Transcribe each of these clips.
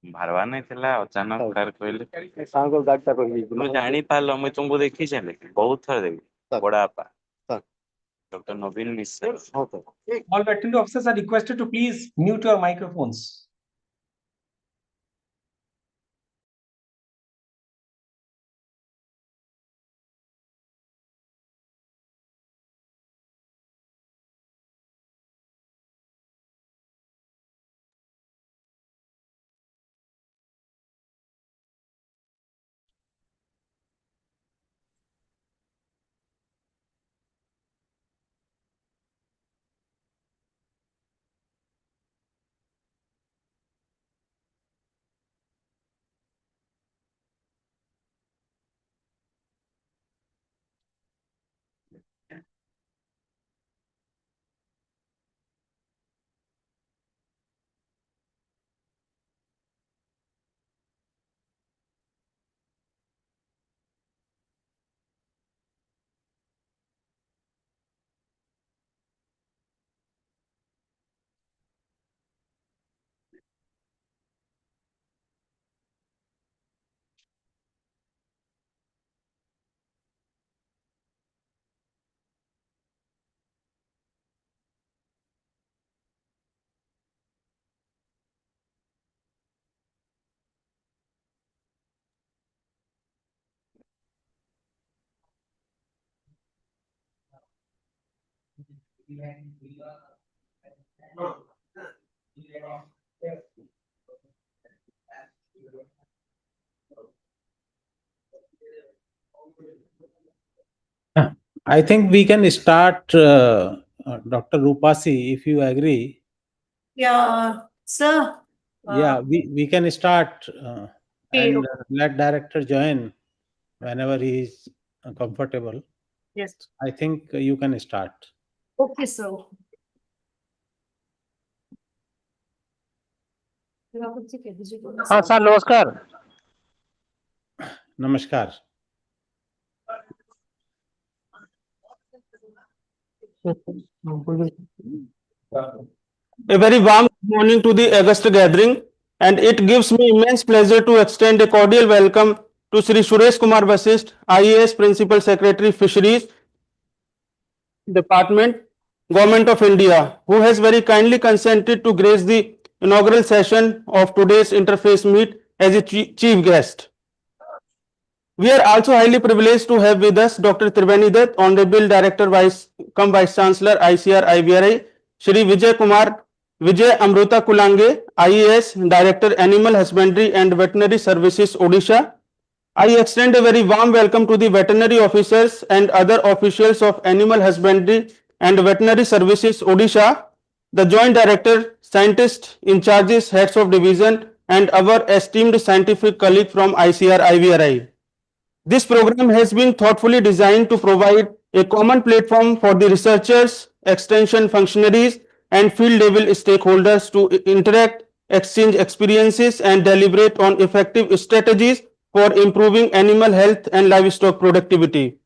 ଭାରବା ନାଇଁ ଥିଲା ଅଚାନକ ତାର କହିଲେ ସାଙ୍ଗ ଗାଡିଟା କହିଲି ମୁଁ ଜାଣି ପାରିଲ ମୁଁ ତୁମକୁ ଦେଖି ଚାଲେ ବହୁତ ଥର ଦେଖି ବଡ ବାପା ଡକ୍ଟର ନବୀନ Mishra All veterinary officers are requested to please mute your microphones. I think we can start, Dr. Rupasi, if you agree. Yeah, sir. Yeah, we can start Okay, and let director join whenever he is comfortable. Yes. I think you can start. Okay, sir. हाँ sir नमस्कार। नमस्कार। A very warm good morning to the August gathering, and it gives me immense pleasure to extend a cordial welcome to Sri Suresh Kumar Vasist, IAS Principal Secretary Fisheries Department, Government of India, who has very kindly consented to grace the inaugural session of today's interface meet as a chief guest. We are also highly privileged to have with us Dr. Triveni Dutt, Honorable Director Vice Chancellor ICR IVRI, Shri Vijay Kumar Vijay Amruta Kulange, IAS Director Animal Husbandry and Veterinary Services Odisha. I extend a very warm welcome to the veterinary officers and other officials of Animal Husbandry and Veterinary Services Odisha, the Joint Director, Scientists in charges, Heads of Division, and our esteemed scientific colleague from ICR IVRI. This program has been thoughtfully designed to provide a common platform for the researchers, extension functionaries, and field level stakeholders to interact, exchange experiences, and deliberate on effective strategies for improving animal health and livestock productivity.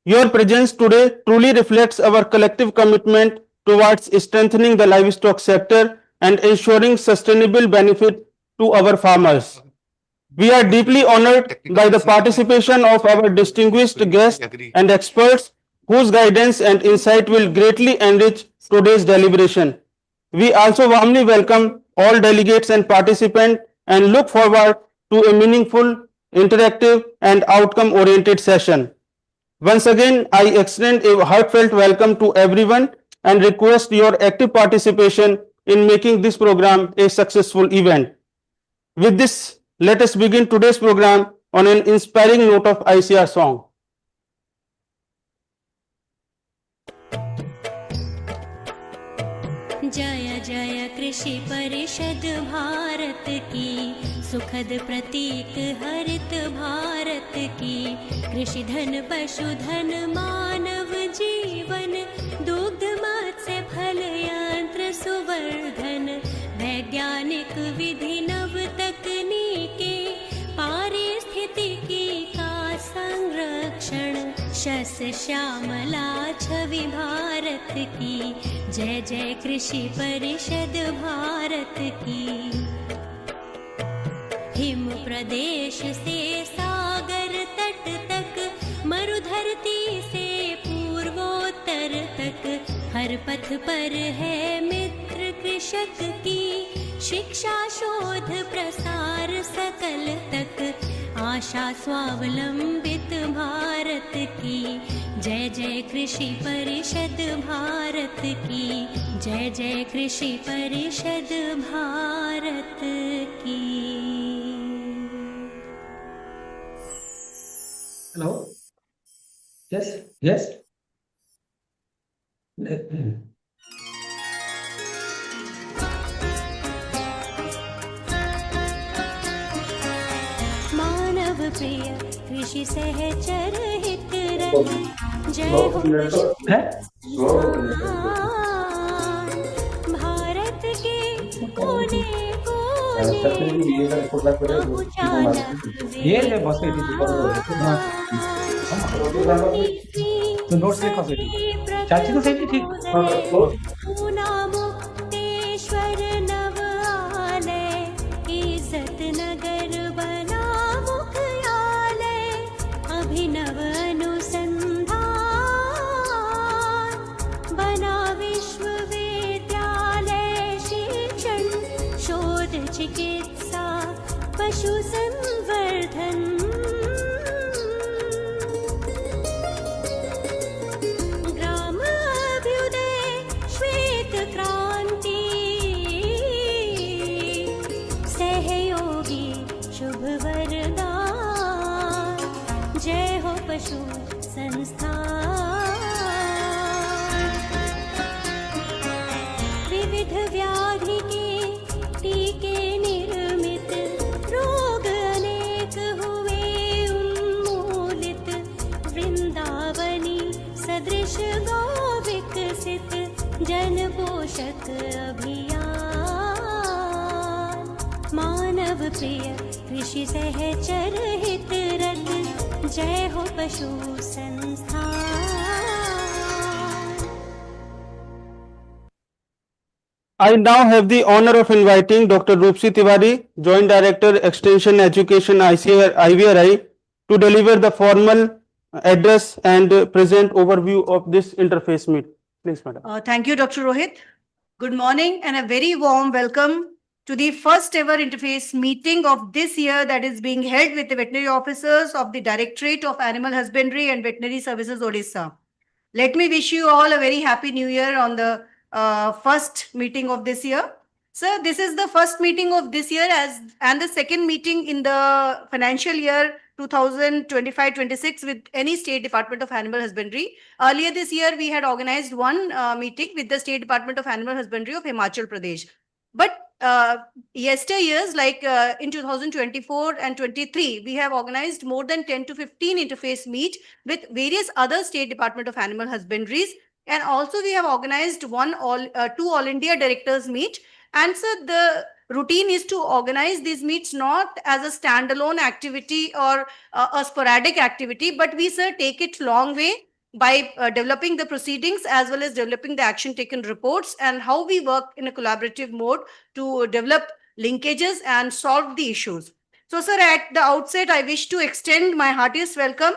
Your presence today truly reflects our collective commitment towards strengthening the livestock sector and ensuring sustainable benefit to our farmers. We are deeply honored by the participation of our distinguished guests and experts whose guidance and insight will greatly enrich today's deliberation. We also warmly welcome all delegates and participants and look forward to a meaningful, interactive, and outcome-oriented session. Once again, I extend a heartfelt welcome to everyone and request your active participation in making this program a successful event. With this, let us begin today's program on an inspiring note of ICR song. जय जय कृषि परिषद भारत की, सुखद प्रतीक हरित भारत की। कृषि धन पशुधन मानव जीवन, दुग्ध मत्स्य फल यंत्र सुवर्धन। वैज्ञानिक विधि नव तकनीके, पारिस्थितिकी का संरक्षण। शस्य श्यामला छवि भारत की, जय जय कृषि परिषद भारत की। हिम प्रदेश से सागर तट तक, मरुधरती से पूर्वोत्तर तक, हर पथ पर है मित्र कृषक की। शिक्षा शोध प्रसार सकल तक, आशा स्वावलंबित भारत की। जय जय कृषि परिषद भारत की, जय जय कृषि परिषद भारत की। Hello? Yes, yes. मानव प्रिय कृषि सहचर हित रहे, जय हो भारत के कोने मुक्तेश्वर नव आलय, इज्जत नगर बना मुख्यालय। अभिनव अनुसंधान बना विश्वविद्यालय। शिक्षण शोध चिकित्सा पशु संवर्धन। ग्राम अभ्युदय श्वेत क्रांति, सहयोगी शुभ वरदान। जय हो पशु संस्थान। विविध व्याधि के टीके निर्मित, रोग अनेक हुए उन्मूलित। वृंदावनी सदृश गौ विकसित, जन पोषक अभियान। मानव प्रिय कृषि सहचर हित रत जय हो पशु संस्थान। I now have the honor of inviting Dr. Roopsi Tiwari, Joint Director, Extension Education IVRI, to deliver the formal address and present overview of this interface meet. Please, madam. Thank you, Dr. Rohit. Good morning and a very warm welcome to the first ever interface meeting of this year that is being held with the veterinary officers of the Directorate of Animal Husbandry and Veterinary Services Odisha. Let me wish you all a very happy new year on the first meeting of this year. Sir, this is the first meeting of this year and the second meeting in the financial year 2025-26 with any state department of animal husbandry. Earlier this year, we had organized one meeting with the State Department of Animal Husbandry of Himachal Pradesh. But yesteryears, like in 2024 and 23, we have organized more than 10 to 15 interface meet with various other State Department of Animal Husbandries. And also we have organized two All India Directors meet. And so the routine is to organize these meets not as a standalone activity or a sporadic activity, but we, sir, take it long way by developing the proceedings as well as developing the action taken reports and how we work in a collaborative mode to develop linkages and solve the issues. So, sir, at the outset, I wish to extend my heartiest welcome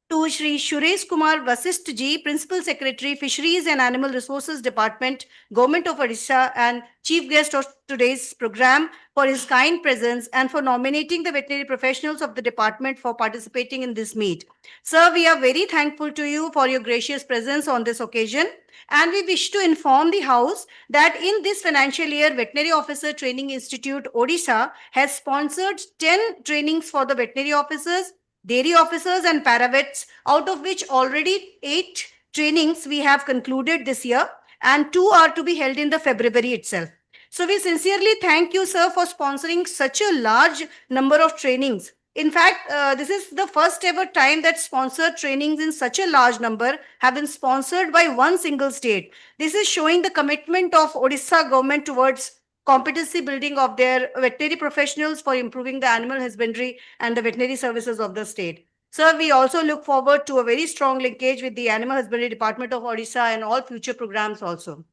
to Shri Suresh Kumar Vasist Ji, Principal Secretary, Fisheries and Animal Resources Department, Government of Odisha, and Chief Guest of today's program for his kind presence and for nominating the veterinary professionals of the department for participating in this meet. Sir, we are very thankful to you for your gracious presence on this occasion. And we wish to inform the House that in this financial year, Veterinary Officer Training Institute, Odisha, has sponsored 10 trainings for the veterinary officers, dairy officers and paravets, out of which already 8 trainings we have concluded this year and 2 are to be held in the February itself. So we sincerely thank you, sir, for sponsoring such a large number of trainings. In fact, this is the first ever time that sponsored trainings in such a large number have been sponsored by one single state. This is showing the commitment of Odisha government towards competency building of their veterinary professionals for improving the animal husbandry and the veterinary services of the state. Sir, we also look forward to a very strong linkage with the Animal Husbandry Department of Odisha and all future programs also.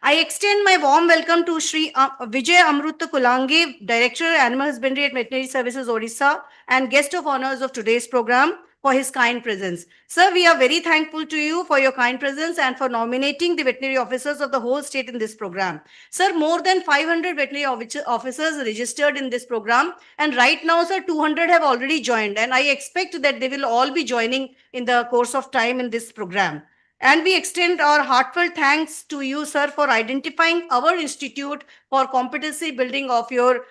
I extend my warm welcome to Shri Vijay Amrut Kulange, Director, Animal Husbandry and Veterinary Services Odisha, and guest of honors of today's program, for his kind presence. Sir, we are very thankful to you for your kind presence and for nominating the veterinary officers of the whole state in this program. Sir, more than 500 veterinary officers registered in this program, and right now, sir, 200 have already joined, and I expect that they will all be joining in the course of time in this program. And we extend our heartfelt thanks to you, sir, for identifying our institute for competency building of your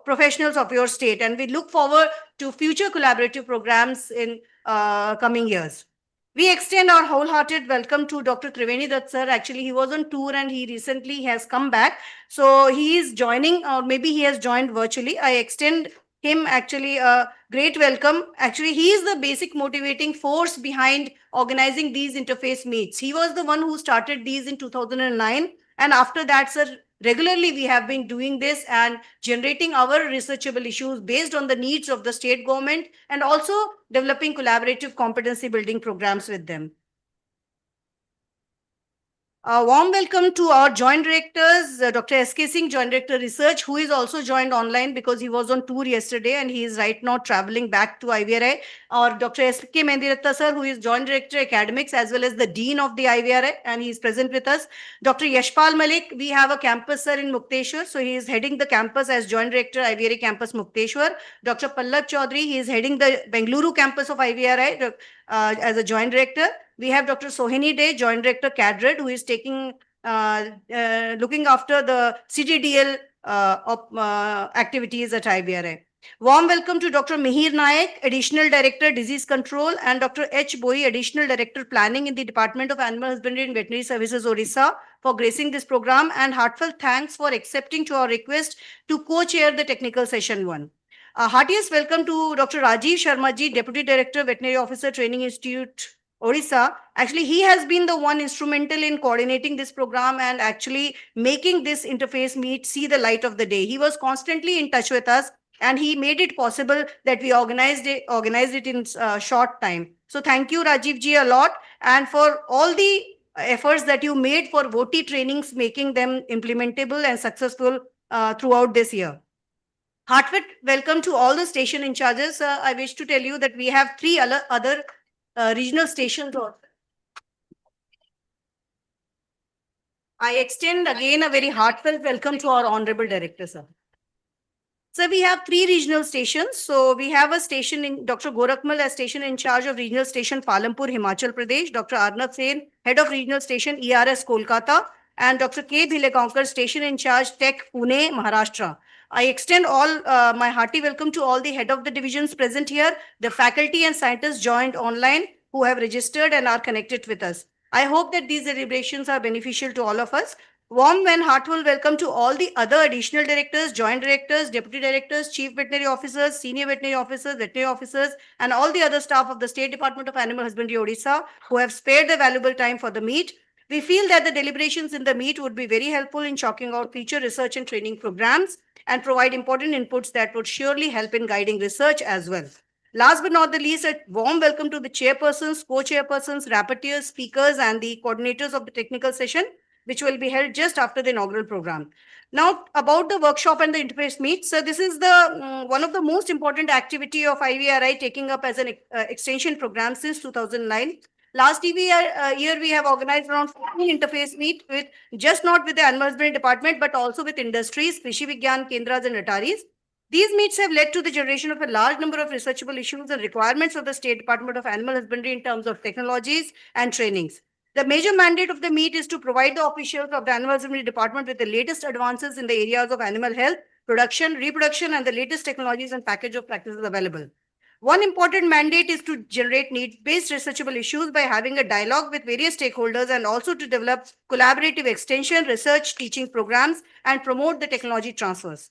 professionals of your state. And we look forward to future collaborative programs in coming years. We extend our wholehearted welcome to Dr. Triveni Dutt, sir. Actually, he was on tour and he recently has come back. So he is joining, or maybe he has joined virtually. I extend him actually a great welcome. Actually, he is the basic motivating force behind organizing these interface meets. He was the one who started these in 2009. And after that, sir, regularly we have been doing this and generating our researchable issues based on the needs of the state government and also developing collaborative competency building programs with them. A warm welcome to our joint directors, Dr. S.K. Singh, Joint Director Research, who is also joined online because he was on tour yesterday and he is right now traveling back to IVRI. Or Dr. S.K. Mendiratta, sir, who is Joint Director Academics as well as the Dean of the IVRI, and he is present with us. Dr. Yashpal Malik, we have a campus, sir, in Mukteshwar. So he is heading the campus as Joint Director IVRI Campus Mukteshwar. Dr. Pallab Chaudhary, he is heading the Bengaluru campus of IVRI as a Joint Director. We have Dr. Sohini Day, Joint Director Cadred, who is taking looking after the CTDL activities at IBRI. Warm welcome to Dr. Mihir Nayak, Additional Director Disease Control, and Dr. H. Boi, Additional Director Planning in the Department of Animal Husbandry and Veterinary Services Odisha, for gracing this program, and heartfelt thanks for accepting to our request to co-chair the technical session 1. A heartiest welcome to Dr. Rajiv Sharma Ji, Deputy Director, Veterinary Officer Training Institute, Odisha. Actually, he has been the one instrumental in coordinating this program and actually making this interface meet see the light of the day. He was constantly in touch with us, and he made it possible that we organized it in short time. So thank you, Rajiv ji, a lot, and for all the efforts that you made for VOTI trainings, making them implementable and successful throughout this year. Heartfelt welcome to all the station in charges. I wish to tell you that we have three other regional stations. I extend again a very heartfelt welcome to our Honorable Director, sir. So we have three regional stations. So we have a station in Dr. Gorakmal, a station in charge of regional station Palampur, Himachal Pradesh. Dr. Arnab Sen, head of regional station ERS, Kolkata. And Dr. K. Bhilegaonkar, station in charge Tech, Pune, Maharashtra. I extend all my hearty welcome to all the head of the divisions present here, the faculty and scientists joined online who have registered and are connected with us. I hope that these deliberations are beneficial to all of us. Warm and heartfelt welcome to all the other additional directors, joint directors, deputy directors, chief veterinary officers, senior veterinary officers, and all the other staff of the State Department of Animal Husbandry Odisha who have spared their valuable time for the meet. We feel that the deliberations in the meet would be very helpful in chalking out future research and training programs and provide important inputs that would surely help in guiding research as well. Last but not the least, a warm welcome to the chairpersons, co-chairpersons, rapporteurs, speakers, and the coordinators of the technical session, which will be held just after the inaugural program. Now, about the workshop and the interface meet. So this is the one of the most important activity of IVRI taking up as an extension program since 2009. Last year, we have organized around 14 interface meet with just not with the Animal Husbandry Department, but also with industries, Krishi Vigyan Kendras and Ataris. These meets have led to the generation of a large number of researchable issues and requirements of the State Department of Animal Husbandry in terms of technologies and trainings. The major mandate of the meet is to provide the officials of the Animal Husbandry Department with the latest advances in the areas of animal health, production, reproduction, and the latest technologies and package of practices available. One important mandate is to generate need-based researchable issues by having a dialogue with various stakeholders and also to develop collaborative extension, research, teaching programs, and promote the technology transfers.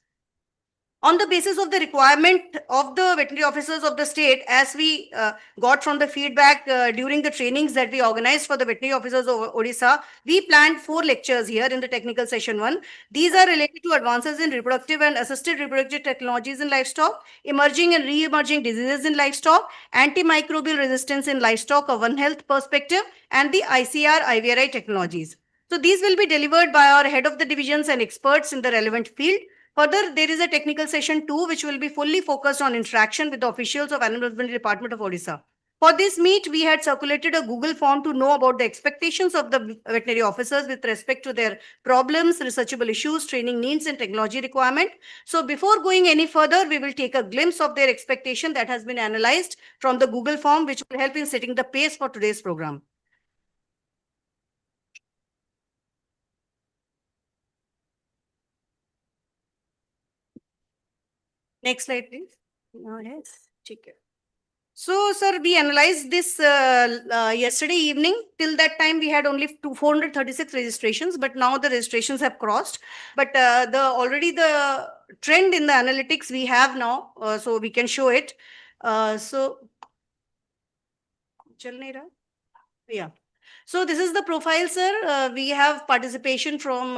On the basis of the requirement of the veterinary officers of the state, as we got from the feedback during the trainings that we organized for the veterinary officers of Odisha, we planned 4 lectures here in the technical session 1. These are related to advances in reproductive and assisted reproductive technologies in livestock, emerging and re-emerging diseases in livestock, antimicrobial resistance in livestock, a One Health perspective, and the ICR IVRI technologies. So these will be delivered by our head of the divisions and experts in the relevant field. Further, there is a technical session 2, which will be fully focused on interaction with the officials of Animal Husbandry Department of Odisha. For this meet, we had circulated a Google form to know about the expectations of the veterinary officers with respect to their problems, researchable issues, training needs, and technology requirement. So before going any further, we will take a glimpse of their expectation that has been analyzed from the Google form, which will help in setting the pace for today's program. Next slide, please. Yes, take it. So, sir, we analyzed this yesterday evening. Till that time, we had only 436 registrations, but now the registrations have crossed. But already the trend in the analytics we have now, so we can show it. Yeah. So this is the profile, sir. We have participation from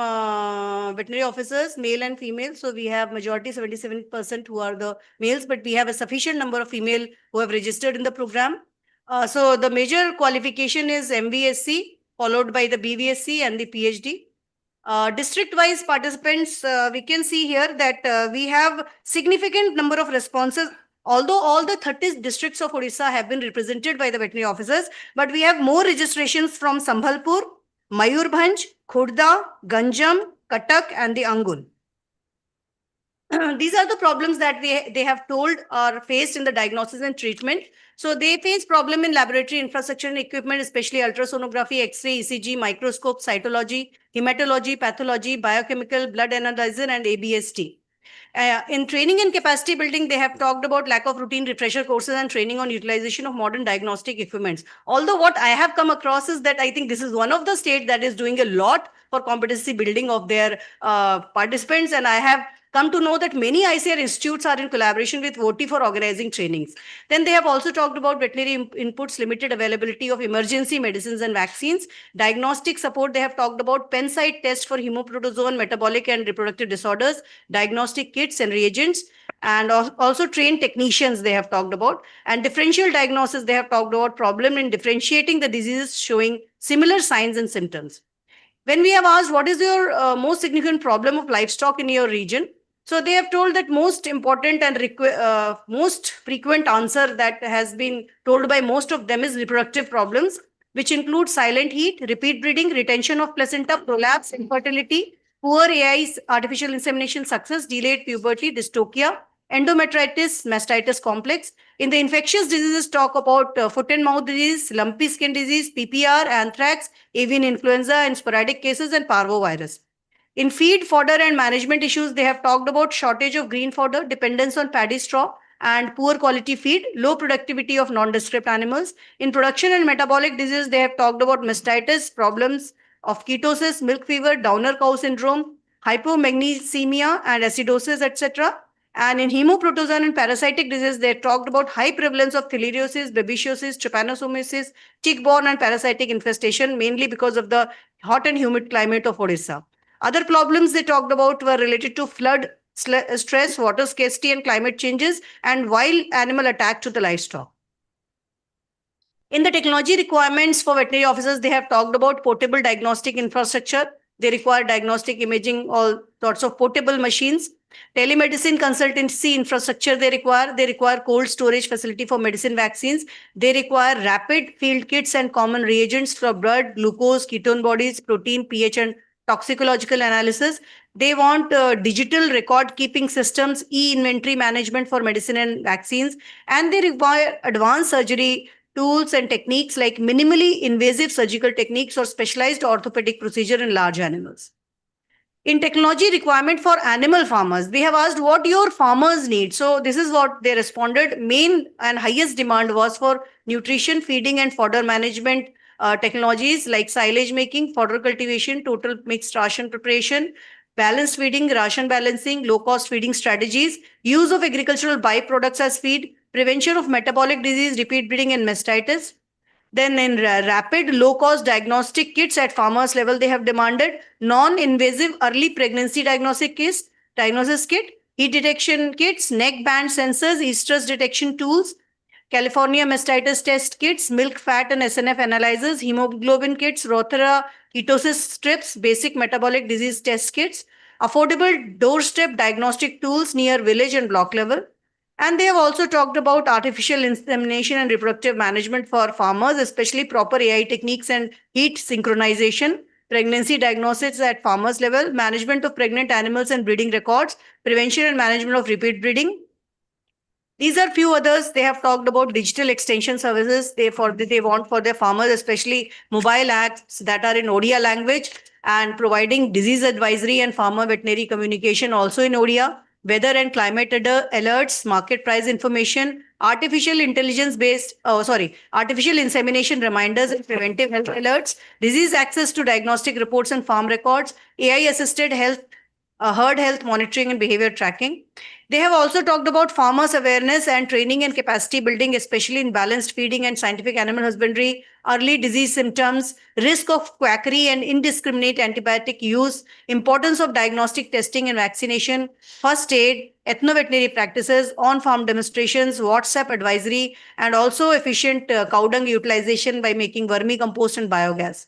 veterinary officers, male and female. So we have majority 77% who are the males, but we have a sufficient number of female who have registered in the program. So the major qualification is MBSc, followed by the BVSc and the PhD. District-wise participants, we can see here that we have significant number of responses. Although all the 30 districts of Odisha have been represented by the veterinary officers, but we have more registrations from Sambhalpur, Mayurbhanj, Khurda, Ganjam, Cuttack, and the Angul. These are the problems that they have told are faced in the diagnosis and treatment. So they face problem in laboratory infrastructure and equipment, especially ultrasonography, X-ray, ECG, microscope, cytology, hematology, pathology, biochemical, blood analyzer, and ABST. In training and capacity building, they have talked about lack of routine refresher courses and training on utilization of modern diagnostic equipments. Although what I have come across is that I think this is one of the states that is doing a lot for competency building of their participants. And I have come to know that many ICR institutes are in collaboration with VOTI for organizing trainings. Then they have also talked about veterinary inputs, limited availability of emergency medicines and vaccines, diagnostic support. They have talked about pen site test for hemoprotozoan, metabolic and reproductive disorders, diagnostic kits and reagents, and also trained technicians they have talked about, and differential diagnosis. They have talked about problem in differentiating the diseases showing similar signs and symptoms. When we have asked what is your most significant problem of livestock in your region, so they have told that most important and most frequent answer that has been told by most of them is reproductive problems, which include silent heat, repeat breeding, retention of placenta, prolapse, infertility, poor AI's artificial insemination success, delayed puberty, dystocia, endometritis, mastitis complex. In the infectious diseases, talk about foot and mouth disease, lumpy skin disease, PPR, anthrax, avian influenza, and sporadic cases, and parvovirus. In feed, fodder, and management issues, they have talked about shortage of green fodder, dependence on paddy straw, and poor quality feed, low productivity of nondescript animals. In production and metabolic disease, they have talked about mastitis, problems of ketosis, milk fever, Downer cow syndrome, hypomagnesemia, and acidosis, etc. And in hemoprotozoan and parasitic disease, they talked about high prevalence of theileriosis, babesiosis, trypanosomosis, tick-borne and parasitic infestation, mainly because of the hot and humid climate of Odisha. Other problems they talked about were related to flood, stress, water scarcity, and climate changes, and wild animal attack to the livestock. In the technology requirements for veterinary officers, they have talked about portable diagnostic infrastructure. They require diagnostic imaging, all sorts of portable machines. Telemedicine consultancy infrastructure they require cold storage facility for medicine, vaccines. They require rapid field kits and common reagents for blood, glucose, ketone bodies, protein, pH, and toxicological analysis. They want digital record keeping systems, e-inventory management for medicine and vaccines, and they require advanced surgery tools and techniques like minimally invasive surgical techniques or specialized orthopedic procedure in large animals. In technology requirement for animal farmers, we have asked what your farmers need. So this is what they responded. Main and highest demand was for nutrition, feeding, and fodder management technologies like silage making, fodder cultivation, total mixed ration preparation, balanced feeding, ration balancing, low-cost feeding strategies, use of agricultural byproducts as feed, prevention of metabolic disease, repeat breeding, and mastitis. Then in rapid low-cost diagnostic kits at farmers level, they have demanded non-invasive early pregnancy diagnosis kit, heat detection kits, neck band sensors, estrus detection tools, California mastitis test kits, milk fat and SNF analyzers, hemoglobin kits, Rothera ketosis strips, basic metabolic disease test kits, affordable doorstep diagnostic tools near village and block level. And they have also talked about artificial insemination and reproductive management for farmers, especially proper AI techniques and heat synchronization, pregnancy diagnosis at farmers level, management of pregnant animals and breeding records, prevention and management of repeat breeding. These are few others. They have talked about digital extension services they want for their farmers, especially mobile apps that are in Odia language, and providing disease advisory and farmer veterinary communication also in Odia, weather and climate alerts, market price information, artificial insemination reminders and preventive health alerts, disease access to diagnostic reports and farm records, AI-assisted herd health monitoring and behavior tracking. They have also talked about farmers' awareness and training and capacity building, especially in balanced feeding and scientific animal husbandry, early disease symptoms, risk of quackery and indiscriminate antibiotic use, importance of diagnostic testing and vaccination, first aid, ethno-veterinary practices, on-farm demonstrations, WhatsApp advisory, and also efficient cow dung utilization by making vermicompost and biogas.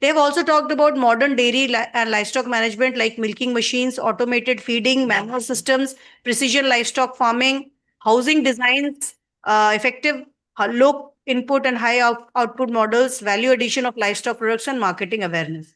They have also talked about modern dairy and livestock management like milking machines, automated feeding, manual systems, precision livestock farming, housing designs, effective low input and high output models, value addition of livestock products, and marketing awareness.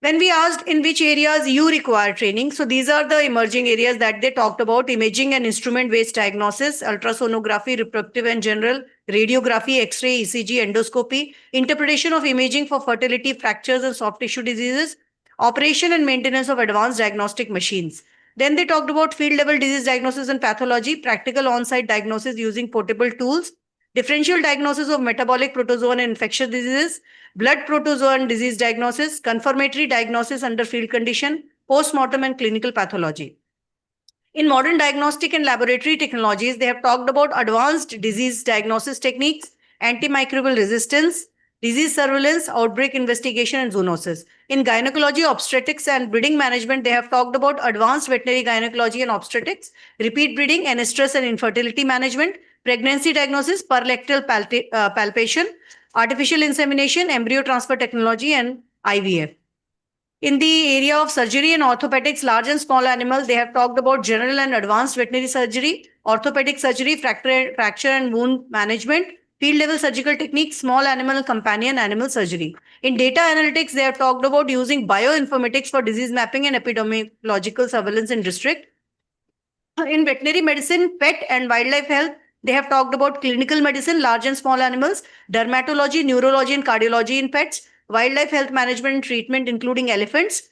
When we asked in which areas you require training, so these are the emerging areas that they talked about: imaging and instrument-based diagnosis, ultrasonography, reproductive and general, radiography, X-ray, ECG, endoscopy, interpretation of imaging for fertility, fractures, and soft tissue diseases, operation and maintenance of advanced diagnostic machines. Then they talked about field-level disease diagnosis and pathology, practical on-site diagnosis using portable tools, differential diagnosis of metabolic protozoan and infectious diseases, blood protozoan disease diagnosis, confirmatory diagnosis under field condition, post-mortem and clinical pathology. In modern diagnostic and laboratory technologies, they have talked about advanced disease diagnosis techniques, antimicrobial resistance, disease surveillance, outbreak investigation, and zoonosis. In gynecology, obstetrics, and breeding management, they have talked about advanced veterinary gynecology and obstetrics, repeat breeding, anestrus and infertility management, pregnancy diagnosis, perlectal palpation, artificial insemination, embryo transfer technology, and IVF. In the area of surgery and orthopedics, large and small animals, they have talked about general and advanced veterinary surgery, orthopedic surgery, fracture and wound management, field level surgical techniques, small animal companion animal surgery. In data analytics, they have talked about using bioinformatics for disease mapping and epidemiological surveillance in district. In veterinary medicine, pet and wildlife health, they have talked about clinical medicine, large and small animals, dermatology, neurology, and cardiology in pets, wildlife health management and treatment, including elephants,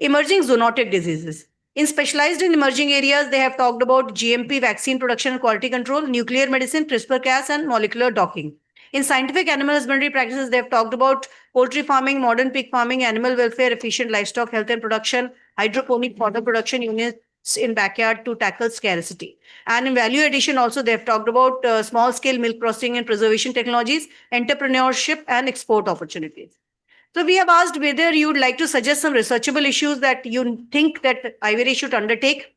emerging zoonotic diseases. In specialized and emerging areas, they have talked about GMP vaccine production and quality control, nuclear medicine, CRISPR-Cas, and molecular docking. In scientific animal husbandry practices, they have talked about poultry farming, modern pig farming, animal welfare, efficient livestock health and production, hydroponic fodder production units in backyard to tackle scarcity. And in value addition also, they have talked about small scale milk processing and preservation technologies, entrepreneurship, and export opportunities. So we have asked whether you would like to suggest some researchable issues that you think that IVRA should undertake.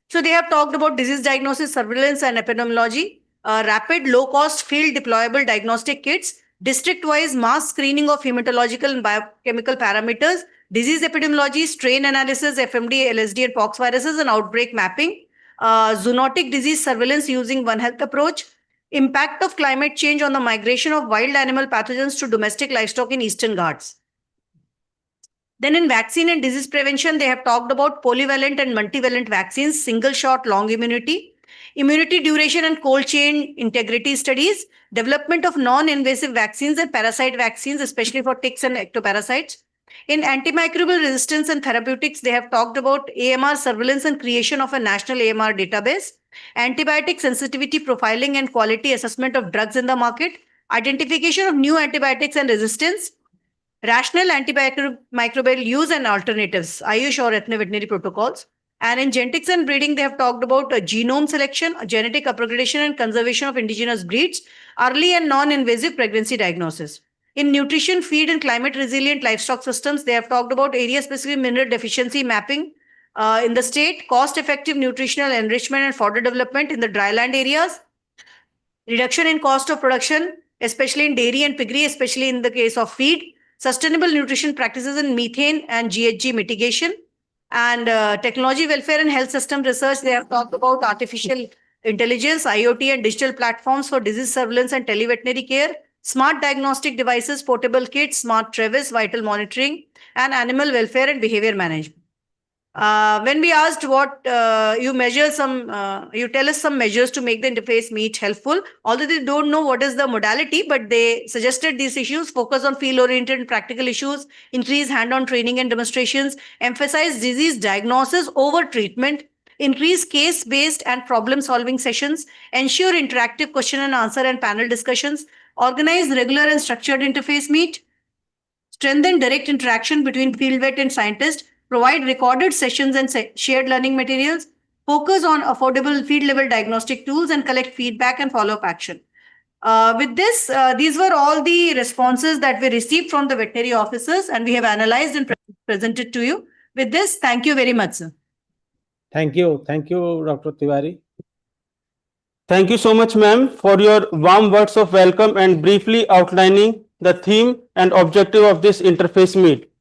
So they have talked about disease diagnosis, surveillance, and epidemiology, rapid, low-cost field deployable diagnostic kits, district-wise mass screening of hematological and biochemical parameters, disease epidemiology, strain analysis, FMD, LSD, and pox viruses, and outbreak mapping, zoonotic disease surveillance using One Health approach, impact of climate change on the migration of wild animal pathogens to domestic livestock in Eastern Ghats. Then in vaccine and disease prevention, they have talked about polyvalent and multivalent vaccines, single shot, long immunity, immunity duration and cold chain integrity studies, development of non-invasive vaccines and parasite vaccines, especially for ticks and ectoparasites. In antimicrobial resistance and therapeutics, they have talked about AMR surveillance and creation of a national AMR database, antibiotic sensitivity profiling and quality assessment of drugs in the market, identification of new antibiotics and resistance, rational antimicrobial use and alternatives, Ayush or ethno-veterinary protocols. And in genetics and breeding, they have talked about genome selection, genetic upgradation and conservation of indigenous breeds, early and non-invasive pregnancy diagnosis. In nutrition, feed and climate resilient livestock systems, they have talked about area-specific mineral deficiency mapping in the state, cost-effective nutritional enrichment and fodder development in the dryland areas, reduction in cost of production, especially in dairy and piggery, especially in the case of feed, sustainable nutrition practices in methane and GHG mitigation, and technology, welfare, and health system research. They have talked about artificial intelligence, IoT, and digital platforms for disease surveillance and televeterinary care, smart diagnostic devices, portable kits, smart Travis, vital monitoring, and animal welfare and behavior management. When we asked what you tell us some measures to make the interface meet helpful, although they don't know what is the modality, but they suggested these issues, focus on field-oriented and practical issues, increase hand-on training and demonstrations, emphasize disease diagnosis over treatment, increase case-based and problem-solving sessions, ensure interactive question and answer and panel discussions, organize regular and structured interface meet, strengthen direct interaction between field vet and scientist, provide recorded sessions and shared learning materials, focus on affordable field level diagnostic tools, and collect feedback and follow up action. With this, these were all the responses that we received from the veterinary officers, and we have analyzed and presented to you. With this, thank you very much, sir. Thank you. Thank you, Dr. Tiwari. Thank you so much, ma'am, for your warm words of welcome and briefly outlining the theme and objective of this interface meet.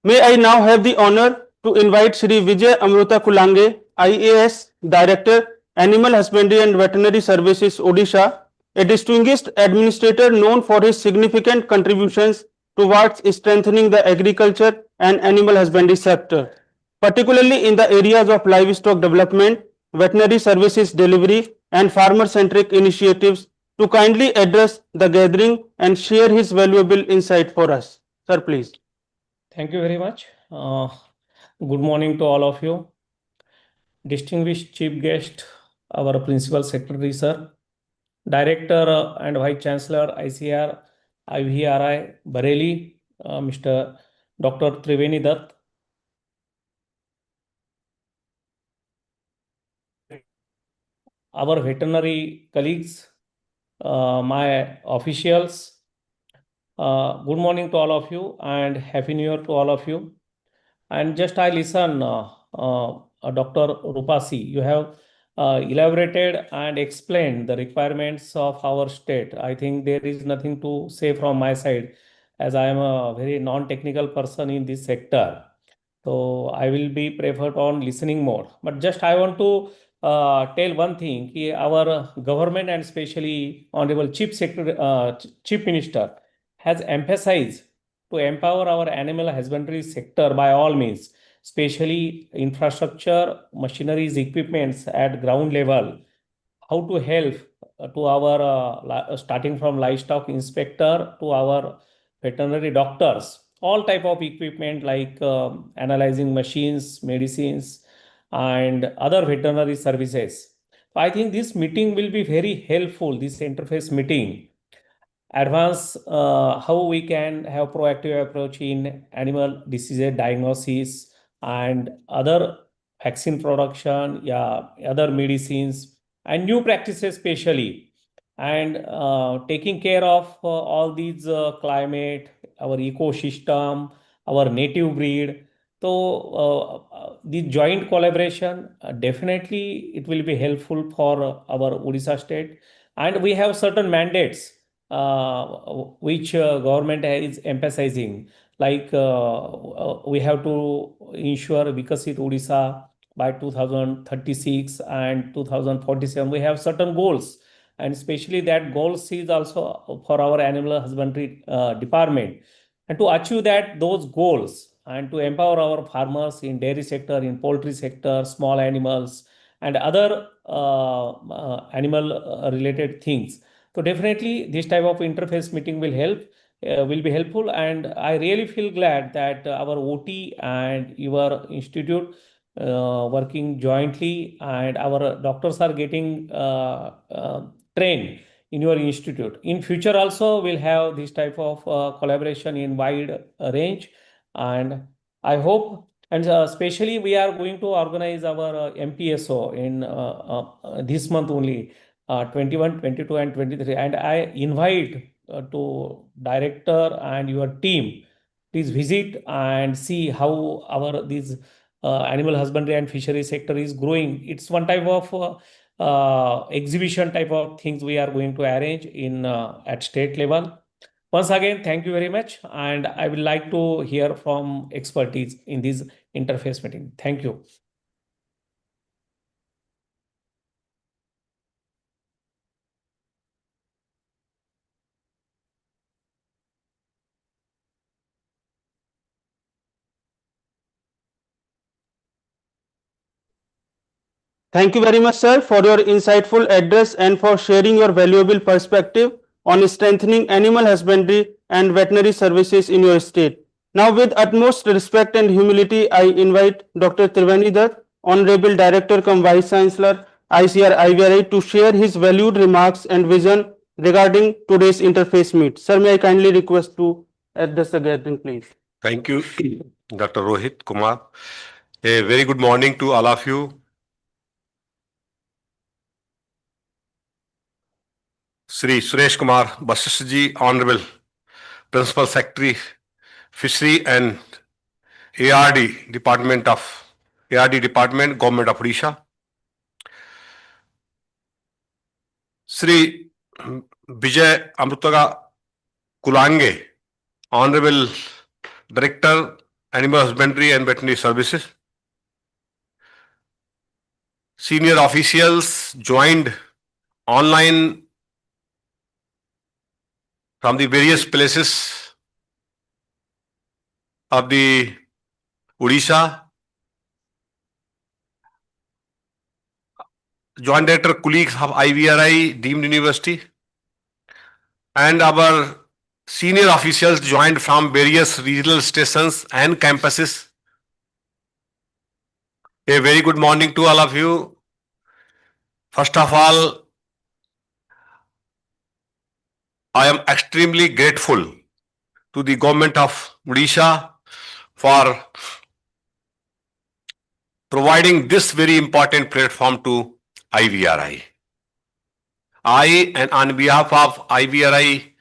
May I now have the honor to invite Shri Vijay Amruta Kulange, IAS Director, Animal Husbandry and Veterinary Services, Odisha, a distinguished administrator known for his significant contributions towards strengthening the agriculture and animal husbandry sector, particularly in the areas of livestock development, veterinary services delivery, and farmer-centric initiatives, to kindly address the gathering and share his valuable insight for us. Sir, please. Thank you very much. Good morning to all of you. Distinguished chief guest, our principal secretary, sir, director and vice chancellor, ICR, IVRI, Bareilly, Mr. Dr. Triveni Dutt, our veterinary colleagues, my officials, good morning to all of you and Happy New Year to all of you. And just I listen, Dr. Rupasi, you have elaborated and explained the requirements of our state. I think there is nothing to say from my side, as I am a very non-technical person in this sector. So I will be preferred on listening more. But just I want to tell one thing: our government and especially Honorable Chief Minister has emphasized to empower our animal husbandry sector by all means, especially infrastructure, machineries, equipments at ground level, how to help to our starting from livestock inspector to our veterinary doctors, all type of equipment like analyzing machines, medicines, and other veterinary services. So I think this meeting will be very helpful, this interface meeting advance how we can have proactive approach in animal disease diagnosis and other vaccine production, yeah, other medicines and new practices especially, and taking care of all these climate, our ecosystem, our native breed. So the joint collaboration, definitely it will be helpful for our Odisha state, and we have certain mandates which government is emphasizing, like we have to ensure Vikasit Odisha by 2036 and 2047. We have certain goals, and especially that goals is also for our animal husbandry department. And to achieve those goals and to empower our farmers in dairy sector, in poultry sector, small animals, and other animal related things. So definitely this type of interface meeting will help, will be helpful. And I really feel glad that our OT and your institute working jointly, and our doctors are getting trained in your institute. In future also we'll have this type of collaboration in wide range. And I hope, and especially we are going to organize our MPSO in this month only, 21, 22, and 23. And I invite to director and your team, please visit and see how our these animal husbandry and fishery sector is growing. It's one type of exhibition type of things we are going to arrange in at state level. Once again, thank you very much, and I would like to hear from expertise in this interface meeting. Thank you. Thank you very much, sir, for your insightful address and for sharing your valuable perspective on strengthening animal husbandry and veterinary services in your state. Now, with utmost respect and humility, I invite Dr. Triveni Dutt, Honorable Director cum Vice Chancellor, ICR IVRI, to share his valued remarks and vision regarding today's interface meet. Sir, may I kindly request to address the gathering, please. Thank you, Dr. Rohit Kumar. A very good morning to all of you. Sri Suresh Kumar Basist ji, Honorable Principal Secretary, Fishery and ARD Department, Government of Odisha. Sri Vijay Amrutaga Kulange, Honorable Director, Animal Husbandry and Veterinary Services. Senior officials joined online from the various places of the Odisha. Joint Director colleagues of IVRI deemed university, and our senior officials joined from various regional stations and campuses. A very good morning to all of you. First of all, I am extremely grateful to the government of Odisha for providing this very important platform to IVRI. I, and on behalf of IVRI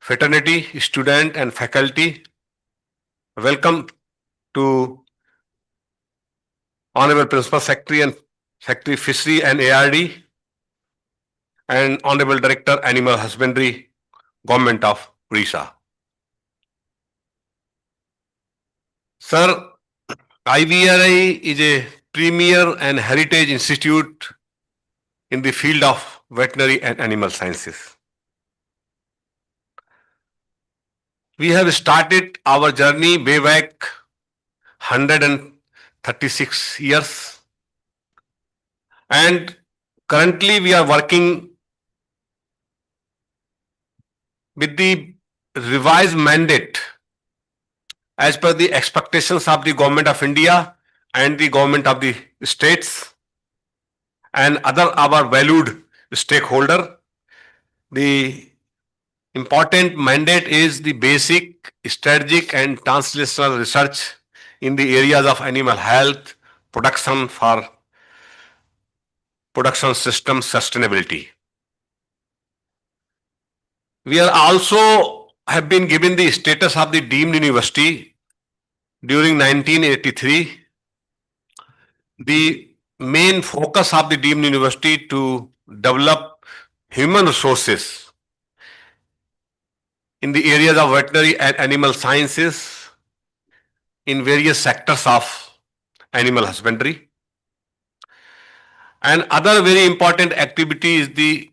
fraternity, student and faculty, welcome to Honorable Principal Secretary and Secretary Fishery and ARD and Honorable Director Animal Husbandry, Government of Odisha. Sir, IVRI is a premier and heritage institute in the field of veterinary and animal sciences. We have started our journey way back 136 years, and currently we are working with the revised mandate as per the expectations of the Government of India and the Government of the states and other our valued stakeholder. The important mandate is the basic, strategic and translational research in the areas of animal health, production for production system sustainability. We are also have been given the status of the deemed university during 1983. The main focus of the deemed university to develop human resources in the areas of veterinary and animal sciences in various sectors of animal husbandry. And other very important activity is the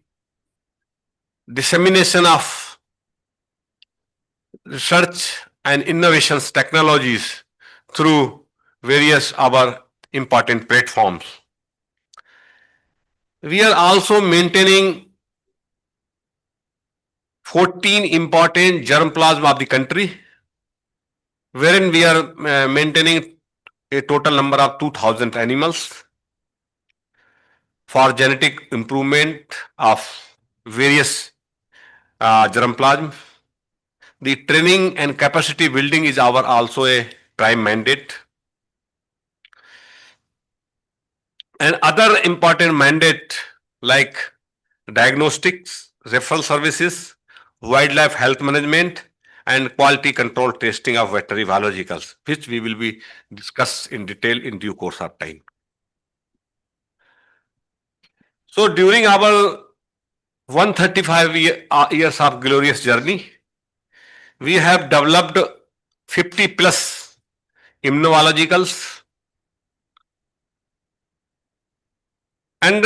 dissemination of research and innovations technologies through various our important platforms. We are also maintaining 14 important germplasm of the country, wherein we are maintaining a total number of 2,000 animals for genetic improvement of various germplasm. The training and capacity building is our also a prime mandate. And other important mandate like diagnostics, referral services, wildlife health management, and quality control testing of veterinary biologicals, which we will be discussed in detail in due course of time. So during our 135 years of glorious journey, we have developed 50 plus immunologicals, and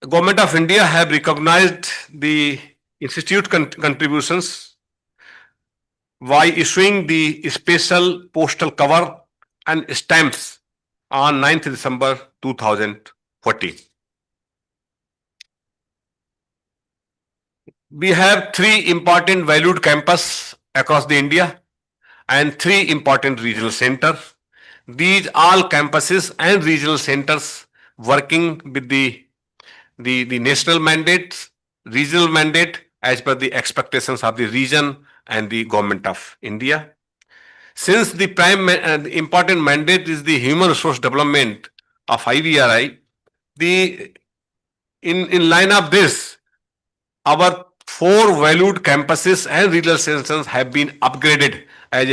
Government of India have recognized the institute contributions by issuing the special postal cover and stamps on 9th December 2014. We have 3 important valued campus across the India and 3 important regional centers. These all campuses and regional centers working with the national mandates, regional mandate as per the expectations of the region and the Government of India. Since the the important mandate is the human resource development of IVRI, in line of this, our 4 valued campuses and regional centers have been upgraded as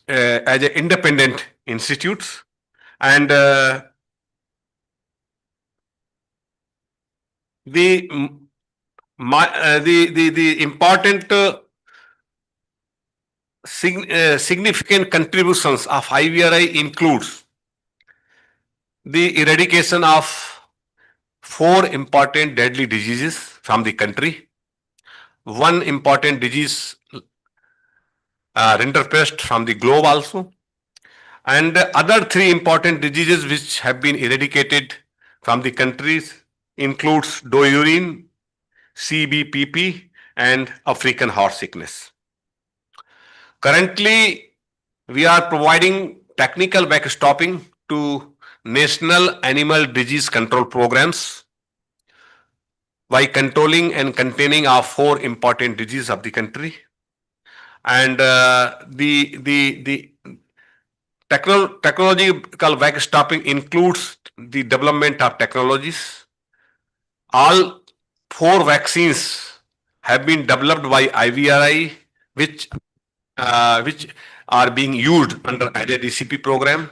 a independent institutes, and the important significant contributions of IVRI includes the eradication of 4 important deadly diseases from the country, 1 important disease rinderpest from the globe also, and other 3 important diseases which have been eradicated from the countries includes dourine, CBPP, and African horse sickness. Currently, we are providing technical backstopping to national animal disease control programs by controlling and containing our 4 important diseases of the country. And the technological backstopping includes the development of technologies All four vaccines have been developed by IVRI, which are being used under IDCP program,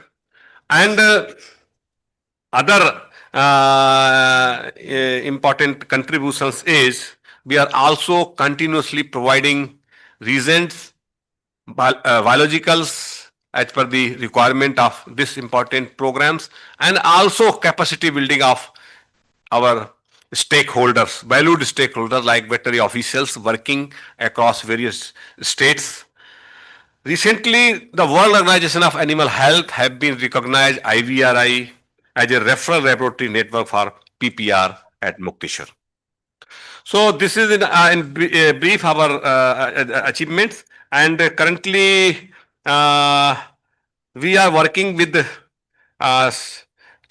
and other important contributions is we are also continuously providing reagents, biologicals as per the requirement of this important programs, and also capacity building of our stakeholders, valued stakeholders like veterinary officials working across various states. Recently, the World Organization of Animal Health have been recognized IVRI as a referral laboratory network for PPR at Mukteshwar. So this is in brief our achievements, and currently we are working with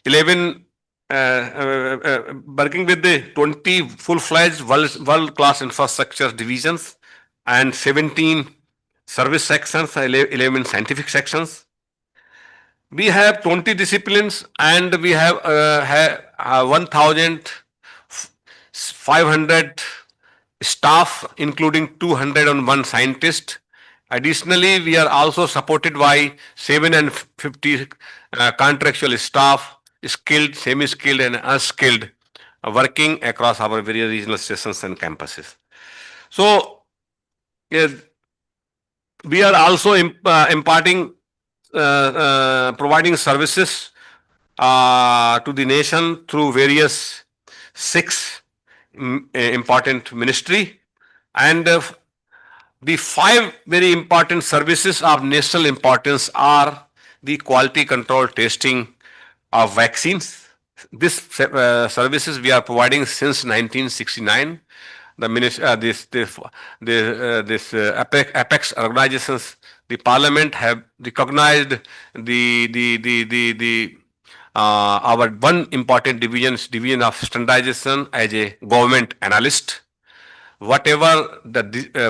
11 working with the 20 full-fledged world-class infrastructure divisions and 17 service sections, 11 scientific sections. We have 20 disciplines, and we have 1,500 staff, including 201 scientists. Additionally, we are also supported by 750 contractual staff, skilled, semi-skilled, and unskilled, working across our various regional stations and campuses. So, we are also imparting, providing services to the nation through various 6 important ministry, and the 5 very important services of national importance are the quality control testing of vaccines. This services we are providing since 1969. This apex organizations, the parliament have recognized our one important division of standardization as a government analyst. Whatever the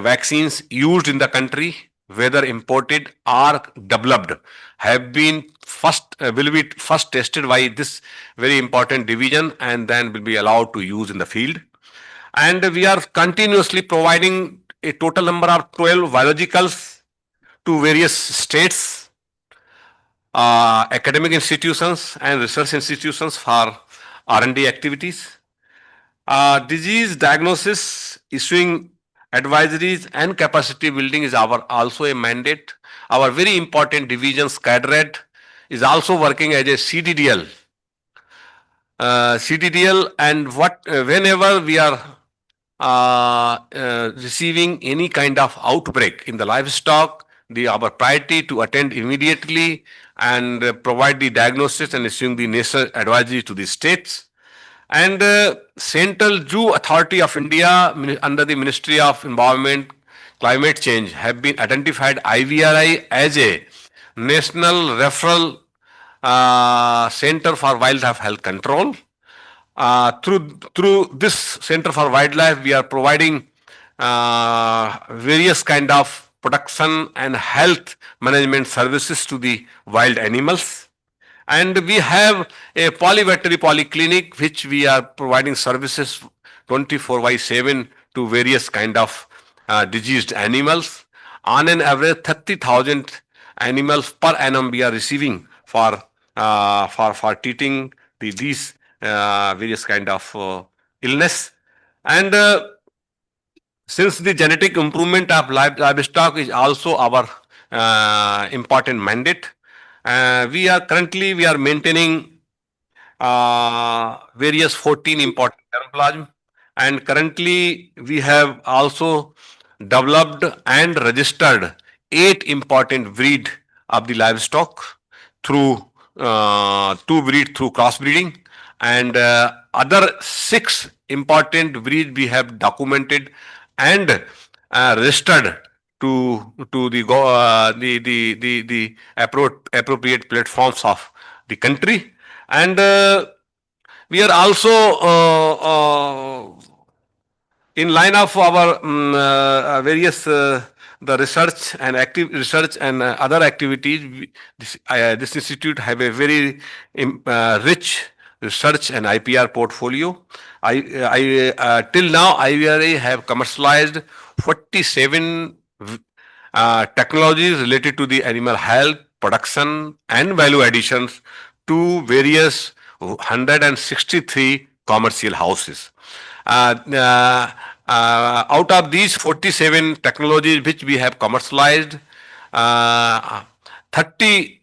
vaccines used in the country, whether imported or developed, have been will be first tested by this very important division, and then will be allowed to use in the field. And we are continuously providing a total number of 12 biologicals to various states, academic institutions and research institutions for R&D activities. Disease diagnosis, issuing advisories and capacity building is also a mandate. Our very important division, SCADRED, is also working as a CDDL. And whenever we are receiving any kind of outbreak in the livestock, our priority to attend immediately and provide the diagnosis and issuing the necessary advisory to the states. And Central Zoo Authority of India under the Ministry of Environment, Climate Change have been identified IVRI as a national referral center for wildlife health control. Through this Center for Wildlife, we are providing various kind of protection and health management services to the wild animals. And we have a polyveterinary polyclinic, which we are providing services 24/7 to various kind of diseased animals. On an average, 30,000 animals per annum we are receiving for treating these various kind of illness. And since the genetic improvement of livestock is also our important mandate, we are maintaining various 14 important germplasm, and currently we have also developed and registered 8 important breed of the livestock through 2 breed through crossbreeding, and other 6 important breeds we have documented and registered to the appropriate platforms of the country. And we are also in line of our various the research and active research and other activities. This institute have a very rich research and IPR portfolio. Till now, IVRA have commercialized 47 technologies related to the animal health, production, and value additions to various 163 commercial houses. Out of these 47 technologies which we have commercialized, 13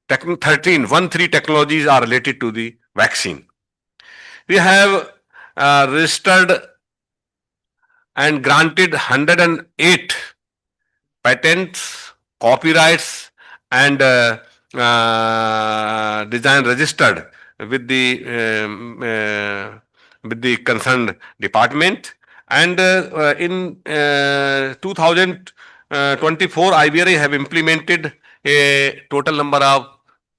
technologies are related to the vaccine. We have registered and granted 108 patents, copyrights, and design registered with the concerned department. And in 2024, IVRA have implemented a total number of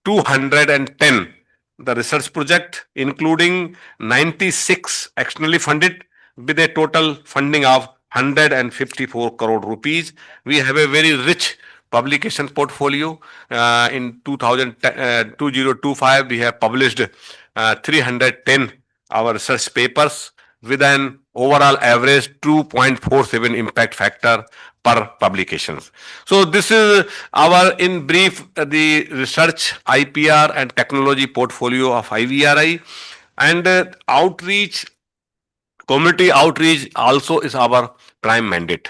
210 the research project, including 96 externally funded with a total funding of 154 crore rupees. We have a very rich publication portfolio. In 2025, we have published 310 our research papers with an overall average 2.47 impact factor per publications. So this is our, in brief, the research, IPR and technology portfolio of IVRI. And outreach, community outreach also is our prime mandate.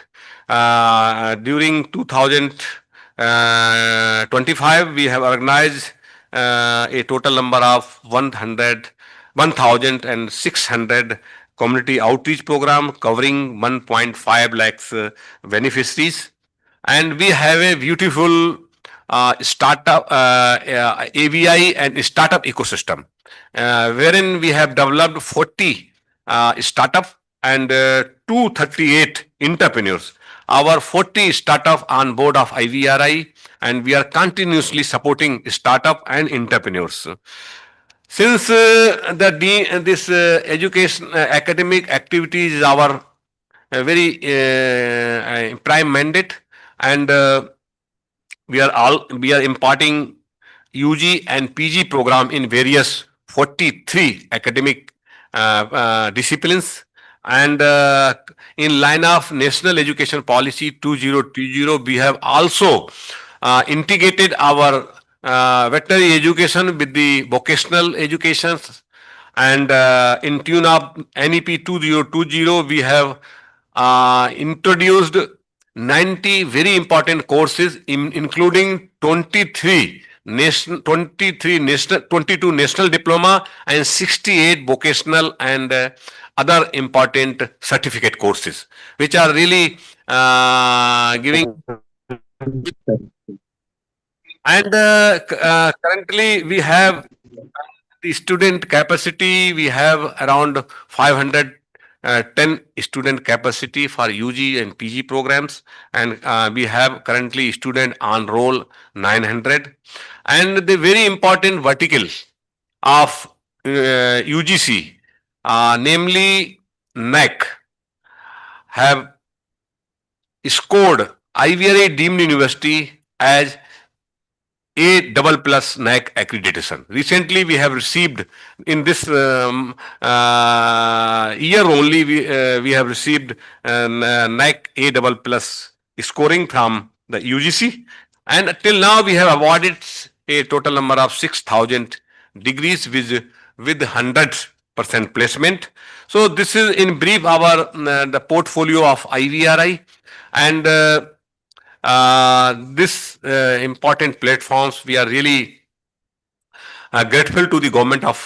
During 2025, we have organized a total number of 1,600 community outreach program covering 1.5 lakhs beneficiaries. And we have a beautiful startup, AVI and startup ecosystem, wherein we have developed 40 startup and 238 entrepreneurs. Our 40 startup on board of IVRI, and we are continuously supporting startup and entrepreneurs. Since this education academic activities is our very prime mandate, and we are imparting UG and PG program in various 43 academic disciplines. And in line of National Education Policy 2020, we have also integrated our veterinary education with the vocational educations. And in tune of NEP 2020, we have introduced 90 very important courses, including 22 national diploma and 68 vocational and other important certificate courses, which are really giving. And currently we have the student capacity. We have around 510 student capacity for UG and PG programs, and we have currently student on roll 900. And the very important vertical of UGC, namely NAC, have scored IVRA deemed university as A++ NAC accreditation. Recently, we have received in this year only, we have received NAC A++ scoring from the UGC, and till now we have awarded a total number of 6,000 degrees with 100% placement. So this is in brief our the portfolio of IVRI, and this important platforms, we are really grateful to the government of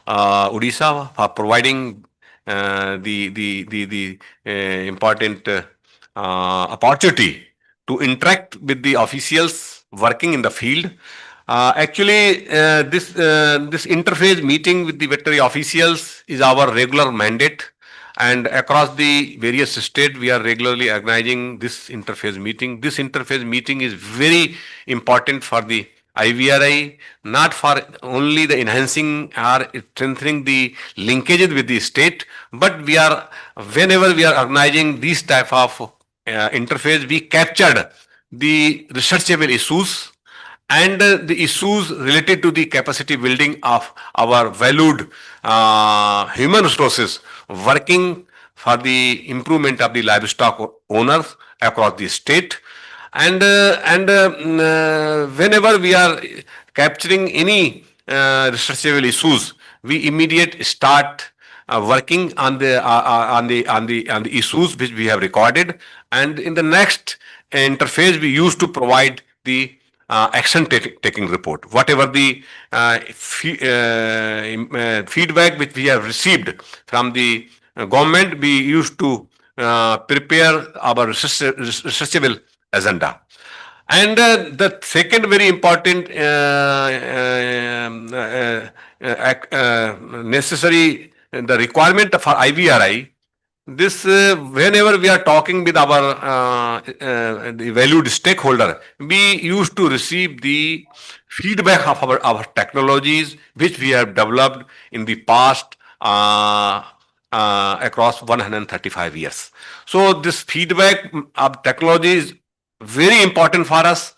Odisha for providing the important opportunity to interact with the officials working in the field. Actually, this interface meeting with the veterinary officials is our regular mandate, and across the various states we are regularly organizing this interface meeting. This interface meeting is very important for the IVRI, not for only the enhancing or strengthening the linkages with the state, but we are, whenever we are organizing these type of interface, we captured the researchable issues and the issues related to the capacity building of our valued human resources working for the improvement of the livestock owners across the state. Whenever we are capturing any researchable issues, we immediate start working on the issues which we have recorded, and in the next interface we used to provide the action taking report. Whatever the feedback which we have received from the government, we used to prepare our researchable agenda. And the second very important necessary the requirement for IVRI, this whenever we are talking with our the valued stakeholder, we used to receive the feedback of our technologies which we have developed in the past across 135 years. So this feedback of technology is very important for us,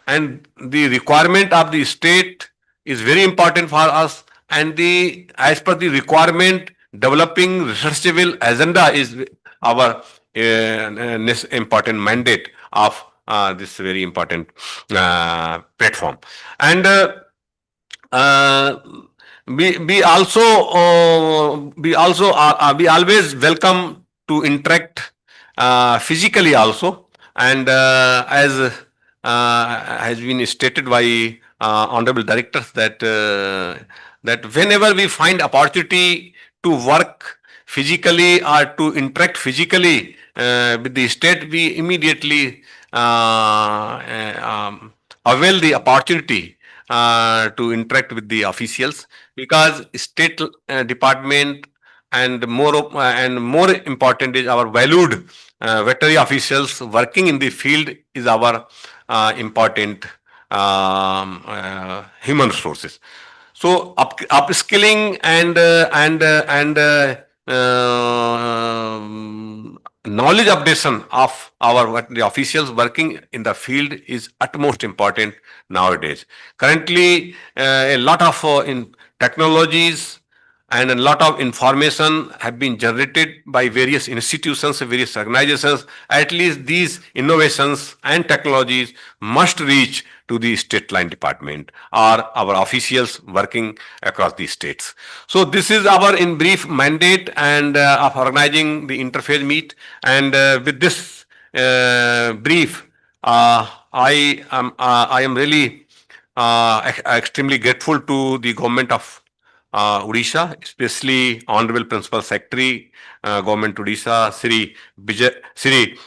and the requirement of the state is very important for us, and the as per the requirement developing researchable agenda is our important mandate of this very important platform. And uh, we always welcome to interact physically also, and as has been stated by honorable directors that that whenever we find opportunity to work physically or to interact physically with the state, we immediately avail the opportunity to interact with the officials, because state department and more important is our valued veterinary officials working in the field is our important human resources. So upskilling and knowledge updation of our the officials working in the field is utmost important nowadays. Currently, a lot of in technologies and a lot of information have been generated by various institutions, various organizations. At least these innovations and technologies must reach to the state line department or our officials working across the states. So this is our in brief mandate and of organizing the interfaith meet. And with this brief, I am really extremely grateful to the government of Odisha, especially Honorable Principal Secretary, Government Odisha, Sri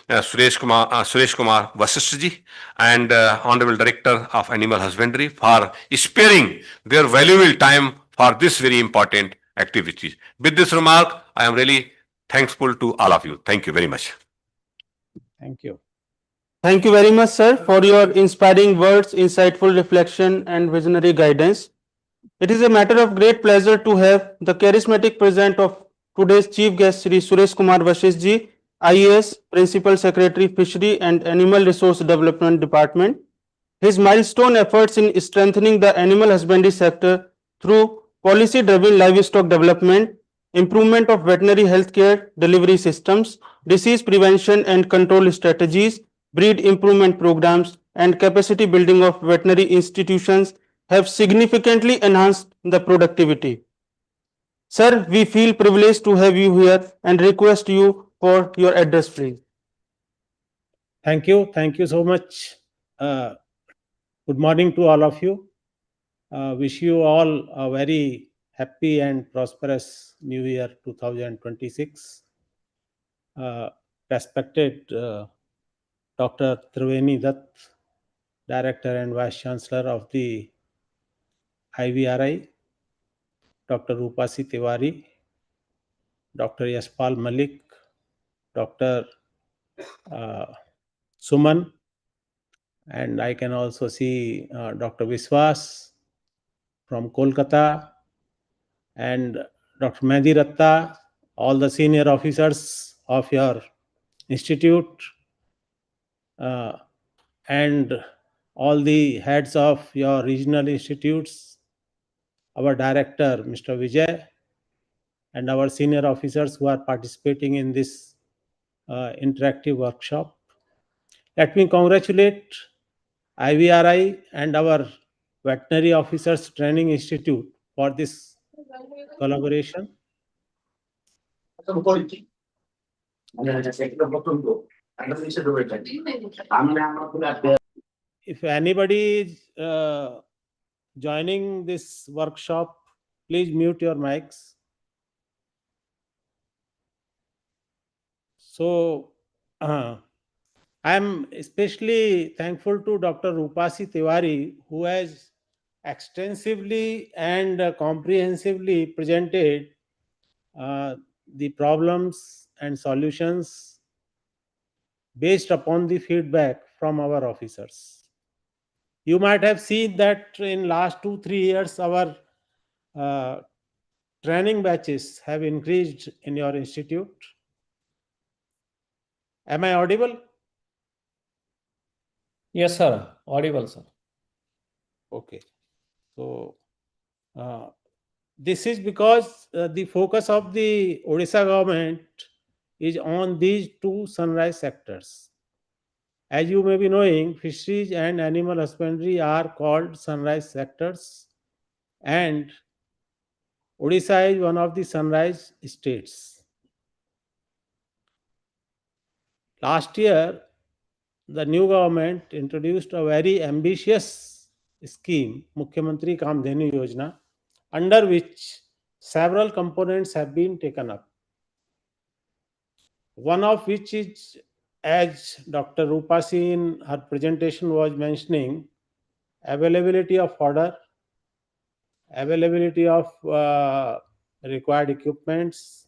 Suresh Kumar Vasisht ji, and Honorable Director of Animal Husbandry for sparing their valuable time for this very important activity. With this remark, I am really thankful to all of you. Thank you very much. Thank you. Thank you very much, sir, for your inspiring words, insightful reflection, and visionary guidance. It is a matter of great pleasure to have the charismatic presence of today's chief guest, Sri Suresh Kumar Vasisht ji, IAS, Principal Secretary, Fishery and Animal Resource Development Department. His milestone efforts in strengthening the animal husbandry sector through policy-driven livestock development, improvement of veterinary healthcare delivery systems, disease prevention and control strategies, breed improvement programs, and capacity building of veterinary institutions have significantly enhanced the productivity. Sir, we feel privileged to have you here and request you for your address, please. Thank you. Thank you so much. Good morning to all of you. Wish you all a very happy and prosperous New Year 2026. Respected Dr. Triveni Dutt, Director and Vice Chancellor of the IVRI, Dr. Rupasi Tiwari, Dr. Yashpal Malik, Dr. Suman, and I can also see Dr. Viswas from Kolkata, and Dr. Mehdi Ratta, all the senior officers of your institute, and all the heads of your regional institutes, our director, Mr. Vijay, and our senior officers who are participating in this interactive workshop. Let me congratulate IVRI and our Veterinary Officers Training Institute for this collaboration. If anybody is joining this workshop, please mute your mics. So, I am especially thankful to Dr. Rupasi Tiwari, who has extensively and comprehensively presented the problems and solutions based upon the feedback from our officers. You might have seen that in last 2-3 years our uh, training batches have increased in your institute. Am I audible? Yes, sir. Audible, sir. Okay. So this is because the focus of the Odisha government is on these two sunrise sectors. As you may be knowing, fisheries and animal husbandry are called sunrise sectors, and Odisha is one of the sunrise states. Last year, the new government introduced a very ambitious scheme, Mukhyamantri Kamdhenu Yojana, under which several components have been taken up. One of which is, as Dr. Rupasi in her presentation was mentioning, availability of fodder, availability of required equipments,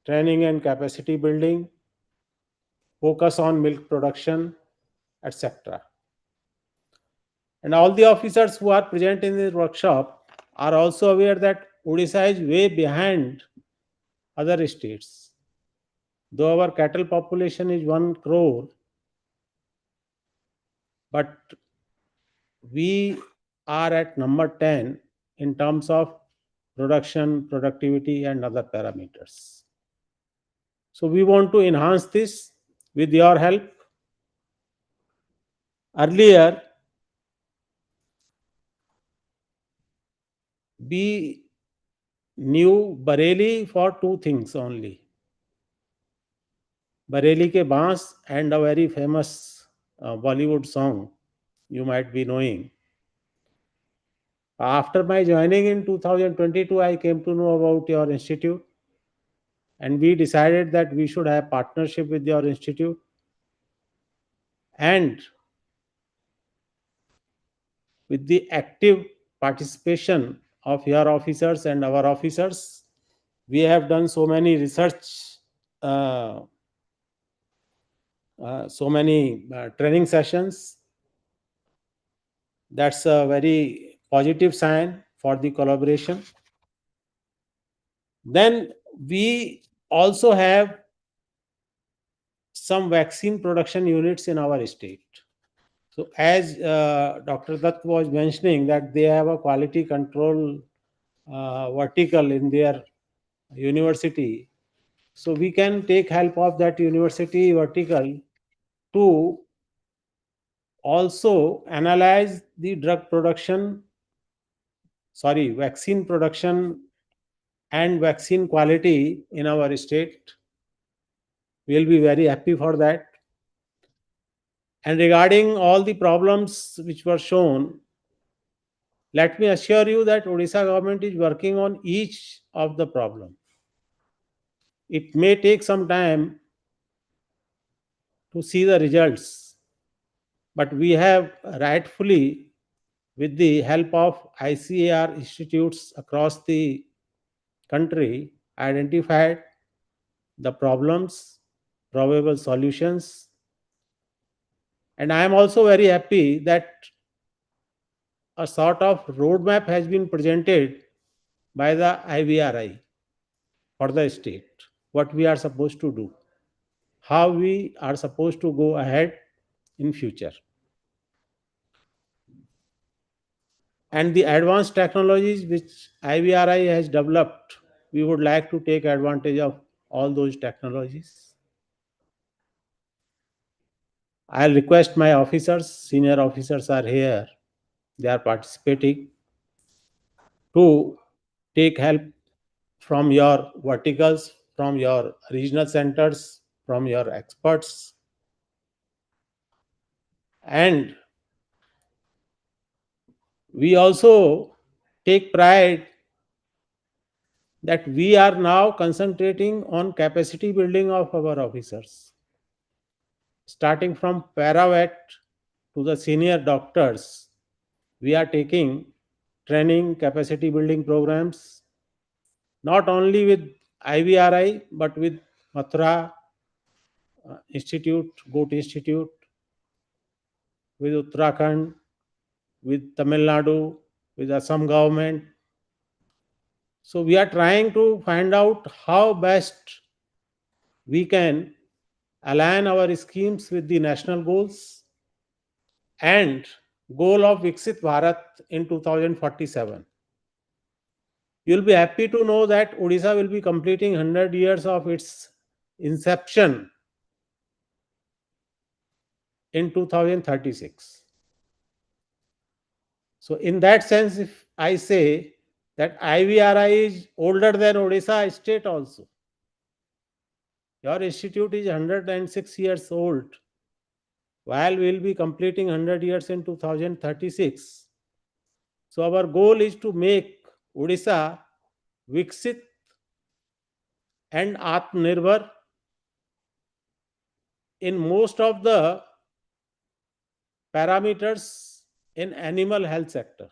training and capacity building, focus on milk production, etc. And all the officers who are present in this workshop are also aware that Odisha is way behind other states. Though our cattle population is 1 crore, but we are at number 10 in terms of production, productivity, and other parameters. So we want to enhance this with your help. Earlier, we knew Bareilly for two things only. Bareilly ke Baans and a very famous Bollywood song you might be knowing. After my joining in 2022, I came to know about your institute, and we decided that we should have partnership with your institute, and with the active participation of your officers and our officers, we have done so many research, so many training sessions. That's a very positive sign for the collaboration. Then we also have some vaccine production units in our state. So as Dr. Dutt was mentioning, that they have a quality control vertical in their university. So we can take help of that university vertical to also analyze the vaccine production and vaccine quality in our state. We'll be very happy for that. And regarding all the problems which were shown, let me assure you that Odisha government is working on each of the problem. It may take some time to see the results, but we have rightfully, with the help of ICAR institutes across the country, identified the problems, probable solutions. And I am also very happy that a sort of roadmap has been presented by the IVRI for the state, what we are supposed to do, how we are supposed to go ahead in future. and the advanced technologies which IVRI has developed, we would like to take advantage of all those technologies. I'll request my officers, senior officers are here, they are participating, to take help from your verticals, from your regional centers, from your experts. And we also take pride that we are now concentrating on capacity building of our officers, starting from paravet to the senior doctors. We are taking training capacity building programs not only with IVRI but with Mathura Institute, Goat Institute, with Uttarakhand, with Tamil Nadu, with Assam government. So we are trying to find out how best we can align our schemes with the national goals and goal of Viksit Bharat in 2047. You'll be happy to know that Odisha will be completing 100 years of its inception in 2036. So in that sense, if I say that IVRI is older than Odisha state also, your institute is 106 years old, while we will be completing 100 years in 2036. So our goal is to make Odisha Viksit and Atmanirbhar in most of the parameters in animal health sector.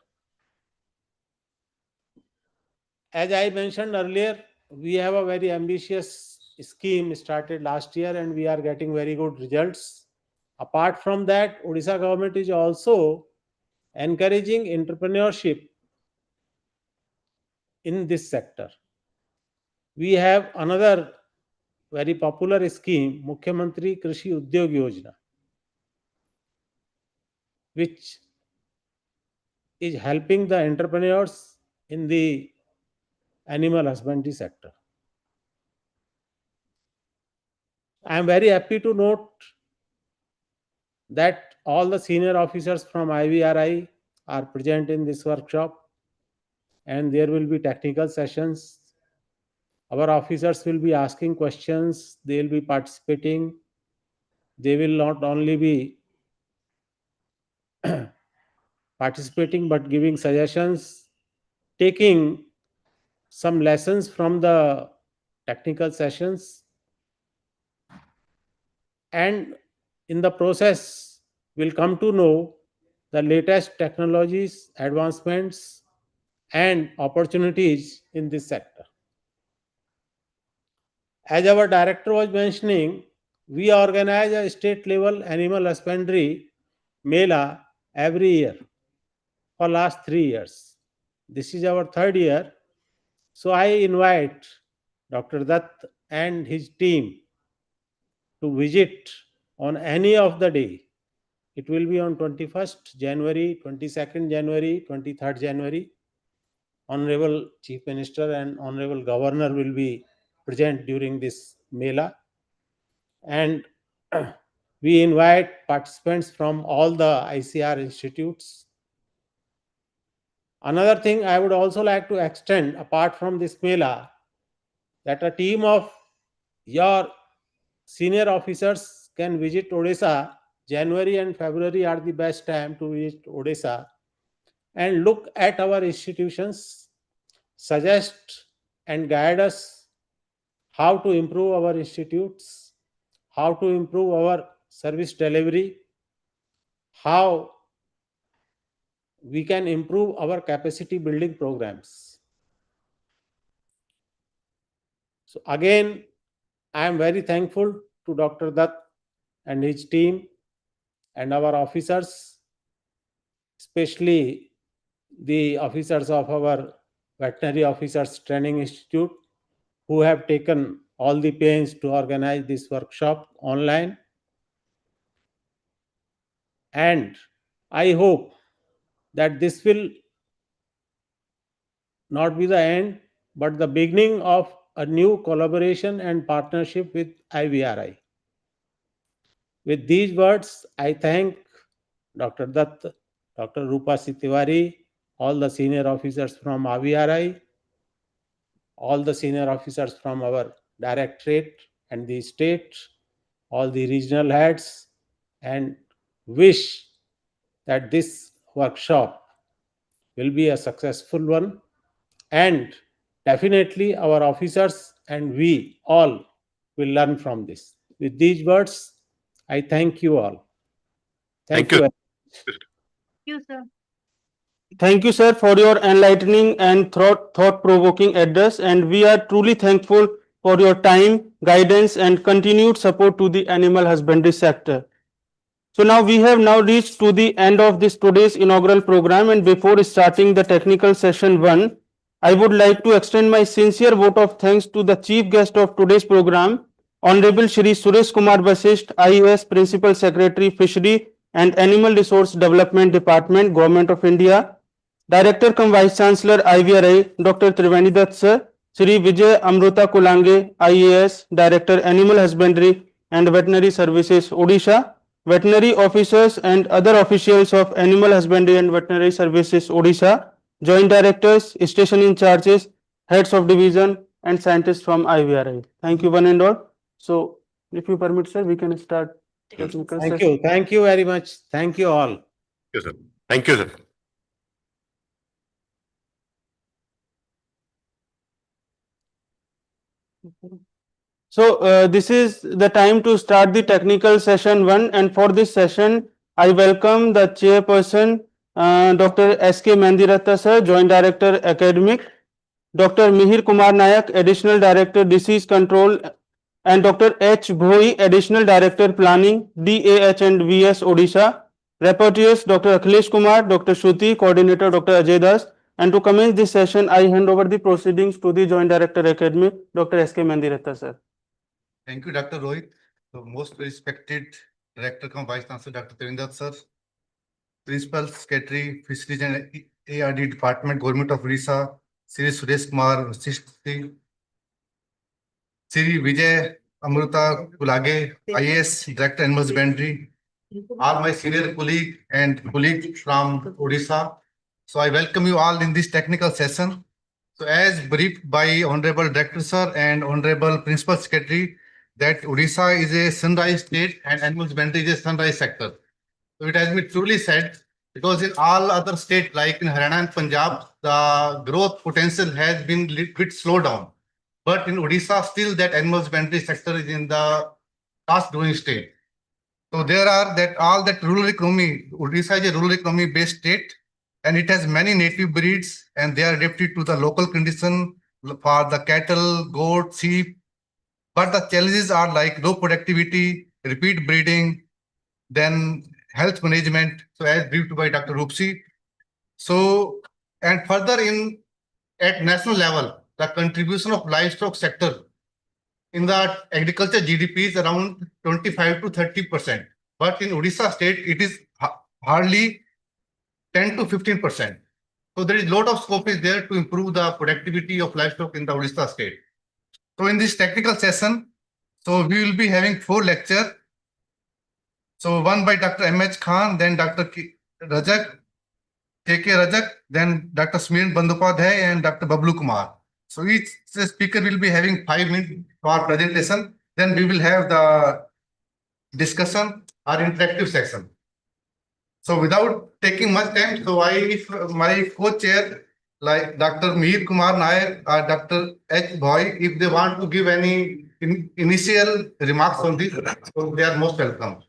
As I mentioned earlier, we have a very ambitious scheme started last year and we are getting very good results. Apart from that, Odisha government is also encouraging entrepreneurship in this sector. We have another very popular scheme, Mukhyamantri Krishi Udyog Yojana, which is helping the entrepreneurs in the animal husbandry sector. I am very happy to note that all the senior officers from IVRI are present in this workshop and there will be technical sessions. Our officers will be asking questions, they will be participating. They will not only be participating but giving suggestions, taking some lessons from the technical sessions, and in the process will come to know the latest technologies, advancements and opportunities in this sector. As our director was mentioning, we organize a state level animal husbandry mela every year for last 3 years. This is our third year. So I invite Dr. Dutt and his team to visit on any of the day. It will be on 21st January, 22nd January, 23rd January. Honorable Chief Minister and Honorable Governor will be present during this Mela. And we invite participants from all the ICR institutes. Another thing I would also like to extend, apart from this Mela, that a team of your senior officers can visit Odisha. January and February are the best time to visit Odisha and look at our institutions, suggest and guide us how to improve our institutes, how to improve our service delivery, how we can improve our capacity building programs. So again, I am very thankful to Dr. Dutt and his team and our officers, especially the officers of our Veterinary Officers Training Institute, who have taken all the pains to organize this workshop online. And I hope that this will not be the end, but the beginning of a new collaboration and partnership with IVRI. With these words, I thank Dr. Dutt, Dr. Rupa Sitiwari, all the senior officers from IVRI, all the senior officers from our directorate and the state, all the regional heads, and wish that this workshop will be a successful one, and definitely our officers and we all will learn from this. With these words, I thank you all. Thank Thank you. you. Thank you, sir. Thank you, sir, for your enlightening and thought-provoking address, and we are truly thankful for your time, guidance, and continued support to the animal husbandry sector. So now we have now reached to the end of this today's inaugural program, and before starting the technical session 1, I would like to extend my sincere vote of thanks to the chief guest of today's program, Honorable Shri Suresh Kumar Vasisht, IAS Principal Secretary, Fishery and Animal Resource Development Department, Government of India, Director cum Vice Chancellor IVRI, Dr. Triveni Dutt sir, Shri Vijay Amruta Kulange, IAS, Director Animal Husbandry and Veterinary Services, Odisha, veterinary officers and other officials of Animal Husbandry and Veterinary Services, Odisha, joint directors, station in charges, heads of division and scientists from IVRI. Thank you one and all. So if you permit, sir, we can start technical Thank session. you. Thank you very much. Thank you all. Yes, sir. Thank you, sir. So this is the time to start the technical session 1, and for this session I welcome the chairperson Dr. S.K. Mandiratta sir, Joint Director Academic, Dr. Mihir Kumar Nayak, Additional Director Disease Control, and Dr. H. Bhoi, Additional Director Planning, DAH and VS Odisha. Rapporteurs Dr. Akhilesh Kumar, Dr. Shruti, Coordinator Dr. Ajay Das. And to commence this session, I hand over the proceedings to the Joint Director Academic, Dr. S.K. Mandiratta sir. Thank you, Dr. Rohit. So most respected Director cum Vice Chancellor Dr. Triveni Dutt sir, Principal Secretary, Fisheries and AHD Department, Government of Odisha, Shri Suresh Kumar Vasisht, Shri Vijay Amruta Kulage, IAS Director Animal Husbandry, all my senior colleagues from Odisha. So I welcome you all in this technical session. So as briefed by Honorable Director Sir and Honorable Principal Secretary, that Odisha is a sunrise state and animal husbandry is a sunrise sector. So it has been truly said, because in all other states like in Haryana and Punjab, the growth potential has been a little bit slowed down. But in Odisha, still that animal husbandry sector is in the fast growing state. So there are that all that rural economy, Odisha is a rural economy based state, and it has many native breeds and they are adapted to the local condition for the cattle, goat, sheep. But the challenges are like low productivity, repeat breeding, then health management. So as briefed by Dr. Rupsi. So, and further at national level, the contribution of livestock sector in the agriculture GDP is around 25 to 30%. But in Odisha state, it is hardly 10 to 15%. So there is a lot of scope is there to improve the productivity of livestock in the Odisha state. So in this technical session, so we will be having 4 lectures. So one by Dr. M.H. Khan, then Dr. Rajak, K.K. Rajak, then Dr. Smiran Bandyopadhyay and Dr. Bablu Kumar. So each speaker will be having 5 minutes for presentation. Then we will have the discussion or interactive section. So without taking much time, so if my co-chair like Dr. Mihir Kumar Nayak or Dr. H. Bhoi, if they want to give any initial remarks on this, so they are most welcome.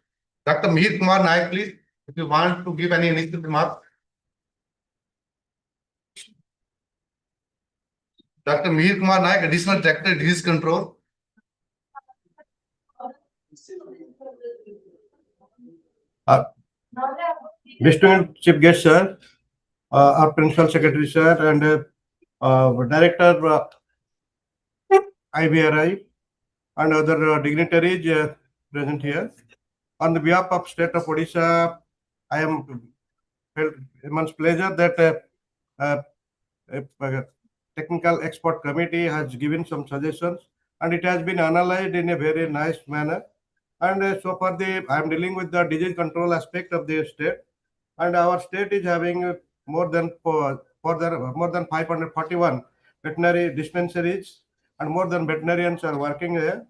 Dr. Mihir Kumar Nayak, please, if you want to give any initial remarks. Dr. Mihir Kumar Nayak, Additional Director, Disease Control. Distinguished Chief Guest, sir, our Principal Secretary, sir, and Director IVRI, and other dignitaries present here. On the behalf of State of Odisha, I am felt immense pleasure that technical expert committee has given some suggestions, and it has been analyzed in a very nice manner. And so far, I am dealing with the disease control aspect of the state, and our state is having more than 541 veterinary dispensaries, and more than veterinarians are working there.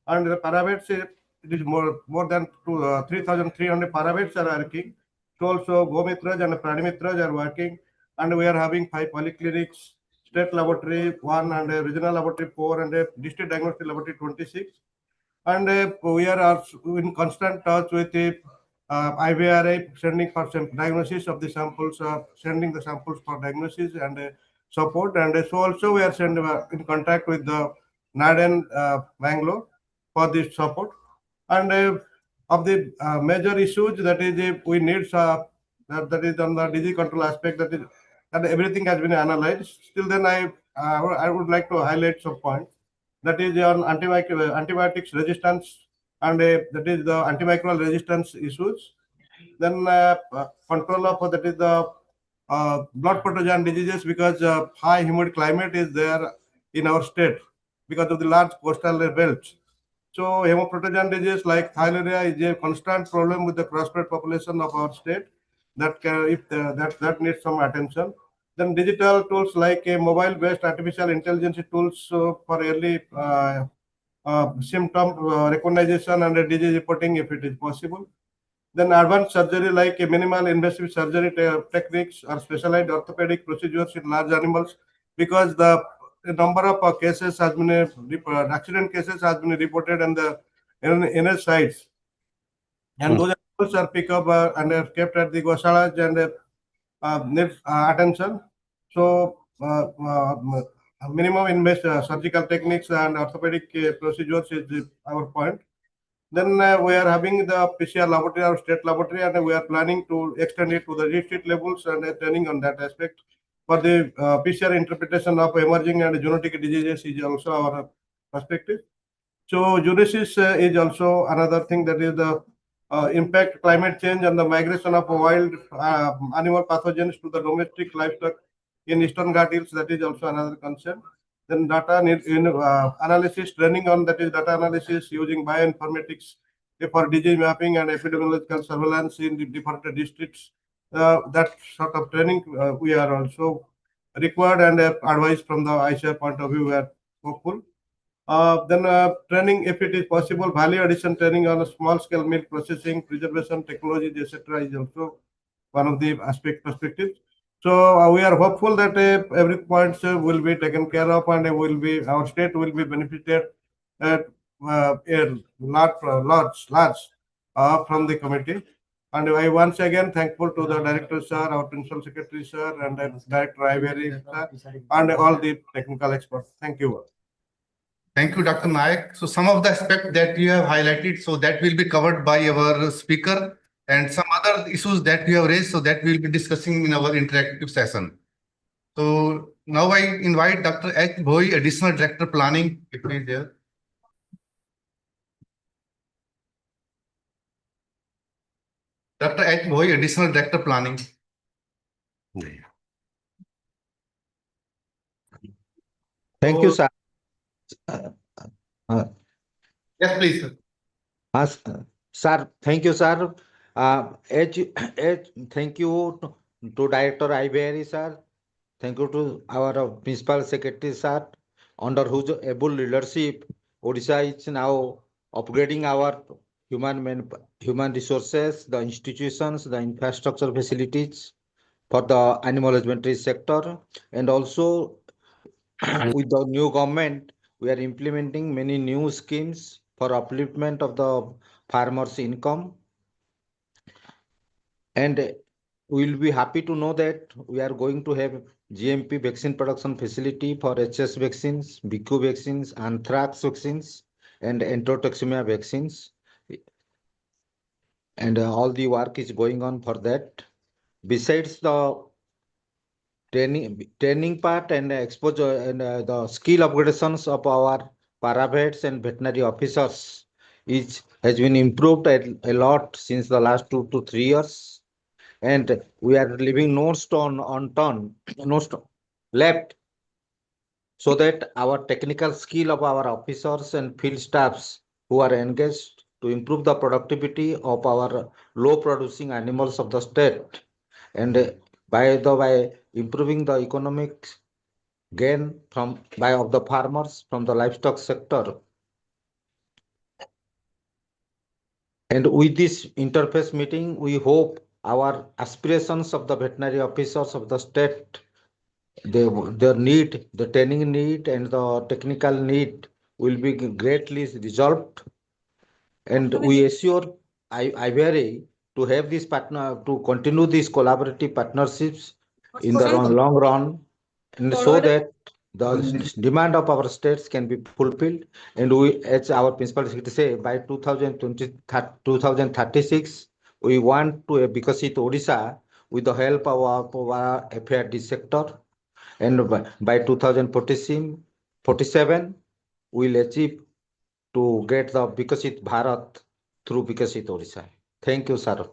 And the paravets, it is more than 3,300 paravets are working. So also Gomitras and Pranimitras are working, and we are having 5 polyclinics, state laboratory 1, and a regional laboratory 4, and a district diagnostic laboratory 26. And we are also in constant touch with the IVRA, sending for some diagnosis of the samples, sending the samples for diagnosis and support. And so also we are in contact with the NADEN Bangalore for this support. And of the major issues, that is we need that is on the disease control aspect, that is and everything has been analyzed. Still then I would like to highlight some points. That is on antibiotics resistance, and that is the antimicrobial resistance issues. Then control of that is the blood pathogen diseases, because high humid climate is there in our state because of the large coastal belts. So hemoprotogen disease like thylaria is a constant problem with the crossbred population of our state. That that needs some attention. Then digital tools like a mobile-based artificial intelligence tools for early symptom recognition and disease reporting if it is possible. Then advanced surgery like a minimal invasive surgery techniques or specialized orthopedic procedures in large animals, because the number of cases has been accident cases has been reported in the inner sites, and those animals are picked up and are kept at the goshalas and needs attention. So minimum invasive surgical techniques and orthopedic procedures is our point. Then we are having the PCR laboratory or state laboratory, and we are planning to extend it to the district levels and training on that aspect. For the PCR interpretation of emerging and genetic diseases is also our perspective. So zoonosis is also another thing, that is the impact climate change and the migration of wild animal pathogens to the domestic livestock in Eastern Ghat Hills. That is also another concern. Then data analysis, training on that is data analysis using bioinformatics for disease mapping and epidemiological surveillance in the different districts. That sort of training we are also required, and advice from the ICR point of view we are hopeful. Then training, if it is possible, value addition training on a small scale milk processing, preservation technologies, etc., is also one of the perspectives. So we are hopeful that every point will be taken care of, and our state will be benefited at a large from the committee. And I once again thankful to the director sir, our principal secretary sir, and director Iveri sir, and all the technical experts. Thank you. Thank you, Dr. Nayak. So some of the aspects that you have highlighted, so that will be covered by our speaker, and some other issues that you have raised, so that we'll be discussing in our interactive session. So now I invite Dr. H. Bhoi, Additional Director Planning, if he is there. Dr. H. Bhoi, Additional Director Planning. Thank you, sir. Yes, please, sir. Sir, thank you, sir. Thank you to Director Iveri, sir. Thank you to our Principal Secretary, sir, under whose able leadership, Odisha is now upgrading our human resources, the institutions, the infrastructure facilities for the animal husbandry sector, and also with the new government, we are implementing many new schemes for upliftment of the farmers' income. And we'll be happy to know that we are going to have GMP vaccine production facility for HS vaccines, BQ vaccines, anthrax vaccines, and enterotoxemia vaccines. And all the work is going on for that. Besides the training part and exposure and the skill upgradations of our paravets and veterinary officers has been improved a lot since the last 2 to 3 years, and we are leaving no stone unturned, no stone left so that our technical skill of our officers and field staffs who are engaged to improve the productivity of our low producing animals of the state, and by improving the economic gain of the farmers from the livestock sector. And with this interface meeting, we hope our aspirations of the veterinary officers of the state, their need, the training need and the technical need will be greatly resolved. And we assure IVRA to have this partner, to continue these collaborative partnerships in the long run, and so that the demand of our states can be fulfilled. And we, as our principal secretary say, by 2036, we want to Bikasit Odisha with the help of our FARD sector. And by 2047, we'll achieve to get the Bikasit Bharat through Bikasit Odisha. Thank you, sir.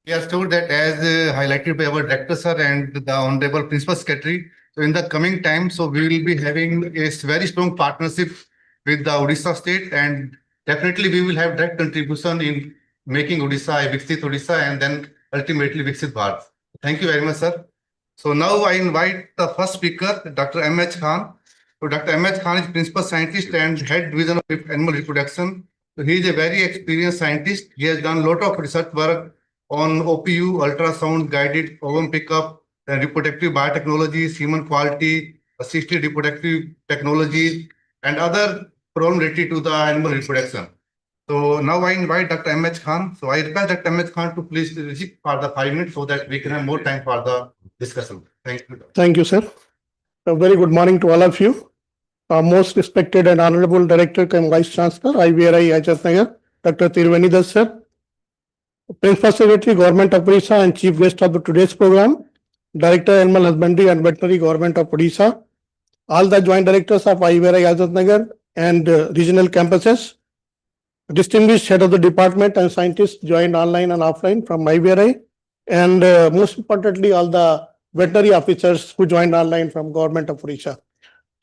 Yes, told that as highlighted by our director sir and the honorable principal secretary. So in the coming time, so we will be having a very strong partnership with the Odisha state, and definitely we will have direct contribution in making Odisha a Viksit Odisha and then ultimately Viksit Bharat. Thank you very much, sir. So now I invite the first speaker, Dr. M.H. Khan. So Dr. M.H. Khan is principal scientist and head division of animal reproduction. So he is a very experienced scientist. He has done a lot of research work on OPU, ultrasound guided ovum pickup, reproductive biotechnologies, human quality, assisted reproductive technologies, and other problems related to the animal reproduction. So now I invite Dr. M.H. Khan. So I request Dr. M.H. Khan to please receive for the 5 minutes so that we can have more time for the discussion. Thank you. Thank you, sir. A very good morning to all of you. Our most respected and honorable Director and Vice Chancellor, IVRI Ajatnagar, Dr. Tiruvenidas, sir. Principal Secretary, Government of Odisha and Chief Guest of today's program, Director Animal Husbandry and Veterinary, Government of Odisha, all the Joint Directors of IVRI Ajatnagar and regional campuses, distinguished Head of the Department and Scientists joined online and offline from IVRI, and most importantly, all the veterinary officers who joined online from Government of Odisha.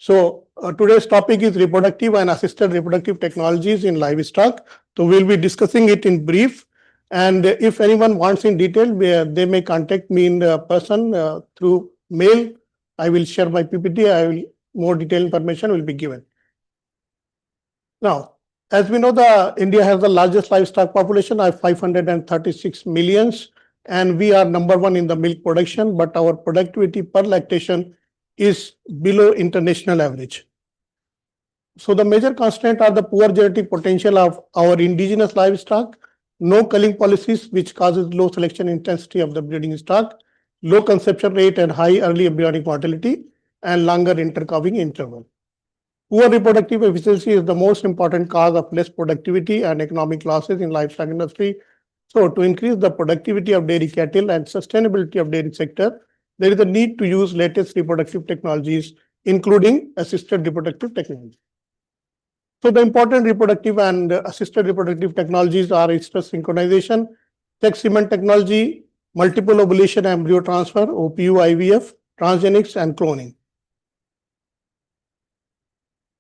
So today's topic is reproductive and assisted reproductive technologies in livestock. So we'll be discussing it in brief. And if anyone wants in detail, they may contact me in person through mail. I will share my PPT. More detailed information will be given. Now, as we know, India has the largest livestock population of 536 millions, and we are number one in the milk production, but our productivity per lactation is below international average. So the major constraint are the poor genetic potential of our indigenous livestock, no culling policies, which causes low selection intensity of the breeding stock, low conception rate and high early embryonic mortality, and longer intercalving interval. Poor reproductive efficiency is the most important cause of less productivity and economic losses in livestock industry. So to increase the productivity of dairy cattle and sustainability of dairy sector, there is a need to use latest reproductive technologies, including assisted reproductive technology. So the important reproductive and assisted reproductive technologies are estrus synchronization, sex cement technology, multiple ovulation embryo transfer, OPU, IVF, transgenics, and cloning.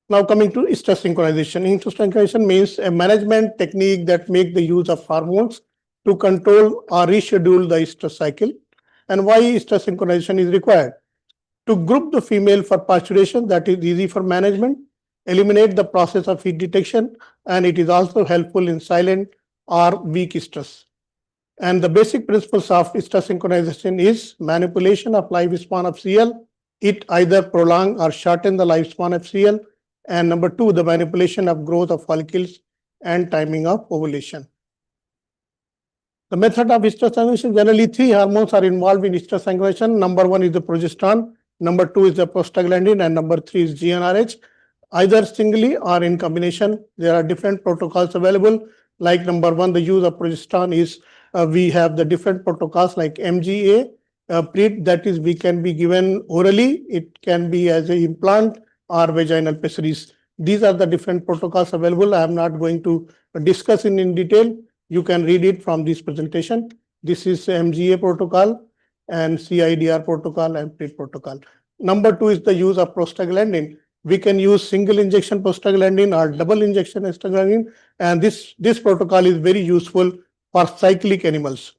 Now coming to estrus synchronization. Estrus synchronization means a management technique that makes the use of hormones to control or reschedule the estrus cycle. And why estrus synchronization is required? To group the female for pasteurization, that is easy for management, eliminate the process of heat detection, and it is also helpful in silent or weak estrus. And the basic principles of estrus synchronization is manipulation of lifespan of CL. It either prolong or shorten the lifespan of CL. And number two, the manipulation of growth of follicles and timing of ovulation. The method of estrus synchronization, generally three hormones are involved in estrus synchronization. Number one is the progesterone, number two is the prostaglandin, and number three is GnRH. Either singly or in combination. There are different protocols available. Like number one, the use of progesterone is, we have the different protocols like MGA, that is, we can be given orally, it can be as an implant or vaginal pessaries. These are the different protocols available. I am not going to discuss in detail. You can read it from this presentation. This is MGA protocol and CIDR protocol and PRIT protocol. Number two is the use of prostaglandin. We can use single injection prostaglandin or double injection prostaglandin, and this protocol is very useful for cyclic animals.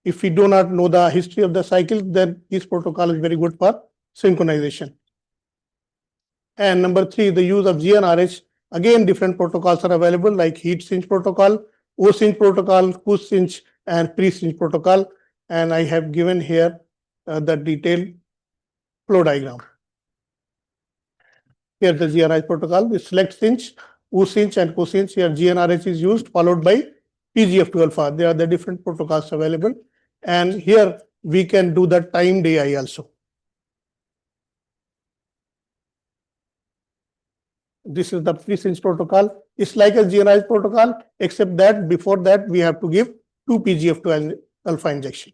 If we do not know the history of the cycle, then this protocol is very good for synchronization. And number three, the use of GnRH. Again, different protocols are available like heat singe protocol, O-singe protocol, push singe, and pre-singe protocol. And I have given here the detailed flow diagram. Here the GnRH protocol, we select singe, O-singe, and co-singe. Here GnRH is used, followed by PGF2 alpha. There are the different protocols available. And here we can do the timed AI also. This is the pre-singe protocol. It's like a GnRH protocol, except that before that we have to give 2 PGF2 alpha injection.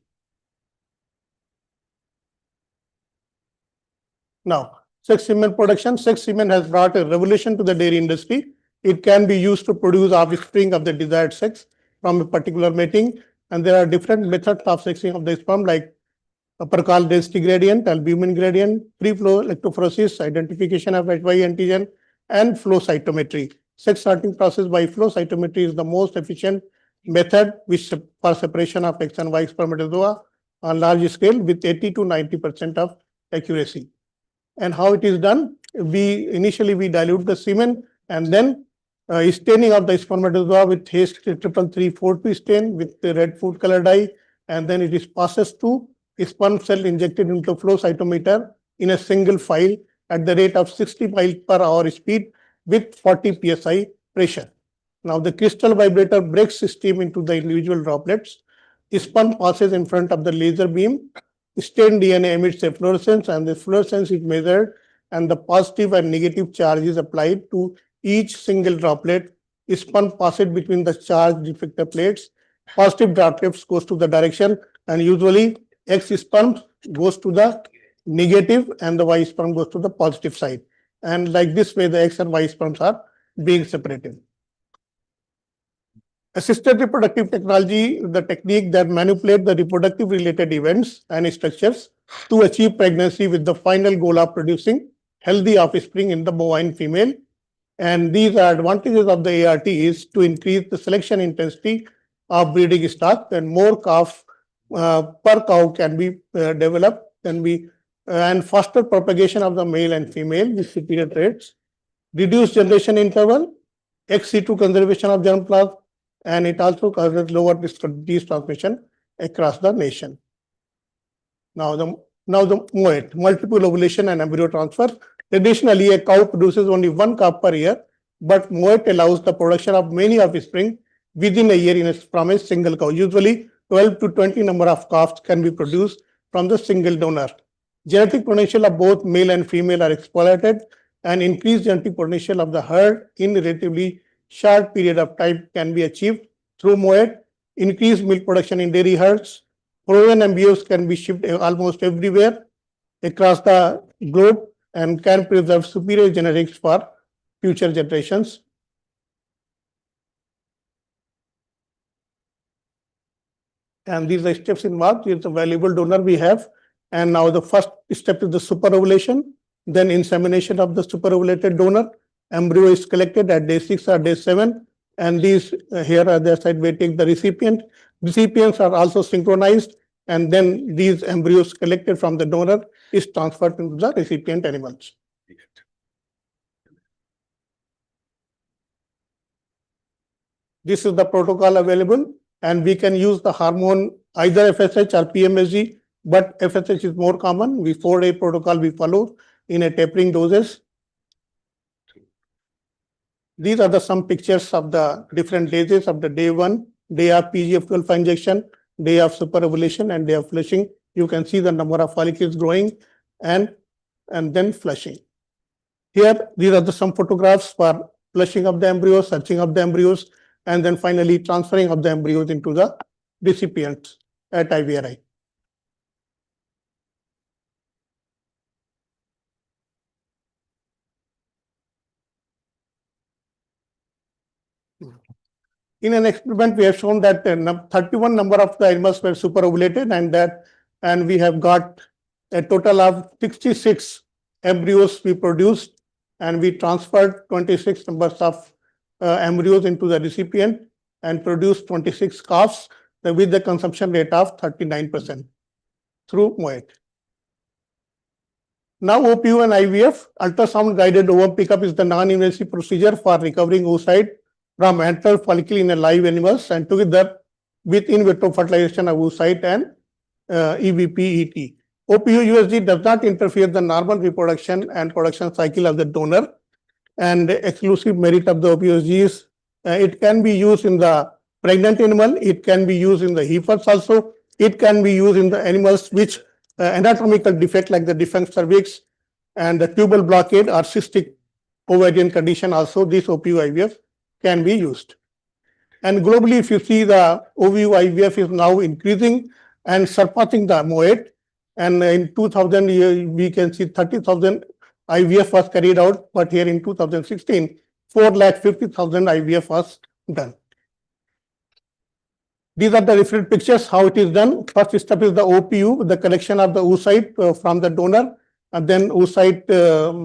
Now, sex semen production. Sex semen has brought a revolution to the dairy industry. It can be used to produce offspring of the desired sex from a particular mating, and there are different methods of sexing of the sperm like Percal density gradient, albumin gradient, free flow electrophoresis, identification of HY antigen, and flow cytometry. Sex sorting process by flow cytometry is the most efficient method for separation of X and Y spermatozoa on large scale with 80 to 90% of accuracy. And how it is done? Initially we dilute the semen and then staining of the spermatozoa with Hayes 33342 stain with the red food color dye, and then it is processed to sperm cell injected into flow cytometer in a single file at the rate of 60 miles per hour speed with 40 psi pressure. Now the crystal vibrator breaks steam into the individual droplets. Sperm passes in front of the laser beam. Stained DNA emits a fluorescence, and the fluorescence is measured, and the positive and negative charge is applied to each single droplet. Sperm passes between the charged effector plates. Positive droplets goes to the direction, and usually X sperm goes to the negative and the Y sperm goes to the positive side. And like this way, the X and Y sperms are being separated. Assisted reproductive technology, the technique that manipulates the reproductive related events and structures to achieve pregnancy with the final goal of producing healthy offspring in the bovine female. And these are advantages of the ART is to increase the selection intensity of breeding stock, and more calf per cow can be developed, and faster propagation of the male and female with superior traits, reduced generation interval, ex situ conservation of germ plasm, and it also causes lower disease transmission across the nation. Now the MOET, multiple ovulation and embryo transfer. Traditionally, a cow produces only one calf per year, but MOET allows the production of many offspring within a year from a single cow. Usually 12 to 20 number of calves can be produced from the single donor. Genetic potential of both male and female are exploited, and increased genetic potential of the herd in a relatively short period of time can be achieved through MOET. Increased milk production in dairy herds. Frozen embryos can be shipped almost everywhere across the globe and can preserve superior genetics for future generations. And these are steps involved. Here's a valuable donor we have. And now the first step is the superovulation, then insemination of the superovulated donor. Embryo is collected at day 6 or day 7. And these here are the side we take the recipient. Recipients are also synchronized, and then these embryos collected from the donor is transferred to the recipient animals. This is the protocol available, and we can use the hormone either FSH or PMSG, but FSH is more common. We 4-day protocol we follow in a tapering doses. These are some pictures of the different days of the day 1, day of PGF12 alpha injection, day of superovulation, and day of flushing. You can see the number of follicles growing and then flushing. Here, these are some photographs for flushing of the embryos, searching of the embryos, and then finally transferring of the embryos into the recipients at IVRI. In an experiment, we have shown that 31 number of the animals were superovulated, and we have got a total of 66 embryos we produced, and we transferred 26 numbers of embryos into the recipient and produced 26 calves with the consumption rate of 39% through MOET. Now OPU and IVF, ultrasound guided ovum pickup is the non-invasive procedure for recovering oocyte from antral follicle in a live animals, and together with in vitro fertilization of oocyte and EVP-ET. OPU-USG does not interfere the normal reproduction and production cycle of the donor, and the exclusive merit of the OPU-USG is it can be used in the pregnant animal, it can be used in the heifers also, it can be used in the animals which anatomical defect like the defunct cervix and the tubal blockade or cystic ovarian condition also, this OPU-IVF can be used. And globally, if you see, the OPU-IVF is now increasing and surpassing the MOET. And in 2000, we can see 30,000 IVF was carried out, but here in 2016, 450,000 IVF was done. These are the different pictures, how it is done. First step is the OPU, the collection of the oocyte from the donor, and then oocyte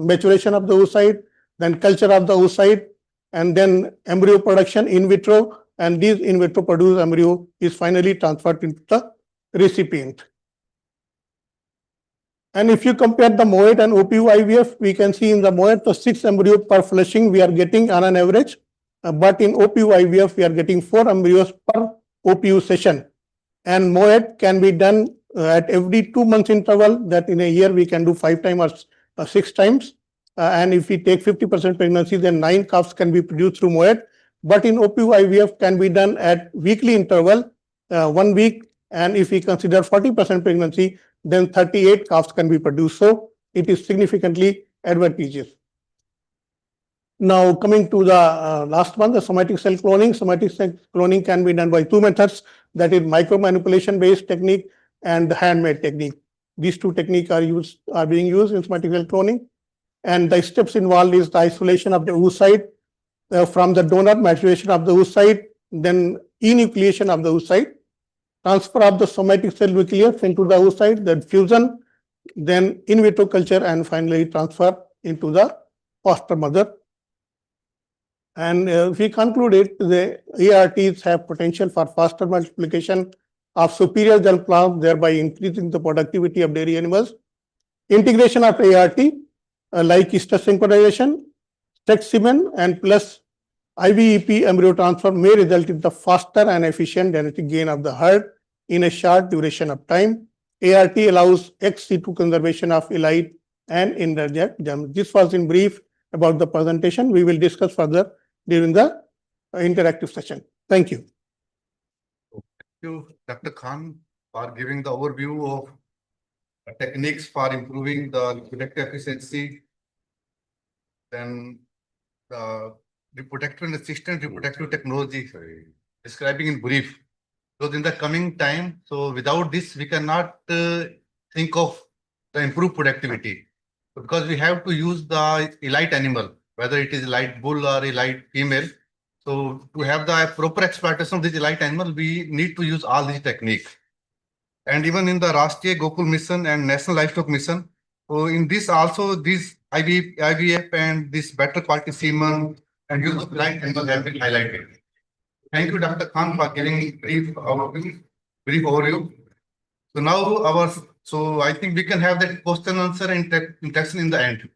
maturation of the oocyte, then culture of the oocyte, and then embryo production in vitro, and these in vitro produced embryo is finally transferred into the recipient. And if you compare the MOET and OPU-IVF, we can see in the MOET the 6 embryo per flushing we are getting on an average, but in OPU-IVF we are getting 4 embryos per OPU session. And MOET can be done at every 2 months interval, that in a year we can do 5 times or 6 times. And if we take 50% pregnancy, then 9 calves can be produced through MOET. But in OPU-IVF can be done at weekly interval, 1 week. And if we consider 40% pregnancy, then 38 calves can be produced. So it is significantly advantageous. Now coming to the last one, the somatic cell cloning. Somatic cell cloning can be done by 2 methods, that is micro manipulation based technique and the handmade technique. These 2 techniques are being used in somatic cell cloning. And the steps involved is the isolation of the oocyte from the donor, maturation of the oocyte, then enucleation of the oocyte, transfer of the somatic cell nucleus into the oocyte, then fusion, then in vitro culture, and finally transfer into the foster mother. And if we conclude it, the ARTs have potential for faster multiplication of superior germ plasm, thereby increasing the productivity of dairy animals. Integration of ART, like stress synchronization, sex semen, and plus IVEP embryo transfer may result in the faster and efficient genetic gain of the herd in a short duration of time. ART allows ex situ conservation of elite and indirect germs. This was in brief about the presentation. We will discuss further during the interactive session. Thank you. Thank you, Dr. Khan, for giving the overview of techniques for improving the reproductive efficiency, then the reproductive and assistant reproductive technology, describing in brief. So in the coming time, so without this, we cannot think of the improved productivity, because we have to use the elite animal, whether it is elite bull or elite female. So to have the proper exploitation of this elite animal, we need to use all these techniques. And even in the Rashtriya Gokul Mission and National Livestock Mission, so in this also, these IVF and this better quality semen and use of elite animals have been highlighted. Thank you, Dr. Khan, for giving brief overview. So now so I think we can have that question answer and interaction in the end.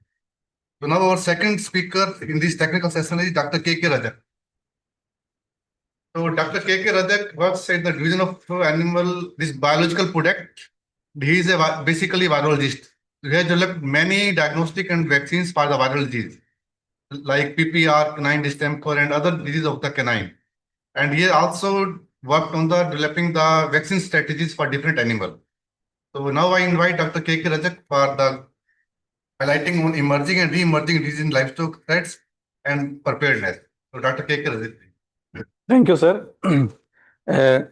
So now our second speaker in this technical session is Dr. K.K. Rajak. So Dr. K.K. Rajak works at the division of this biological product. He is basically virologist. He has developed many diagnostic and vaccines for the viral disease, like PPR, canine distemper, and other diseases of the canine. And he also worked on developing the vaccine strategies for different animals. So now I invite Dr. K.K. Rajak for the highlighting on emerging and re-emerging disease in livestock threats and preparedness. So Dr. K.K. Rajak. Thank you, sir. Very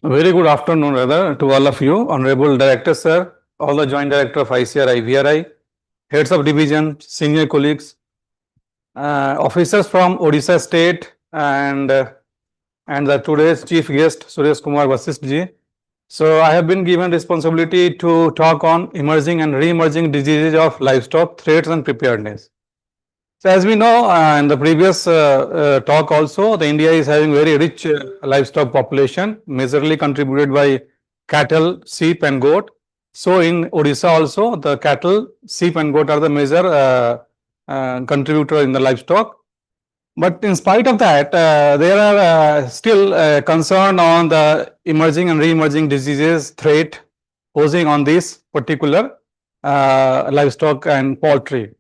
good afternoon, rather, to all of you, Honorable Director, sir, all the Joint Director of ICR, IVRI, heads of division, senior colleagues, officers from Odisha State, and the today's chief guest, Suresh Kumar Vasisth ji, So I have been given responsibility to talk on emerging and re-emerging diseases of livestock, threats and preparedness. So as we know in the previous talk also, the India is having very rich livestock population, majorly contributed by cattle, sheep and goat. So in Odisha also, the cattle, sheep and goat are the major contributor in the livestock. But in spite of that, there are still concern on the emerging and re-emerging diseases threat posing on this particular livestock and poultry.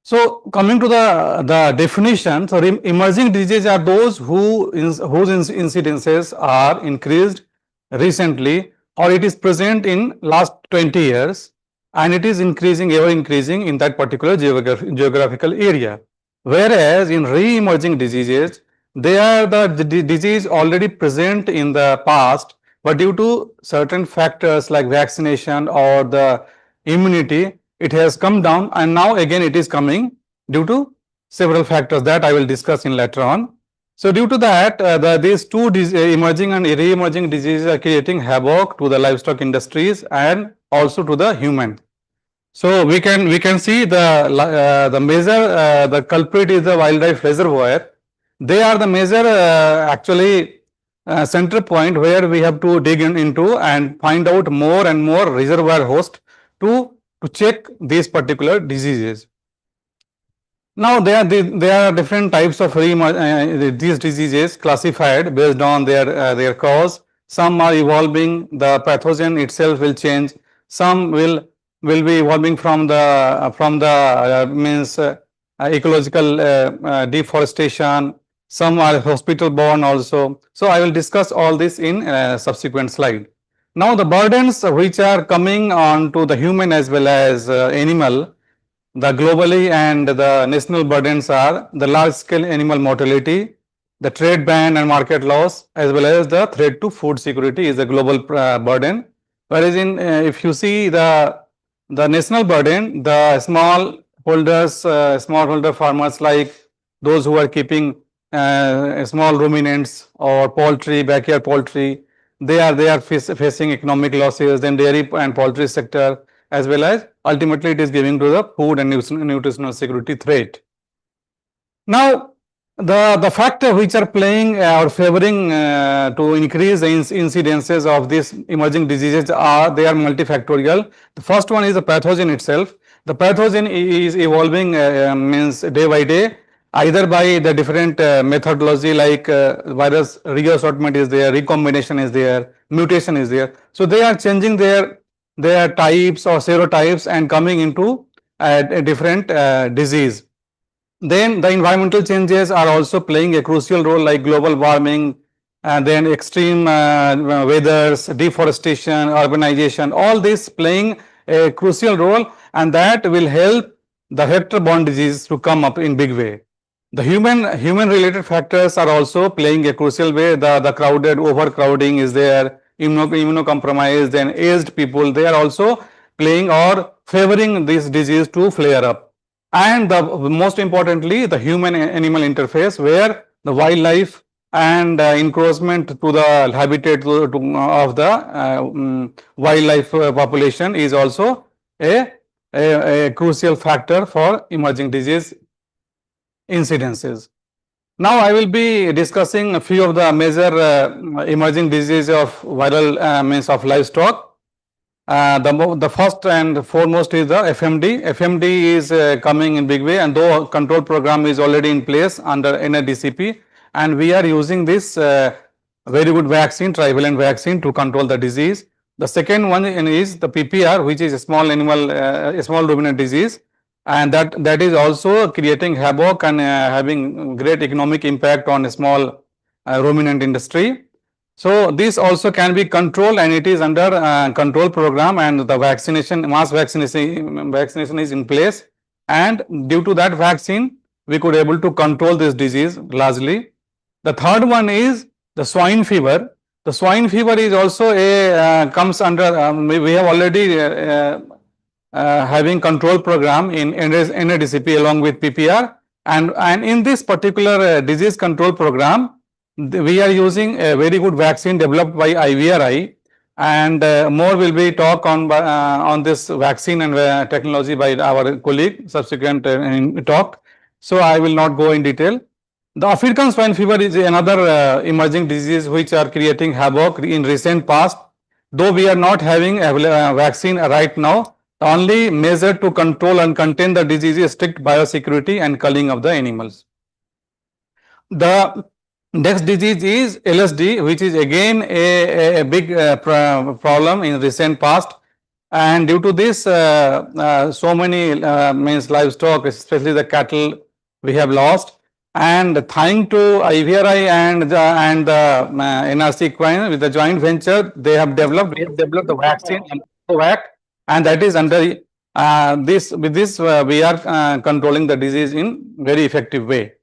So coming to the definition, so emerging diseases are those whose incidences are increased recently, or it is present in last 20 years, and it is increasing, ever increasing in that particular geographical area. Whereas in re-emerging diseases, they are the disease already present in the past, but due to certain factors like vaccination or the immunity, it has come down, and now again it is coming due to several factors that I will discuss in later on. So due to that, these two emerging and re-emerging diseases are creating havoc to the livestock industries and also to the human. So we can see the major the culprit is the wildlife reservoir. They are the major actually center point where we have to dig into and find out more and more reservoir host to check these particular diseases. Now there are different types of these diseases classified based on their cause. Some are evolving, the pathogen itself will change. Some will be evolving from the means ecological deforestation. Some are hospital borne also. So I will discuss all this in subsequent slide. Now the burdens which are coming on to the human as well as animal, the globally and the national burdens are the large scale animal mortality, the trade ban and market loss, as well as the threat to food security is a global burden. Whereas in if you see the national burden, the small holders, smallholder farmers like those who are keeping small ruminants or poultry, backyard poultry, they are facing economic losses. Then dairy and poultry sector, as well as ultimately it is giving to the food and nutritional security threat. Now the factor which are playing or favoring to increase the incidences of these emerging diseases they are multifactorial. The first one is the pathogen itself. The pathogen is evolving means day by day, either by the different methodology like virus reassortment is there, recombination is there, mutation is there. So they are changing their types or serotypes and coming into a different disease. Then the environmental changes are also playing a crucial role, like global warming, and then extreme weathers, deforestation, urbanization, all this playing a crucial role, and that will help the vector-borne disease to come up in big way. The human related factors are also playing a crucial way. The crowded, overcrowding is there, immunocompromised, then aged people, they are also playing or favoring this disease to flare up. And most importantly, the human animal interface, where the wildlife and encroachment to the habitat of the wildlife population is also a crucial factor for emerging disease incidences. Now I will be discussing a few of the major emerging diseases of viral means of livestock. The first and foremost is the FMD. FMD is coming in big way, and though control program is already in place under NADCP, and we are using this very good vaccine, trivalent vaccine, to control the disease. The second one is the PPR, which is a small animal, small ruminant disease, and that is also creating havoc and having great economic impact on a small ruminant industry. So this also can be controlled, and it is under control program, and the vaccination, mass vaccination is in place, and due to that vaccine we could able to control this disease largely. The third one is the swine fever. The swine fever is also a comes under we have already having control program in NADCP along with PPR, and in this particular disease control program, We are using a very good vaccine developed by IVRI, and more will be talk on this vaccine and technology by our colleague subsequent talk. So I will not go in detail. The African swine fever is another emerging disease which are creating havoc in recent past. Though we are not having a vaccine right now, the only measure to control and contain the disease is strict biosecurity and culling of the animals. The next disease is LSD, which is again a big problem in recent past, and due to this so many means livestock, especially the cattle, we have lost. And thanks to IVRI and the NRC Quine with the joint venture, we have developed a vaccine and that is under with this we are controlling the disease in very effective way.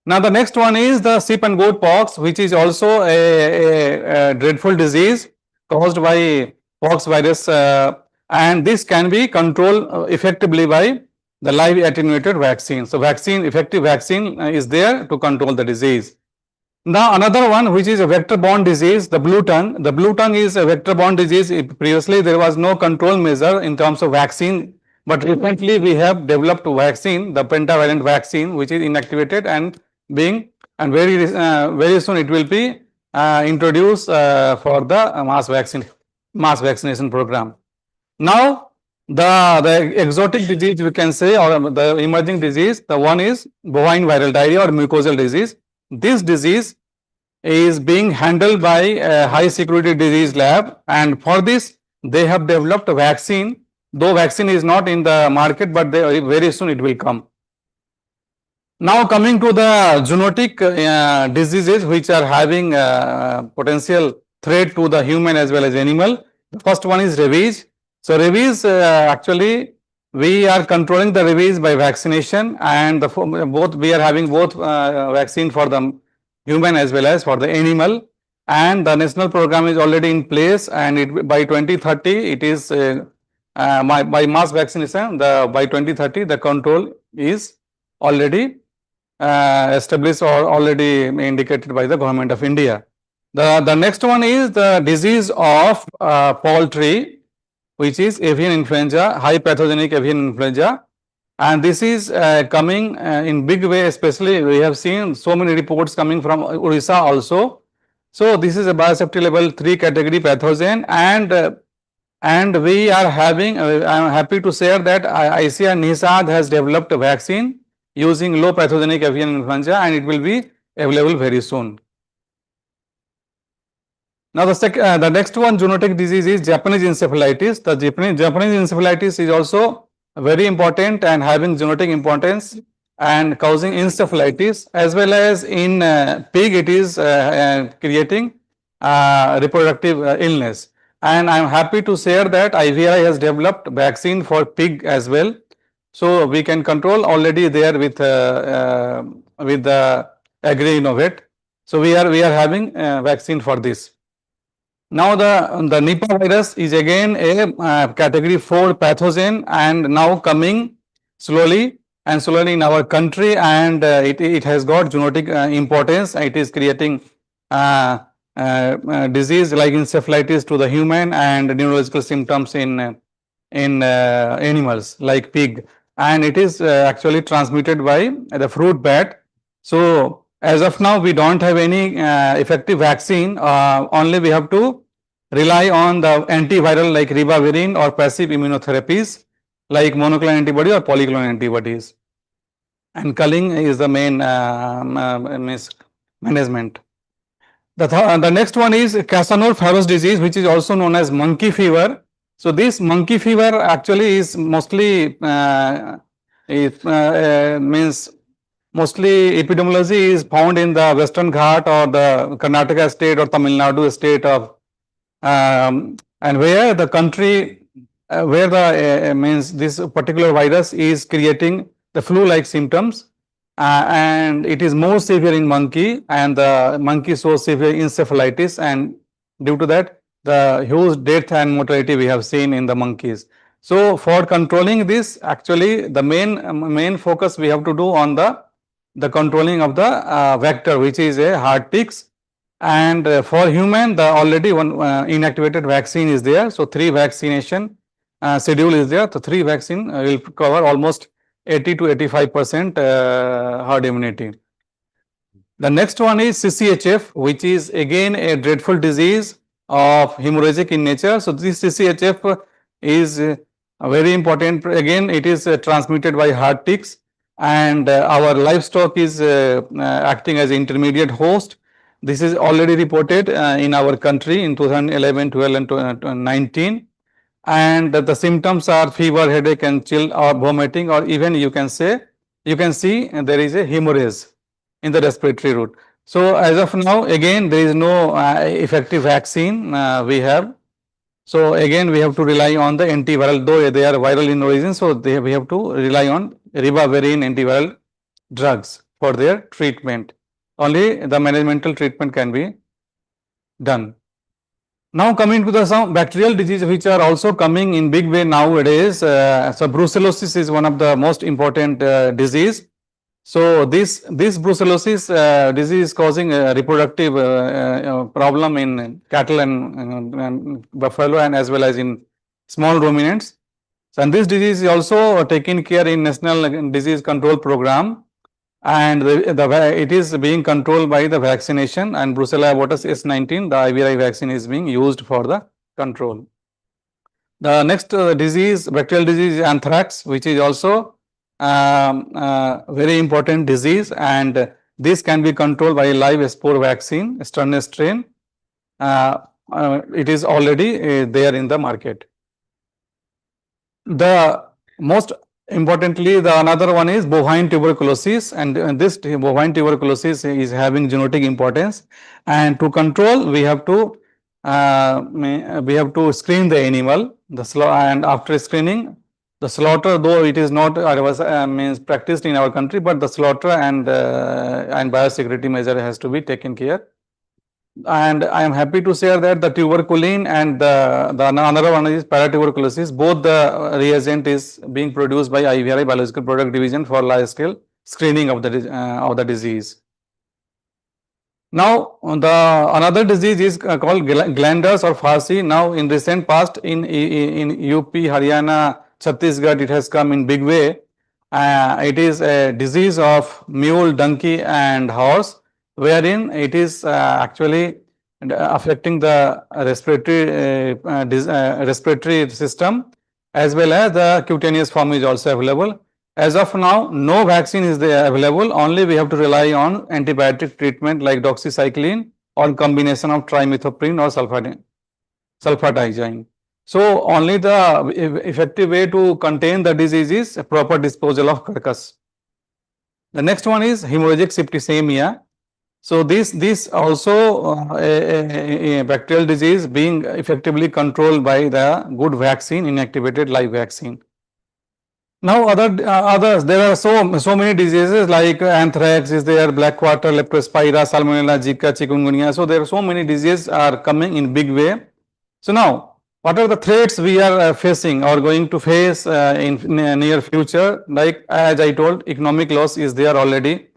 Now the next one is the sheep and goat pox, which is also a dreadful disease caused by pox virus, and this can be controlled effectively by the live attenuated vaccine. So effective vaccine is there to control the disease. Now another one which is a vector-borne disease, the blue tongue. The blue tongue is a vector-borne disease. Previously there was no control measure in terms of vaccine, but recently we have developed a vaccine, the pentavalent vaccine, which is inactivated and very soon it will be introduced for the mass vaccination program. Now the exotic disease we can say, or the emerging disease, the one is bovine viral diarrhea or mucosal disease. This disease is being handled by a high security disease lab, and for this they have developed a vaccine, though vaccine is not in the market, but very soon it will come. Now coming to the zoonotic diseases which are having potential threat to the human as well as animal. The first one is rabies. So rabies, actually we are controlling the rabies by vaccination, and we are having both vaccine for the human as well as for the animal, and the national program is already in place, and by 2030 it is by mass vaccination. By 2030 the control is already established or already indicated by the government of India. The next one is the disease of poultry, which is avian influenza, high pathogenic avian influenza, and this is coming in big way. Especially we have seen so many reports coming from Odisha also. So this is a biosafety level 3 category pathogen, and we are having, I am happy to share that ICAR NISAD has developed a vaccine using low pathogenic avian influenza, and it will be available very soon. Now the next one zoonotic disease is Japanese encephalitis. The Japanese encephalitis is also very important and having zoonotic importance and causing encephalitis, as well as in pig it is creating reproductive illness. And I am happy to share that IVRI has developed vaccine for pig as well. So we can control already there with the Agri Innovate. So we are having a vaccine for this. Now the Nipah virus is again a category 4 pathogen, and now coming slowly in our country, and it has got zoonotic importance. It is creating disease like encephalitis to the human and neurological symptoms in animals like pig, and it is actually transmitted by the fruit bat. So as of now we don't have any effective vaccine, only we have to rely on the antiviral like ribavirin or passive immunotherapies like monoclonal antibody or polyclonal antibodies, and culling is the main management. The next one is Casanova virus disease, which is also known as monkey fever. So this monkey fever actually is mostly mostly epidemiology is found in the Western Ghat or the Karnataka state or Tamil Nadu state of and where the country where the means this particular virus is creating the flu-like symptoms, and it is more severe in monkey, and the monkey shows severe encephalitis, and due to that the huge death and mortality we have seen in the monkeys. So for controlling this, actually the main focus we have to do on the the controlling of the vector, which is a hard ticks. And for human, the already one inactivated vaccine is there. So 3 vaccination schedule is there. So 3 vaccine will cover almost 80 to 85% herd immunity. The next one is CCHF, which is again a dreadful disease of hemorrhagic in nature. So this CCHF is very important. Again, it is transmitted by hard ticks, and our livestock is acting as intermediate host. This is already reported in our country in 2011, 12 and 19. And the symptoms are fever, headache and chill or vomiting, or even you can see there is a hemorrhage in the respiratory route. So as of now, again, there is no effective vaccine we have. So again, we have to rely on the antiviral, though they are viral in origin. So we have to rely on ribavirin antiviral drugs for their treatment. Only the managemental treatment can be done. Now coming to the some bacterial diseases which are also coming in big way nowadays. So brucellosis is one of the most important disease. So this brucellosis disease is causing a reproductive problem in cattle and buffalo, and as well as in small ruminants. So, and this disease is also taken care in National Disease Control Program, and it is being controlled by the vaccination, and Brucella abortus S19, the IVRI vaccine, is being used for the control. The next disease, bacterial disease, is anthrax, which is also very important disease, and this can be controlled by a live spore vaccine, Sternet strain. It is already there in the market. The most importantly, the another one is bovine tuberculosis, and this bovine tuberculosis is having genetic importance, and to control we have to screen the animal, and after screening the slaughter, though it is not means practiced in our country, but the slaughter and biosecurity measure has to be taken care. And I am happy to share that the tuberculin and the another one is paratuberculosis, both the reagent is being produced by IVRI Biological Product Division for large scale screening of the disease. Now the another disease is called glanders or Farsi. Now in recent past in UP, Haryana, Chhattisgarh, it has come in big way. It is a disease of mule, donkey and horse, wherein it is actually affecting the respiratory system, as well as the cutaneous form is also available. As of now, no vaccine is there available, only we have to rely on antibiotic treatment like doxycycline or combination of trimethoprim or sulfatizine. So only the effective way to contain the disease is a proper disposal of carcass. The next one is hemorrhagic septicemia. So this also a bacterial disease being effectively controlled by the good vaccine, inactivated live vaccine. Now others, there are so many diseases like anthrax is there, black quarter, leptospira, salmonella, Zika, chikungunya. So there are so many diseases are coming in big way. So now, what are the threats we are facing or going to face in near future? Like as I told, economic loss is there already.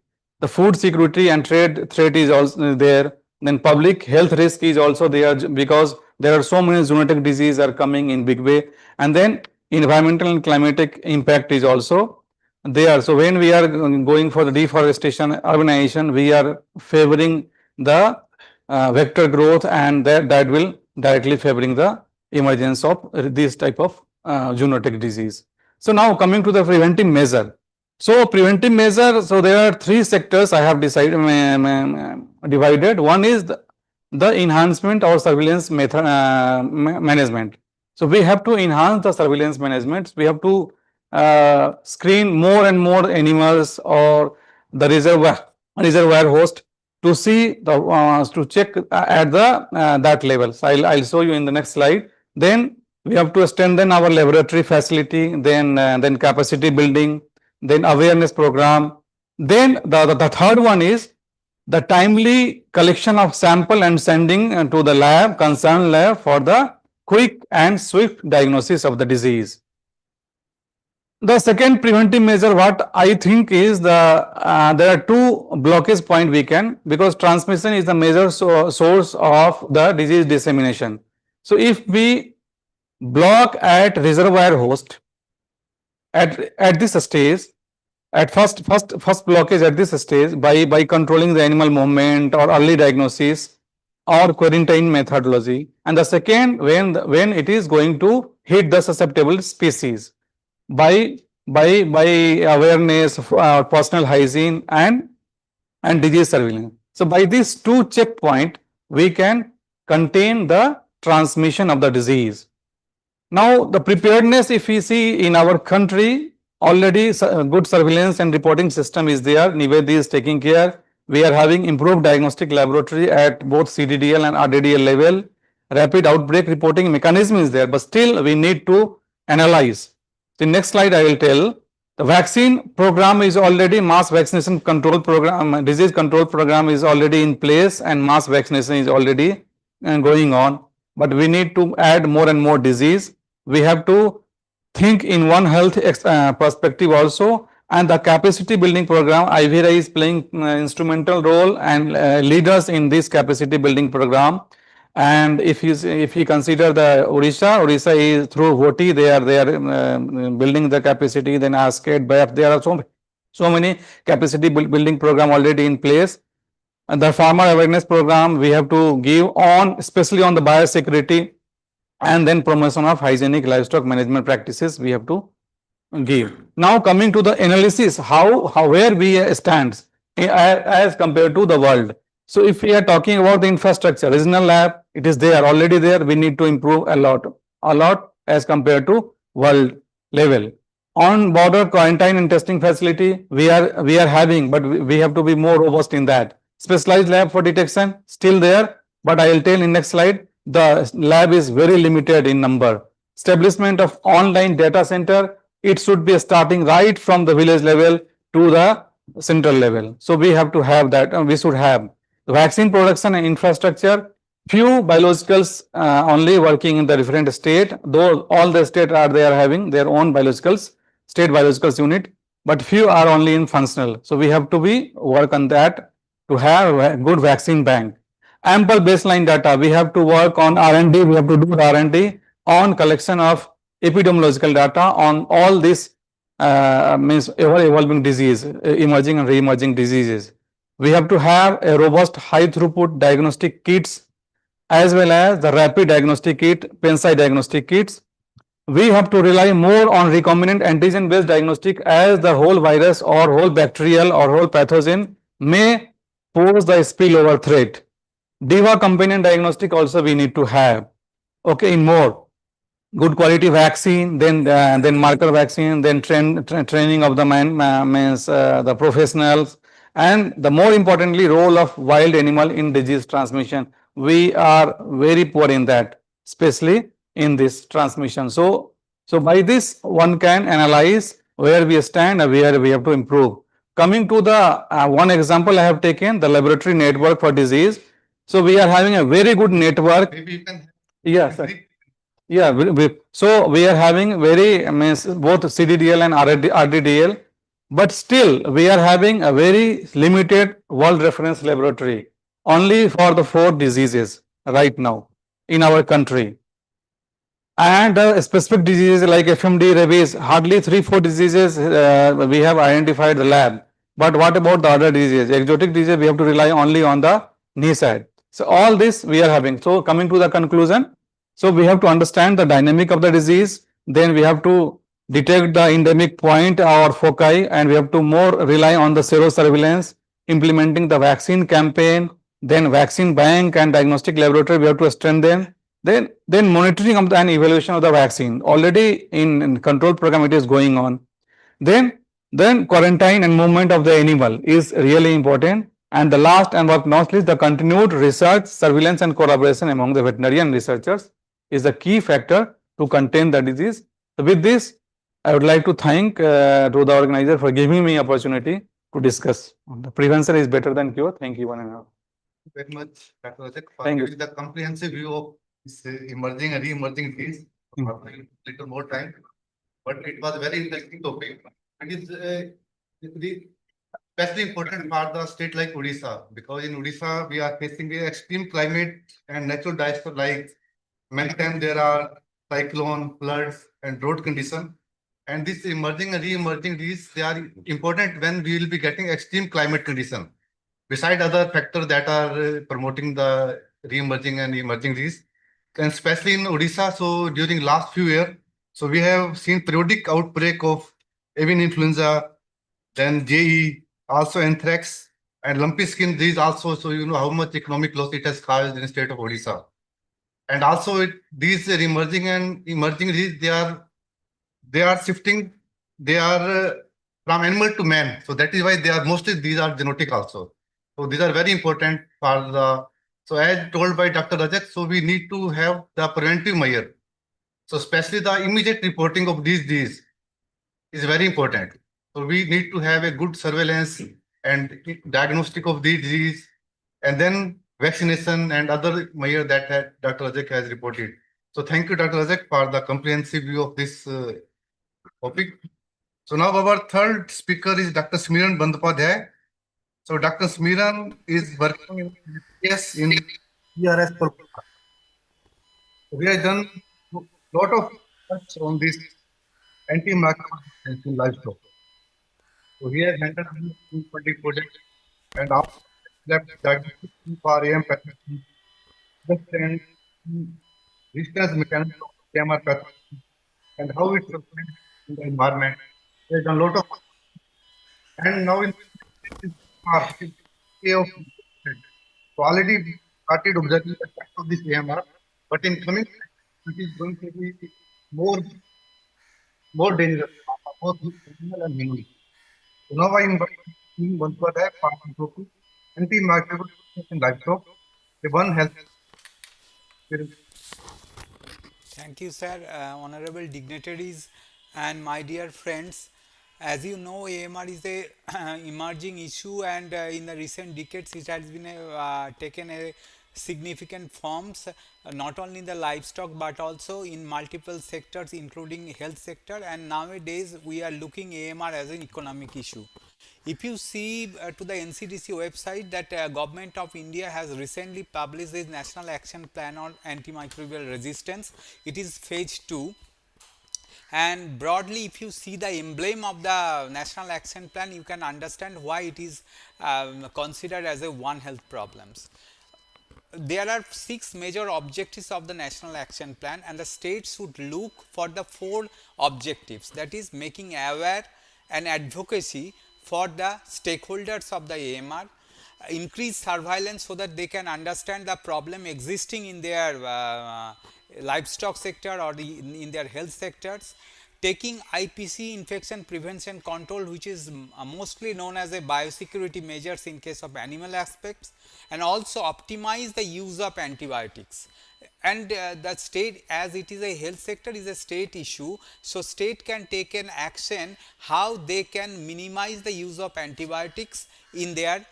The food security and trade threat is also there. Then public health risk is also there, because there are so many zoonotic diseases are coming in big way. And then environmental and climatic impact is also there. So when we are going for the deforestation, urbanization, we are favoring the vector growth, and that will directly favoring the emergence of this type of zoonotic disease. So now coming to the preventive measure. So preventive measure, so there are 3 sectors I have decided divided. One is the enhancement or surveillance method management. So we have to enhance the surveillance management. We have to screen more and more animals or the reservoir host to see the to check at the that level. So I'll show you in the next slide. Then we have to strengthen our laboratory facility, then capacity building, then awareness program. Then the third one is the timely collection of sample and sending to the lab, concerned lab, for the quick and swift diagnosis of the disease. The second preventive measure, what I think is there are two blockage point we can, because transmission is the major source of the disease dissemination. So if we block at reservoir host at this stage, at first blockage at this stage by controlling the animal movement or early diagnosis or quarantine methodology, and the second when it is going to hit the susceptible species by awareness of personal hygiene and disease surveillance. So by these two checkpoint we can contain the transmission of the disease. Now the preparedness, if we see in our country, already good surveillance and reporting system is there. Nivedi is taking care. We are having improved diagnostic laboratory at both CDDL and RDDL level. Rapid outbreak reporting mechanism is there, but still we need to analyze. The next slide I will tell. The vaccine program is already, mass vaccination control program, disease control program is already in place, and mass vaccination is already going on. But we need to add more and more disease. We have to think in One Health perspective also, and the capacity building program, IVRA is playing instrumental role and leaders in this capacity building program. And if you consider the Odisha is through VOTI, they are building the capacity. Then ASCAD, BAF, there are so many capacity building program already in place. And the farmer awareness program we have to give on, especially on the biosecurity, and then promotion of hygienic livestock management practices we have to give. Now coming to the analysis, how where we stand as compared to the world. So if we are talking about the infrastructure, regional lab, it is there, already there. We need to improve a lot as compared to world level. On border quarantine and testing facility, we are having, but we have to be more robust in that. Specialized lab for detection still there, but I will tell in next slide. The lab is very limited in number. Establishment of online data center, it should be starting right from the village level to the central level. So we have to have that, and we should have vaccine production and infrastructure. Few biologicals only working in the different state, though all the state are having their own biologicals, state biologicals unit, but few are only in functional. So we have to work on that to have a good vaccine bank. Ample baseline data, we have to work on R&D, we have to do R&D on collection of epidemiological data on all these means ever-evolving disease, emerging and re-emerging diseases. We have to have a robust high throughput diagnostic kits as well as the rapid diagnostic kit, PenSci diagnostic kits. We have to rely more on recombinant antigen based diagnostic, as the whole virus or whole bacterial or whole pathogen may pose the spillover threat. DIVA companion diagnostic also we need to have. Okay, in more good quality vaccine, then marker vaccine, then training of the the professionals, and the more importantly role of wild animal in disease transmission. We are very poor in that, especially in this transmission. So by this one can analyze where we stand and where we have to improve. Coming to the one example I have taken, the laboratory network for disease. So we are having a very good network. Maybe you can. Yes, sir. Yeah, so we are having both CDDL and RDDL, but still we are having a very limited world reference laboratory only for the 4 diseases right now in our country. And specific diseases like FMD, rabies, hardly 3-4 diseases we have identified the lab. But what about the other diseases? Exotic diseases, we have to rely only on the knee side. So all this we are having. So coming to the conclusion, so we have to understand the dynamic of the disease, then we have to detect the endemic point or foci, and we have to more rely on the serosurveillance, implementing the vaccine campaign, then vaccine bank and diagnostic laboratory we have to strengthen. Then monitoring of and evaluation of the vaccine. Already in control program it is going on. Then quarantine and movement of the animal is really important. And the last and not least, the continued research, surveillance and collaboration among the veterinarian researchers is the key factor to contain the disease. So with this, I would like to thank to the organizer for giving me opportunity to discuss. The prevention is better than cure. Thank you one and all. Very much, Dr. Rajak, for Thank you. giving the comprehensive view of this emerging and re-emerging disease. Little more time. but it was a very interesting topic. It is especially important for the state like Odisha, because in Odisha we are facing a extreme climate and natural disaster, like many times there are cyclone, floods, and drought condition. And this emerging and re-emerging these, they are important when we will be getting extreme climate condition. Beside other factors that are promoting the re-emerging and emerging these, and especially in Odisha, so during last few years, so we have seen periodic outbreak of avian influenza, then JE, also anthrax and lumpy skin disease also. So you know how much economic loss it has caused in the state of Odisha. And also these emerging and emerging disease, they are shifting, they are from animal to man. So that is why they are mostly, these are genetic also. So these are very important for the, so as told by Dr. Rajat, so we need to have the preventive measure. So especially the immediate reporting of these disease is very important. So we need to have a good surveillance and diagnostic of the disease, and then vaccination and other measures that Dr. Rajak has reported. So thank you, Dr. Rajak, for the comprehensive view of this topic. So now our third speaker is Dr. Smiran Bandyopadhyay. So Dr. Smiran is working in yes in ERS Kolkata. We have done a lot of research on this antimicrobial resistance in livestock. So he has handled 20 projects and also left diagnostic for AM pathology, understand resistance mechanism of AMR pathology and how it reflects in the environment. He has done a lot of, and now in of so already started observing the effect of this AMR, but in coming it is going to be more dangerous for both animal and human. So now I invite him once for that part of antimicrobial resistance in livestock, the One Health. Thank you, sir. Honorable dignitaries and my dear friends. As you know, AMR is a emerging issue, and in the recent decades, it has been taken a significant forms, not only in the livestock but also in multiple sectors, including health sector. And nowadays, we are looking AMR as an economic issue. If you see to the NCDC website, that Government of India has recently published its National Action Plan on Antimicrobial Resistance. It is phase 2. And broadly, if you see the emblem of the National Action Plan, you can understand why it is considered as a One Health problems. There are 6 major objectives of the National Action Plan, and the states should look for the 4 objectives, that is making aware and advocacy for the stakeholders of the AMR, increase surveillance so that they can understand the problem existing in their livestock sector or in their health sectors, taking IPC, infection prevention control, which is mostly known as a biosecurity measures in case of animal aspects, and also optimize the use of antibiotics. And the state, as it is a health sector, is a state issue. So state can take an action how they can minimize the use of antibiotics in their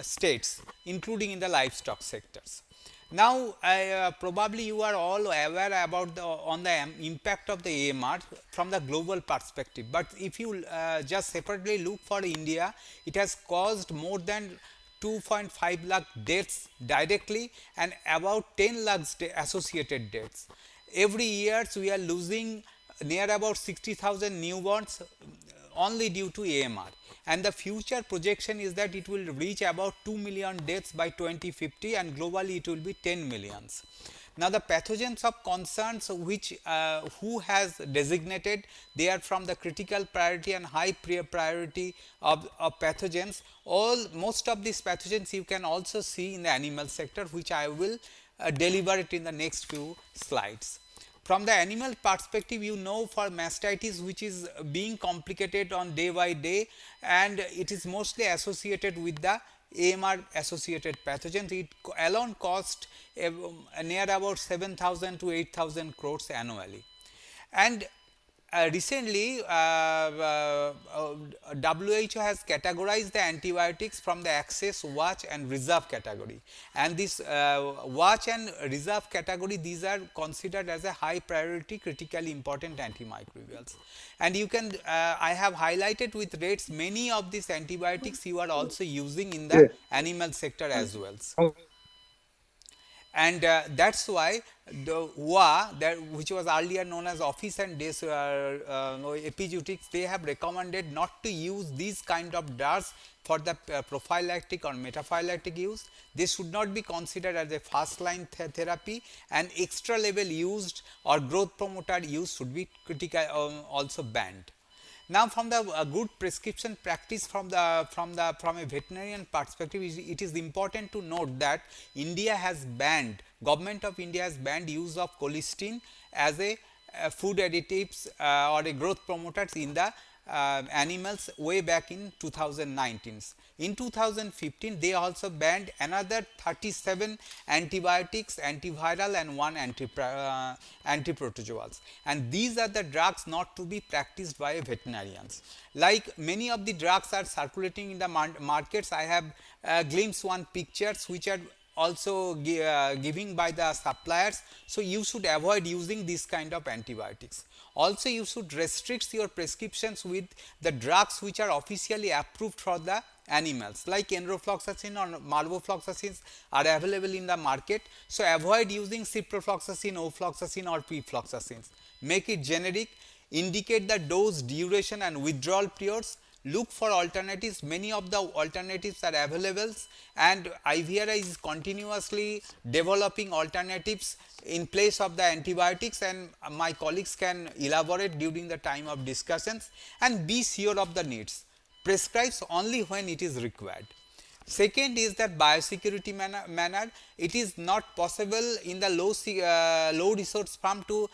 states, including in the livestock sectors. Now, probably you are all aware about the impact of the AMR from the global perspective. But if you just separately look for India, it has caused more than 2.5 lakh deaths directly and about 10 lakhs associated deaths. Every year, we are losing near about 60,000 newborns only due to AMR. And the future projection is that it will reach about 2 million deaths by 2050, and globally it will be 10 millions. Now the pathogens of concerns which who has designated, they are from the critical priority and high priority of pathogens. Most of these pathogens you can also see in the animal sector, which I will deliver it in the next few slides. From the animal perspective, you know, for mastitis, which is being complicated on day by day, and it is mostly associated with the AMR associated pathogens. It alone cost near about 7,000 to 8,000 crores annually. And recently, WHO has categorized the antibiotics from the access, watch and reserve category. And this watch and reserve category, these are considered as a high priority critically important antimicrobials. And you can, I have highlighted with rates many of these antibiotics you are also using in the animal sector as well. And that's why the WA, that which was earlier known as office and days epizootics, they have recommended not to use these kind of drugs for the prophylactic or metaphylactic use. They should not be considered as a first line therapy, and extra level used or growth promoter use should be critical, also banned. Now, from the good prescription practice from a veterinarian perspective, it is important to note that India has banned, government of India has banned use of colistin as a food additives or a growth promoters in the animals way back in 2019. In 2015, they also banned another 37 antibiotics, antiviral and one antiprotozoals. And these are the drugs not to be practiced by veterinarians. Like many of the drugs are circulating in the markets, I have glimpsed one pictures which are also giving by the suppliers. So you should avoid using this kind of antibiotics. Also, you should restrict your prescriptions with the drugs which are officially approved for the animals, like enrofloxacin or marvofloxacin are available in the market. So avoid using ciprofloxacin, ofloxacin or pfloxacins. Make it generic, indicate the dose, duration and withdrawal periods. Look for alternatives. Many of the alternatives are available, and IVRI is continuously developing alternatives in place of the antibiotics, and my colleagues can elaborate during the time of discussions. And be sure of the needs. Prescribes only when it is required. Second is that biosecurity manner. It is not possible in the low resource farm to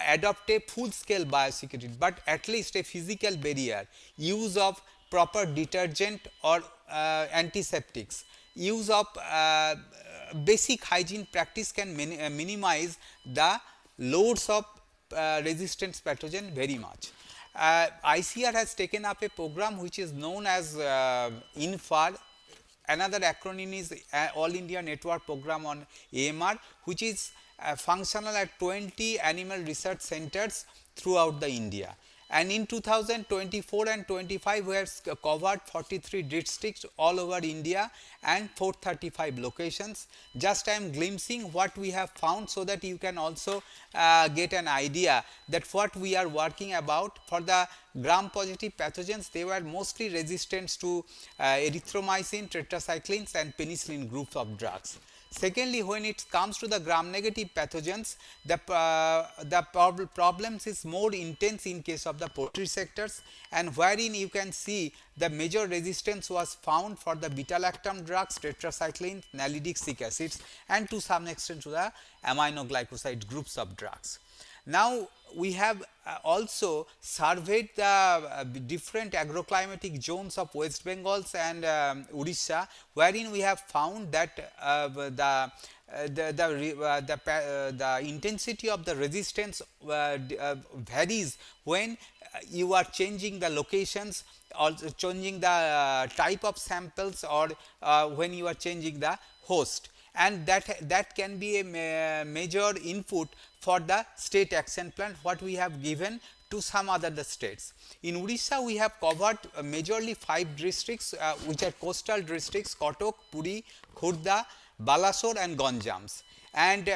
adopt a full scale biosecurity, but at least a physical barrier, use of proper detergent or antiseptics, use of basic hygiene practice can minimize the loads of resistant pathogen very much. ICR has taken up a program which is known as INFAR. Another acronym is All India Network Program on AMR, which is functional at 20 animal research centers throughout the India. And in 2024 and 25, we have covered 43 districts all over India and 435 locations. Just I am glimpsing what we have found so that you can also get an idea that what we are working about. For the gram positive pathogens, they were mostly resistant to erythromycin, tetracyclines and penicillin groups of drugs. Secondly, when it comes to the gram negative pathogens, the problems is more intense in case of the poultry sectors, and wherein you can see the major resistance was found for the beta-lactam drugs, tetracycline, nalidixic acids, and to some extent to the aminoglycoside groups of drugs. Now, we have also surveyed the different agroclimatic zones of West Bengal and Odisha, wherein we have found that the intensity of the resistance varies when you are changing the locations, or changing the type of samples, or when you are changing the host. And that can be a major input for the state action plan what we have given to some other states. In Odisha, we have covered majorly 5 districts which are coastal districts: Kotok, Puri, Khurda, Balasore and Ganjams. And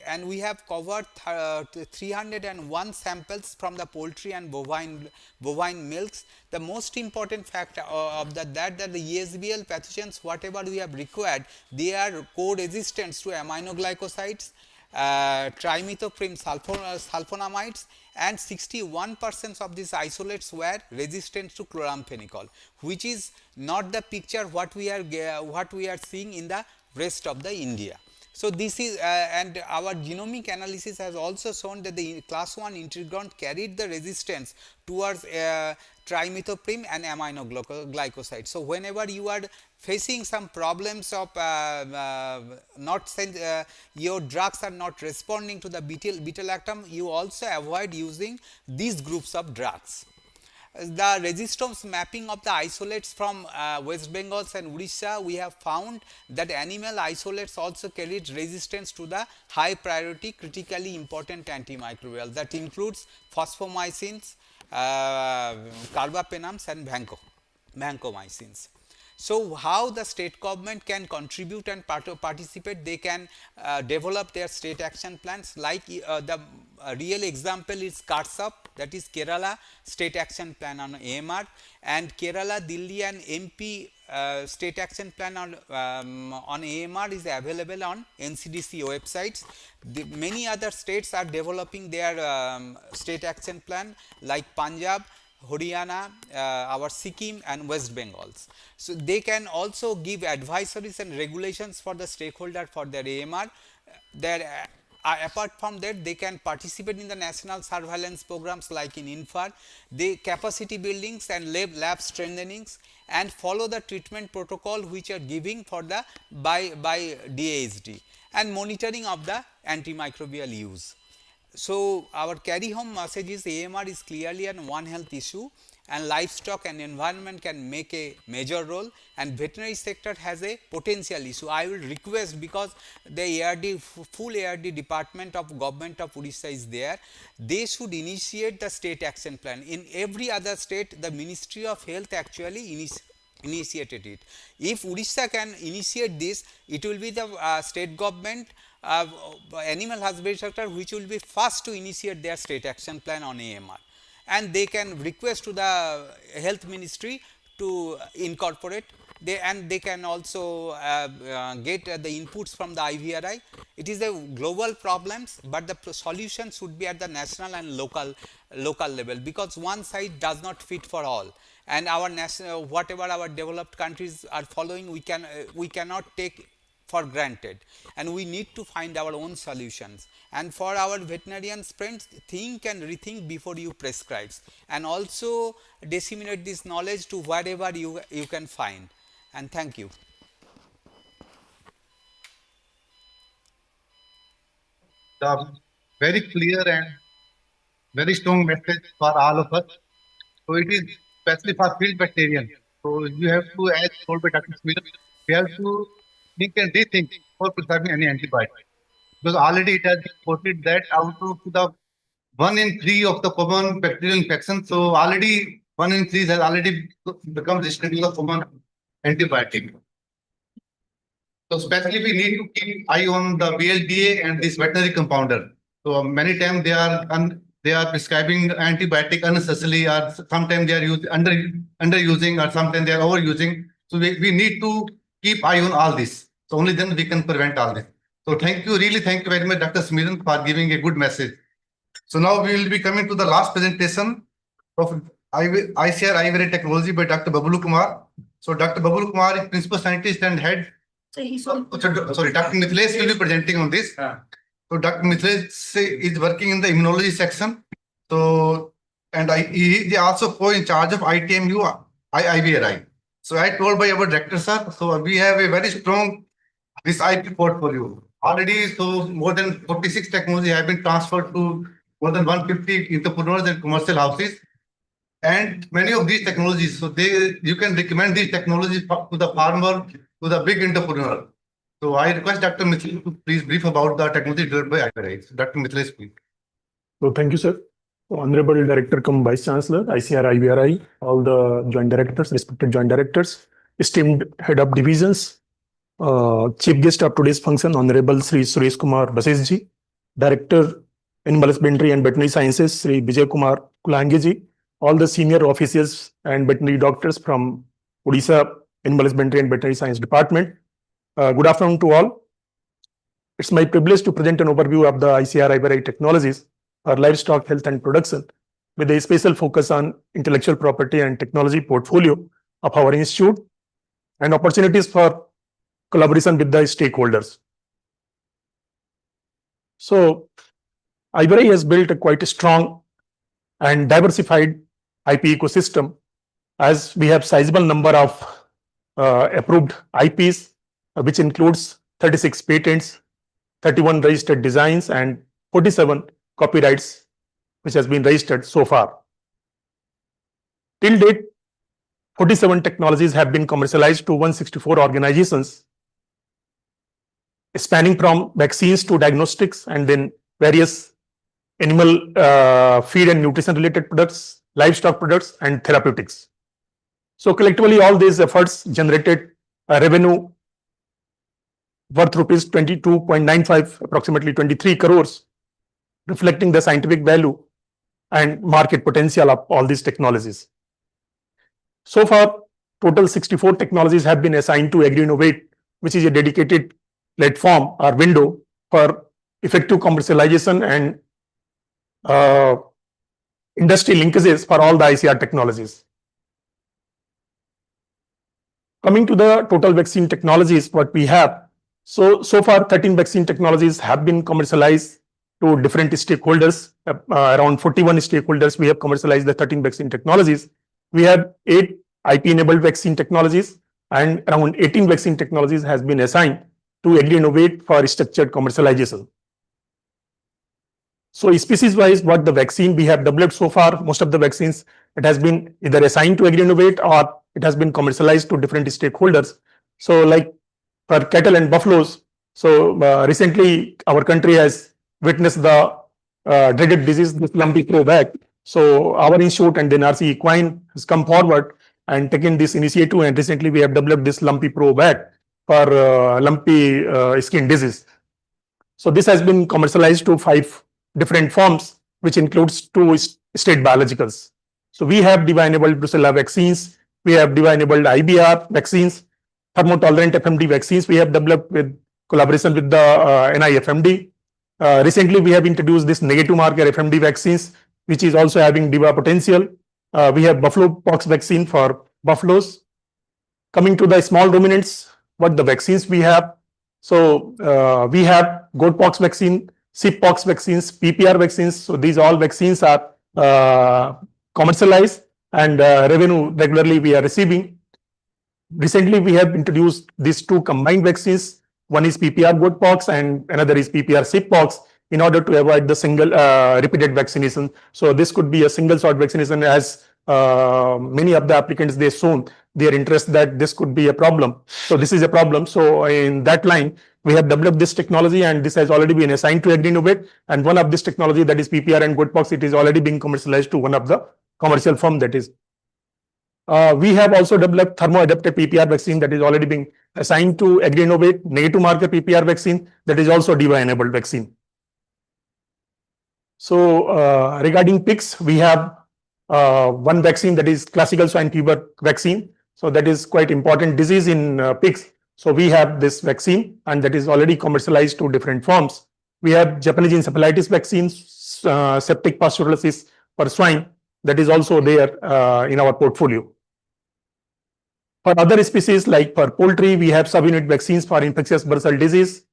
and we have covered 301 samples from the poultry and bovine milks. The most important fact of that the ESBL pathogens, whatever we have required, they are co-resistant to aminoglycosides, trimethoprim sulfonamides, and 61% of these isolates were resistant to chloramphenicol, which is not the picture what we are seeing in the rest of the India. So this is and our genomic analysis has also shown that the class 1 integron carried the resistance towards trimethoprim and aminoglycoside. So whenever you are facing some problems of your drugs are not responding to the beta-lactam, you also avoid using these groups of drugs. The resistance mapping of the isolates from West Bengal and Odisha, we have found that animal isolates also carried resistance to the high priority critically important antimicrobial that includes phosphomycins, carbapenems and vancomycins. So how the state government can contribute and participate, they can develop their state action plans, like the real example is KARSAP, that is Kerala State Action Plan on AMR, and Kerala, Delhi and MP State Action Plan on AMR is available on NCDC websites. Many other states are developing their state action plan, like Punjab, Haryana, our Sikkim and West Bengals. So they can also give advisories and regulations for the stakeholder for their AMR. Apart from that, they can participate in the national surveillance programs like in INFAR, the capacity buildings and lab strengthenings, and follow the treatment protocol which are giving for the by DAHD, and monitoring of the antimicrobial use. So our carry home message is AMR is clearly an one health issue, and livestock and environment can make a major role, and veterinary sector has a potential issue. I will request, because the ARD, full ARD department of government of Odisha is there, they should initiate the state action plan. In every other state, the Ministry of Health actually initiated it. If Odisha can initiate this, it will be the state government animal husbandry sector which will be first to initiate their state action plan on AMR, and they can request to the health ministry to incorporate. They can also get the inputs from the IVRI. It is a global problems, but the solution should be at the national and local level, because one side does not fit for all, and our national, whatever our developed countries are following, we cannot take for granted, and we need to find our own solutions. And for our veterinarian friends, think and rethink before you prescribe, and also disseminate this knowledge to wherever you can find. And thank you. The very clear and very strong message for all of us. So it is especially for field veterinarians. So you have to, as told by Dr. Smith, you have to think and rethink before prescribing any antibiotic. Because already it has been reported that out of the 1 in 3 of the common bacterial infections, so already 1 in 3 has already become resistant to the common antibiotic. So especially we need to keep eye on the BLDA and this veterinary compounder. So many times they are prescribing antibiotic unnecessarily, or sometimes they are underusing, or sometimes they are overusing. So we need to keep eye on all this. So only then we can prevent all this. So thank you, really thank you very much, Dr. Smiran, for giving a good message. So now we will be coming to the last presentation of ICR IVRI technology by Dr. Babulu Kumar. So Dr. Babulu Kumar is principal scientist and head. Sorry, Dr. Mithilesh will be presenting on this. So Dr. Mithilesh is working in the immunology section. So, and he is also in charge of ITMU IVRI. So I told by our director, sir, so we have a very strong this IP portfolio. Already, so more than 46 technology have been transferred to more than 150 entrepreneurs and commercial houses. And many of these technologies, so you can recommend these technologies to the farmer, to the big entrepreneur. So I request Dr. Mithilesh to please brief about the technology developed by IVRI. So Dr. Mithilesh, please. So thank you, sir. Honorable Director cum Vice Chancellor, ICR IVRI, all the joint directors, respected joint directors, esteemed head of divisions, chief guest of today's function, Honorable Sri Suresh Kumar Vasishji, Director Animal Husbandry and Veterinary Sciences, Sri Vijay Kumar Kulangiji, all the senior officials and veterinary doctors from Odisha Animal Husbandry and Veterinary Science Department. Good afternoon to all. It's my privilege to present an overview of the ICR IVRI technologies for livestock health and production, with a special focus on intellectual property and technology portfolio of our institute and opportunities for collaboration with the stakeholders. So IBRI has built a quite strong and diversified IP ecosystem, as we have sizable number of approved IPs, which includes 36 patents, 31 registered designs, and 47 copyrights, which has been registered so far. Till date, 47 technologies have been commercialized to 164 organizations, spanning from vaccines to diagnostics, and then various animal feed and nutrition related products, livestock products, and therapeutics. So collectively, all these efforts generated a revenue worth rupees 22.95, approximately 23 crores, reflecting the scientific value and market potential of all these technologies. So far, total 64 technologies have been assigned to AgriInnovate, which is a dedicated platform or window for effective commercialization and industry linkages for all the ICR technologies. Coming to the total vaccine technologies, what we have. So far, 13 vaccine technologies have been commercialized to different stakeholders. Around 41 stakeholders, we have commercialized the 13 vaccine technologies. We have 8 IP-enabled vaccine technologies, and around 18 vaccine technologies has been assigned to AgriInnovate for structured commercialization. So species-wise, what the vaccine we have developed so far, most of the vaccines, it has been either assigned to AgriInnovate or it has been commercialized to different stakeholders. So like for cattle and buffaloes, so recently our country has witnessed the dreaded disease, this lumpy crowback. So our institute and then RC Equine has come forward and taken this initiative, and recently we have developed this lumpy crowback for lumpy skin disease. So this has been commercialized to 5 different forms, which includes 2 state biologicals. So we have DIVA-enabled brucella vaccines, we have DIVA-enabled IBR vaccines, thermotolerant FMD vaccines we have developed with collaboration with the NIFMD. Recently, we have introduced this negative marker FMD vaccines, which is also having DIVA potential. We have buffalo pox vaccine for buffaloes. Coming to the small ruminants, what the vaccines we have. So we have goat pox vaccine, sheep pox vaccines, PPR vaccines. So these all vaccines are commercialized, and revenue regularly we are receiving. Recently, we have introduced these 2 combined vaccines. One is PPR goat pox and another is PPR sheep pox, in order to avoid the single repeated vaccination. So this could be a single shot vaccination, as many of the applicants, they shown their interest that this could be a problem. So this is a problem. So in that line, we have developed this technology, and this has already been assigned to AgriInnovate. And one of this technology, that is PPR and goat pox, it is already being commercialized to one of the commercial firm, that is. We have also developed thermo-adapted PPR vaccine that is already being assigned to AgriInnovate, negative marker PPR vaccine that is also DIVA-enabled vaccine. So regarding pigs, we have one vaccine that is classical swine fever vaccine. So that is quite important disease in pigs. So we have this vaccine, and that is already commercialized to different forms. We have Japanese encephalitis vaccines, septic pasteurellosis for swine, that is also there in our portfolio. For other species, like for poultry, we have subunit vaccines for infectious bursal disease.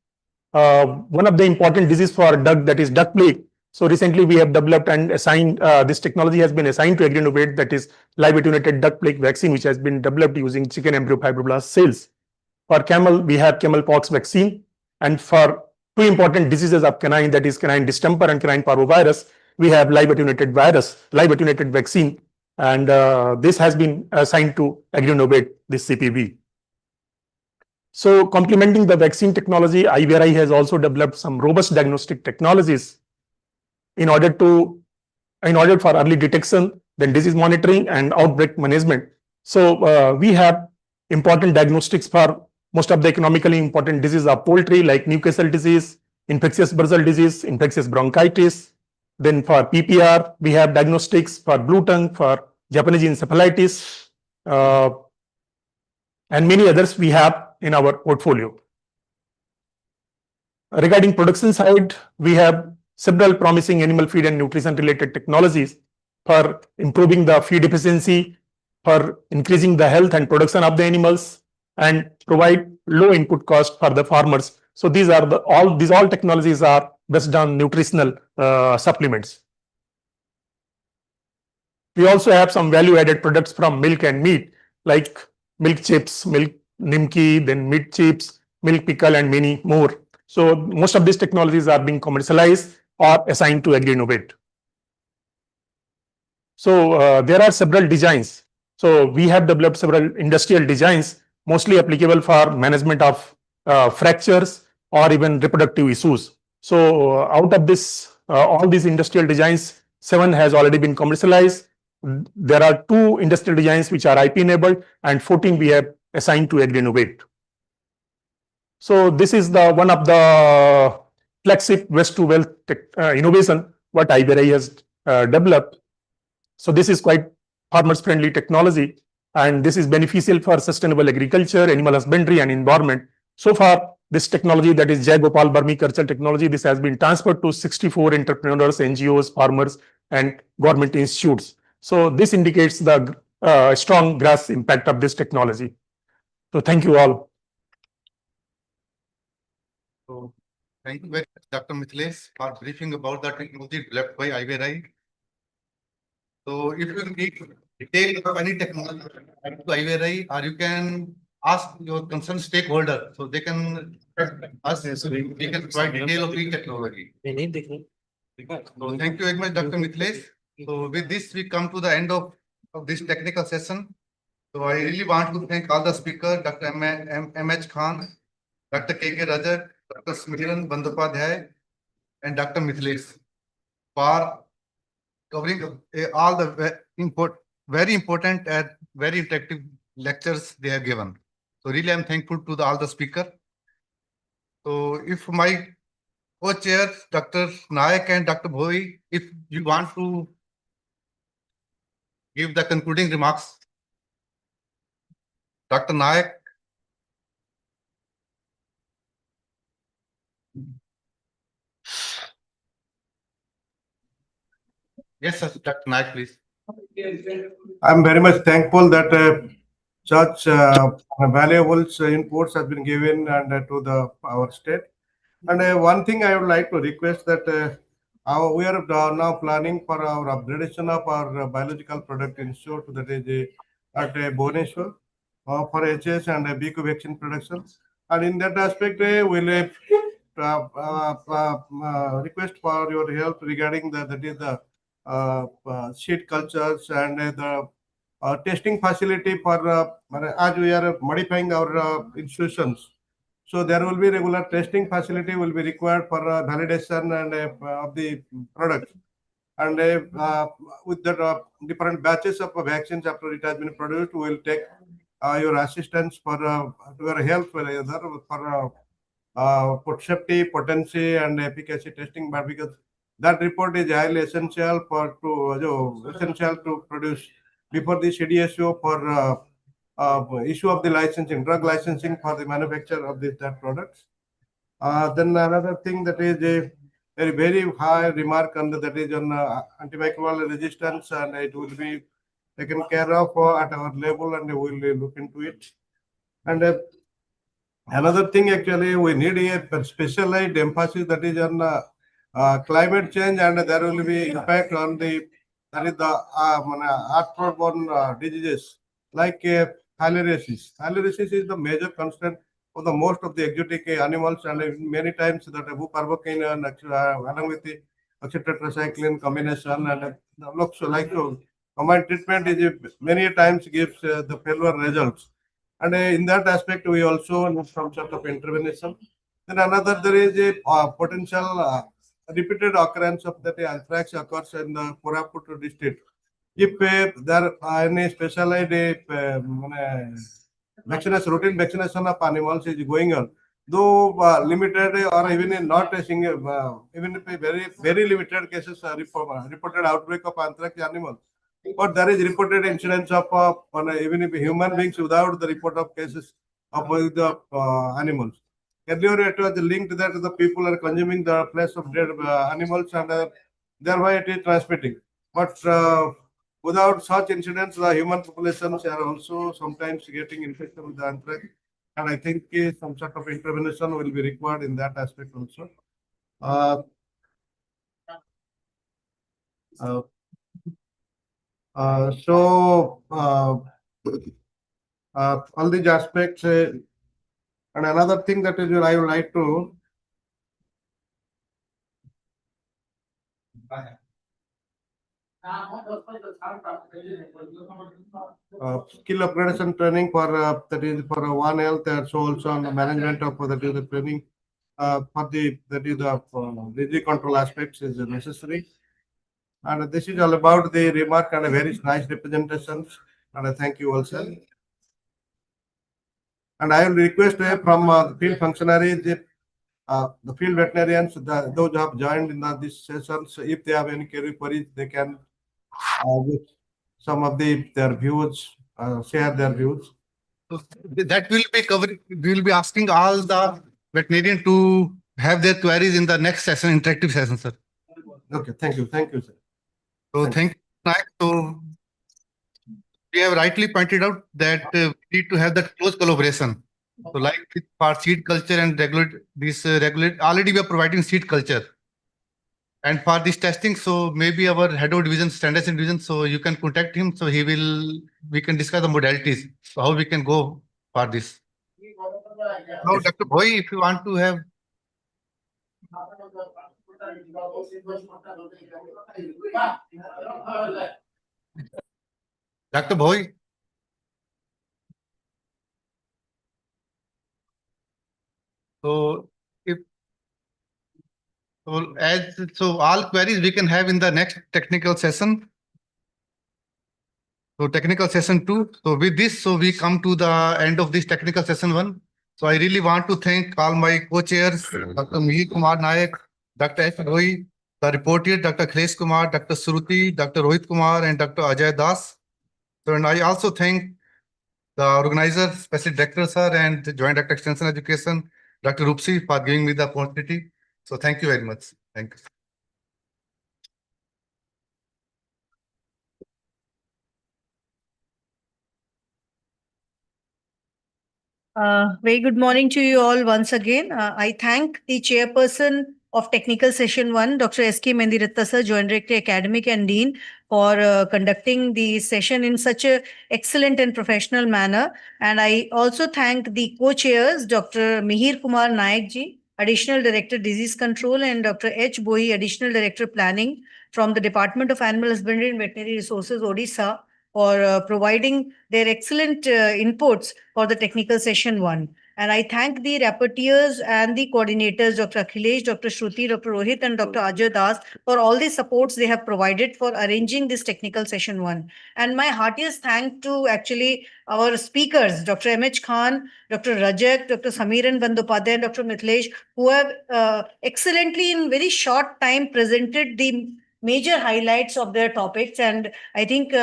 One of the important disease for duck, that is duck plague. So recently we have developed and assigned, this technology has been assigned to AgriInnovate, that is live attenuated duck plague vaccine, which has been developed using chicken embryo fibroblast cells. For camel, we have camel pox vaccine. And for 2 important diseases of canine, that is canine distemper and canine parvovirus, we have live attenuated vaccine. And this has been assigned to AgriInnovate, this CPV. So complementing the vaccine technology, IBRI has also developed some robust diagnostic technologies in order for early detection, then disease monitoring and outbreak management. So we have important diagnostics for most of the economically important diseases of poultry, like Newcastle disease, infectious bursal disease, infectious bronchitis. Then for PPR, we have diagnostics for blue tongue, for Japanese encephalitis, and many others we have in our portfolio. Regarding production side, we have several promising animal feed and nutrition related technologies for improving the feed efficiency, for increasing the health and production of the animals, and provide low input cost for the farmers So these are all technologies are based on nutritional supplements. We also have some value-added products from milk and meat, like milk chips, milk nimki, then meat chips, milk pickle, and many more. So most of these technologies are being commercialized or assigned to AgriInnovate. So there are several designs. So we have developed several industrial designs, mostly applicable for management of fractures or even reproductive issues. So out of this, all these industrial designs, 7 has already been commercialized. There are 2 industrial designs which are IP enabled, and 14 we have assigned to AgriInnovate. So this is the one of the flagship waste to wealth innovation what IBRI has developed. So this is quite farmers friendly technology, and this is beneficial for sustainable agriculture, animal husbandry, and environment. So far, this technology, that is Jai Gopal Vermicultural technology, this has been transferred to 64 entrepreneurs, NGOs, farmers, and government institutes. So this indicates the strong grass impact of this technology. So thank you all. So thank you very much, Dr. Mithilesh, for briefing about the technology developed by IBRI. So if you need detail of any technology to IBRI, or you can ask your concerned stakeholder, so they can ask, we can provide detail of each technology. So thank you very much, Dr. Mithilesh. So with this, we come to the end of this technical session. So I really want to thank all the speakers, Dr. M.H. Khan, Dr. K.K. Rajat, Dr. Smiran Bandyopadhyay, and Dr. Mithilesh for covering all the very important and very interactive lectures they have given. So really, I'm thankful to all the speakers. So if my co-chairs, Dr. Nayak and Dr. Bhoi, if you want to give the concluding remarks, Dr. Nayak. Yes, sir. Dr. Nayak, please. I'm very much thankful that such valuable inputs have been given and to our state. And one thing I would like to request that we are now planning for our upgradation of our biological product institute, that is at Bhubaneswar for HS and bee vaccine production. And in that aspect, we'll request for your help regarding the seed cultures and the testing facility for as we are modifying our institutions. So there will be regular testing facility will be required for validation and of the product. And with the different batches of vaccines after it has been produced, we will take your assistance for your help for safety, potency, and efficacy testing. But because that report is highly essential essential to produce before the CDSO for issue of the licensing, drug licensing for the manufacture of that products. Then another thing that is a very high remark on that is on antimicrobial resistance, and it will be taken care of at our level, and we will look into it. And another thing, actually, we need a specialized emphasis that is on climate change, and there will be impact on the earthborne diseases like filariasis. Filariasis is the major concern for the most of the exotic animals, and many times that buparvocin and along with the oxytetracycline combination and looks like so. Combined treatment is many times gives the failure results. And in that aspect, we also need some sort of intervention. Then another, there is a potential repeated occurrence of that anthrax occurs in the Koraput district. If there are any specialized routine vaccination of animals is going on, though limited or even not a single, even if very limited cases are reported outbreak of anthrax animals. But there is reported incidence of even if human beings without the report of cases of the animals. Earlier, it was linked that the people are consuming the flesh of dead animals, and thereby it is transmitting. But without such incidents, the human populations are also sometimes getting infected with the anthrax. And I think some sort of intervention will be required in that aspect also. Uh, uh, so all these aspects, and another thing that is I would like to skill upgradation training for that is for One Health, and so also on the management of that is the training for the that is the disease control aspects is necessary. And this is all about the remark and a very nice representations. And I thank you also. And I will request from field functionaries, the field veterinarians, those who have joined in this session, so if they have any queries, they can with some of their views, share their views. So that will be covering, we will be asking all the veterinarian to have their queries in the next session, interactive session, sir. Okay, thank you, sir. So thank you, Nayak. So we have rightly pointed out that we need to have that close collaboration. So like for seed culture and regulate, already we are providing seed culture. And for this testing, so maybe our head of division, standards and division, so you can contact him. So we can discuss the modalities. So how we can go for this. Now, Dr. Bhoi, if you want to have. Dr. Bhoi. So all queries we can have in the next technical session. So technical session 2. So with this, so we come to the end of this technical session 1. So I really want to thank all my co-chairs, Dr. Mihir Kumar Nayak, Dr. H. Roy, the reporter, Dr. Akhilesh Kumar, Dr. Suruti, Dr. Rohit Kumar, and Dr. Ajay Das. So, and I also thank the organizer, Special Director, sir, and the Joint Director Extension Education, Dr. Rupsi, for giving me the opportunity. So thank you very much. Thank you. Very good morning to you all once again. I thank the chairperson of Technical Session 1, Dr. S.K. Mendiratta sir, Joint Director Academic and Dean, for conducting the session in such a excellent and professional manner. And I also thank the co-chairs, Dr. Mihir Kumar Nayak ji, Additional Director Disease Control, and Dr. H. Boi, Additional Director Planning from the Department of Animal Husbandry and Veterinary Resources, Odisha, for providing their excellent inputs for the technical session 1. And I thank the rapporteurs and the coordinators, Dr. Akhilesh, Dr. Shruti, Dr. Rohit, and Dr. Ajay Das, for all the supports they have provided for arranging this technical session 1. And my heartiest thanks to actually our speakers, Dr. M.H. Khan, Dr. Rajat, Dr. Samiran Bandyopadhyay, and Dr. Mithilesh, who have excellently in very short time presented the major highlights of their topics. And I think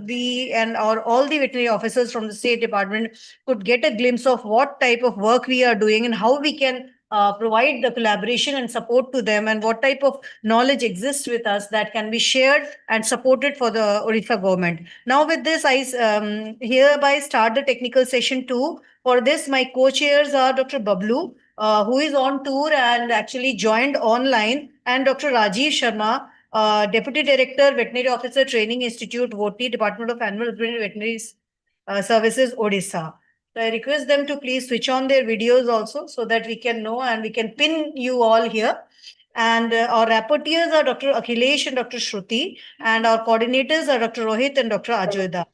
we and all the veterinary officers from the State Department could get a glimpse of what type of work we are doing and how we can provide the collaboration and support to them, and what type of knowledge exists with us that can be shared and supported for the Odisha government. Now with this, I hereby start the technical session 2. For this, my co-chairs are Dr. Bablu, who is on tour and actually joined online, and Dr. Rajiv Sharma, Deputy Director, Veterinary Officer Training Institute, VOTI, Department of Animal Husbandry and Veterinary Services, Odisha. So I request them to please switch on their videos also, so that we can know and we can pin you all here. And our rapporteurs are Dr. Akhilesh and Dr. Shruti, and our coordinators are Dr. Rohit and Dr. Ajoyda.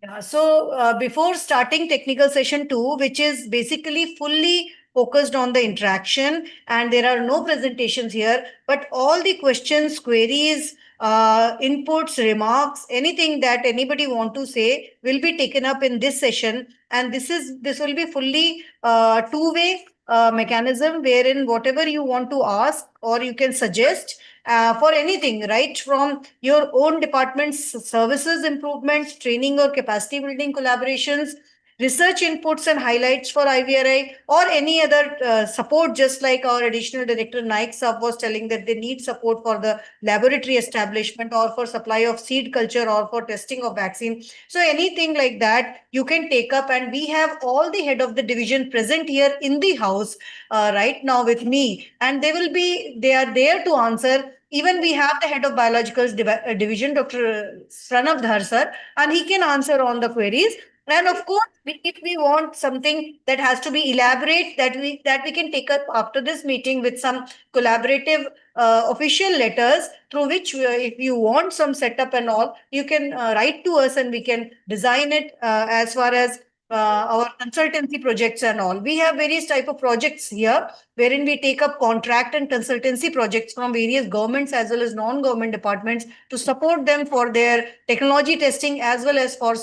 Yeah, so before starting technical session 2, which is basically fully focused on the interaction, and there are no presentations here, but all the questions, queries, inputs, remarks, anything that anybody want to say will be taken up in this session. And this will be fully two-way mechanism, wherein whatever you want to ask or you can suggest for anything, right from your own department's services improvements, training or capacity building collaborations, research inputs and highlights for IVRI, or any other support, just like our additional director Naik Saab was telling that they need support for the laboratory establishment or for supply of seed culture or for testing of vaccine. So anything like that you can take up, and we have all the head of the division present here in the house right now with me, and they are there to answer. Even we have the head of biologicals division, Dr. Pranav Dhar sir, and he can answer all the queries. And of course, if we want something that has to be elaborate, that we can take up after this meeting with some collaborative official letters, through which if you want some setup and all, you can write to us and we can design it as far as our consultancy projects and all. We have various type of projects here wherein we take up contract and consultancy projects from various governments as well as non-government departments to support them for their technology testing as well as for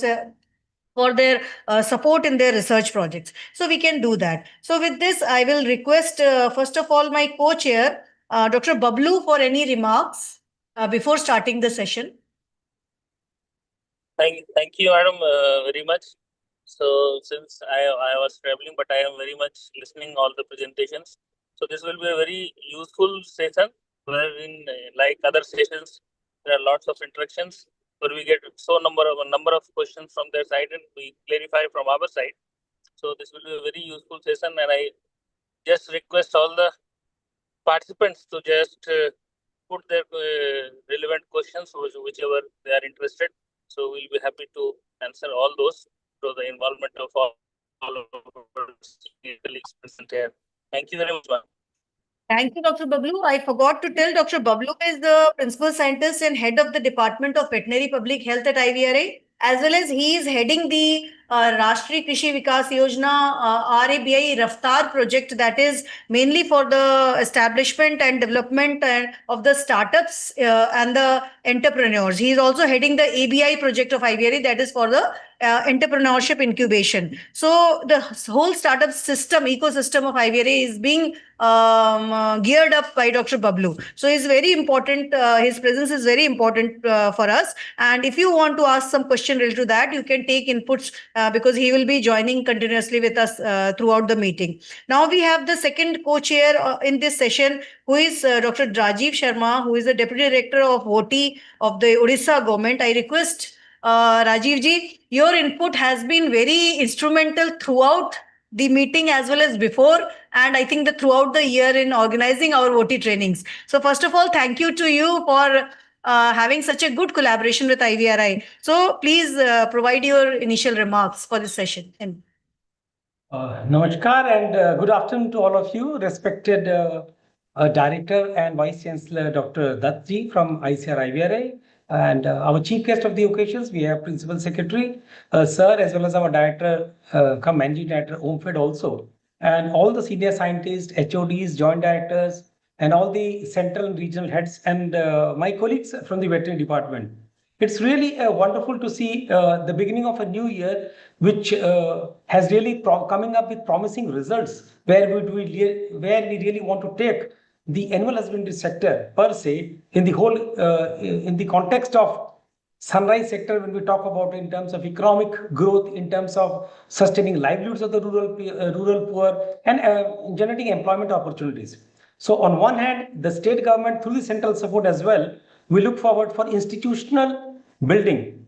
their support in their research projects. So we can do that. So with this, I will request, first of all, my co-chair, Dr. Bablu, for any remarks before starting the session. Thank you, madam, very much. So since I was traveling, but I am very much listening all the presentations. So this will be a very useful session, wherein like other sessions, there are lots of interactions where we get a number of questions from their side and we clarify from our side. So this will be a very useful session, and I just request all the participants to just put their relevant questions, whichever they are interested. So we'll be happy to answer all those through the involvement of all of our colleagues present here. Thank you very much, ma'am. Thank you, Dr. Bablu. I forgot to tell, Dr. Bablu is the principal scientist and head of the Department of Veterinary Public Health at IVRA, as well as he is heading the Rashtriya Krishi Vikas Yojana RABI Raftar project, that is mainly for the establishment and development of the startups and the entrepreneurs. He is also heading the ABI project of IVRA, that is for the entrepreneurship incubation. So the whole startup system, ecosystem of IVRA is being geared up by Dr. Bablu. So it's very important. His presence is very important for us. And if you want to ask some question related to that, you can take inputs because he will be joining continuously with us throughout the meeting. Now we have the second co-chair in this session, who is Dr. Rajiv Sharma, who is the Deputy Director of OT of the Odisha government. I request Rajiv ji, your input has been very instrumental throughout the meeting as well as before, and I think that throughout the year in organizing our OT trainings. So first of all, thank you to you for having such a good collaboration with IVRI. So please provide your initial remarks for this session. Namaskar and good afternoon to all of you, respected Director and Vice Chancellor Dr. Duttji from ICAR IVRI, and our chief guest of the occasions. We have Principal Secretary, Sir, as well as our Director, Managing Director, OMFED also, and all the senior scientists, HODs, Joint Directors, and all the central and regional heads, and my colleagues from the veterinary department. It's really wonderful to see the beginning of a new year, which has really coming up with promising results, where we really want to take the animal husbandry sector per se in the whole in the context of sunrise sector, when we talk about in terms of economic growth, in terms of sustaining livelihoods of the rural poor, and generating employment opportunities. So on one hand, the state government through the central support as well, we look forward for institutional building.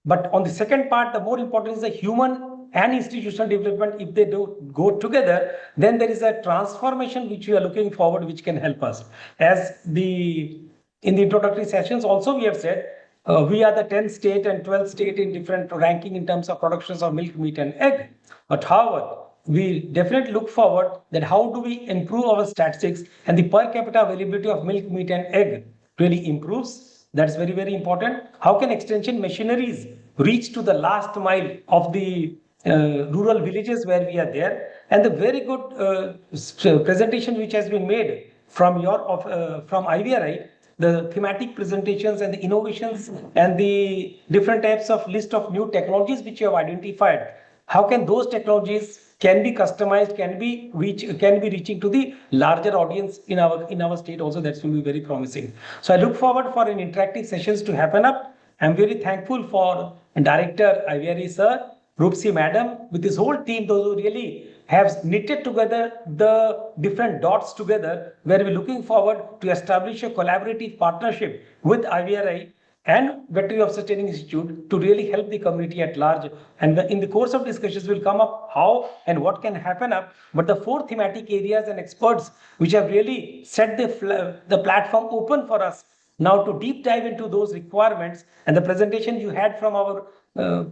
But on the second part, the more important is the human and institutional development. If they do go together, then there is a transformation which we are looking forward, which can help us. As in the introductory sessions also we have said, we are the 10th state and 12th state in different ranking in terms of productions of milk, meat and egg. But however, we definitely look forward that how do we improve our statistics, and the per capita availability of milk, meat and egg really improves. That's very, very important. How can extension machineries reach to the last mile of the rural villages where we are there? And the very good presentation which has been made from from IVRI, the thematic presentations and the innovations and the different types of list of new technologies which you have identified. How can those technologies can be customized, can be reaching to the larger audience in our state also? That will be very promising. So I look forward for an interactive sessions to happen up. I'm very thankful for Director IVRI sir, Roopsi Madam, with his whole team, those who really have knitted together the different dots together, where we're looking forward to establish a collaborative partnership with IVRI and Veterinary Officer Training Institute to really help the community at large. And in the course of discussions will come up how and what can happen up. But the four thematic areas and experts which have really set the platform open for us now to deep dive into those requirements. And the presentation you had from our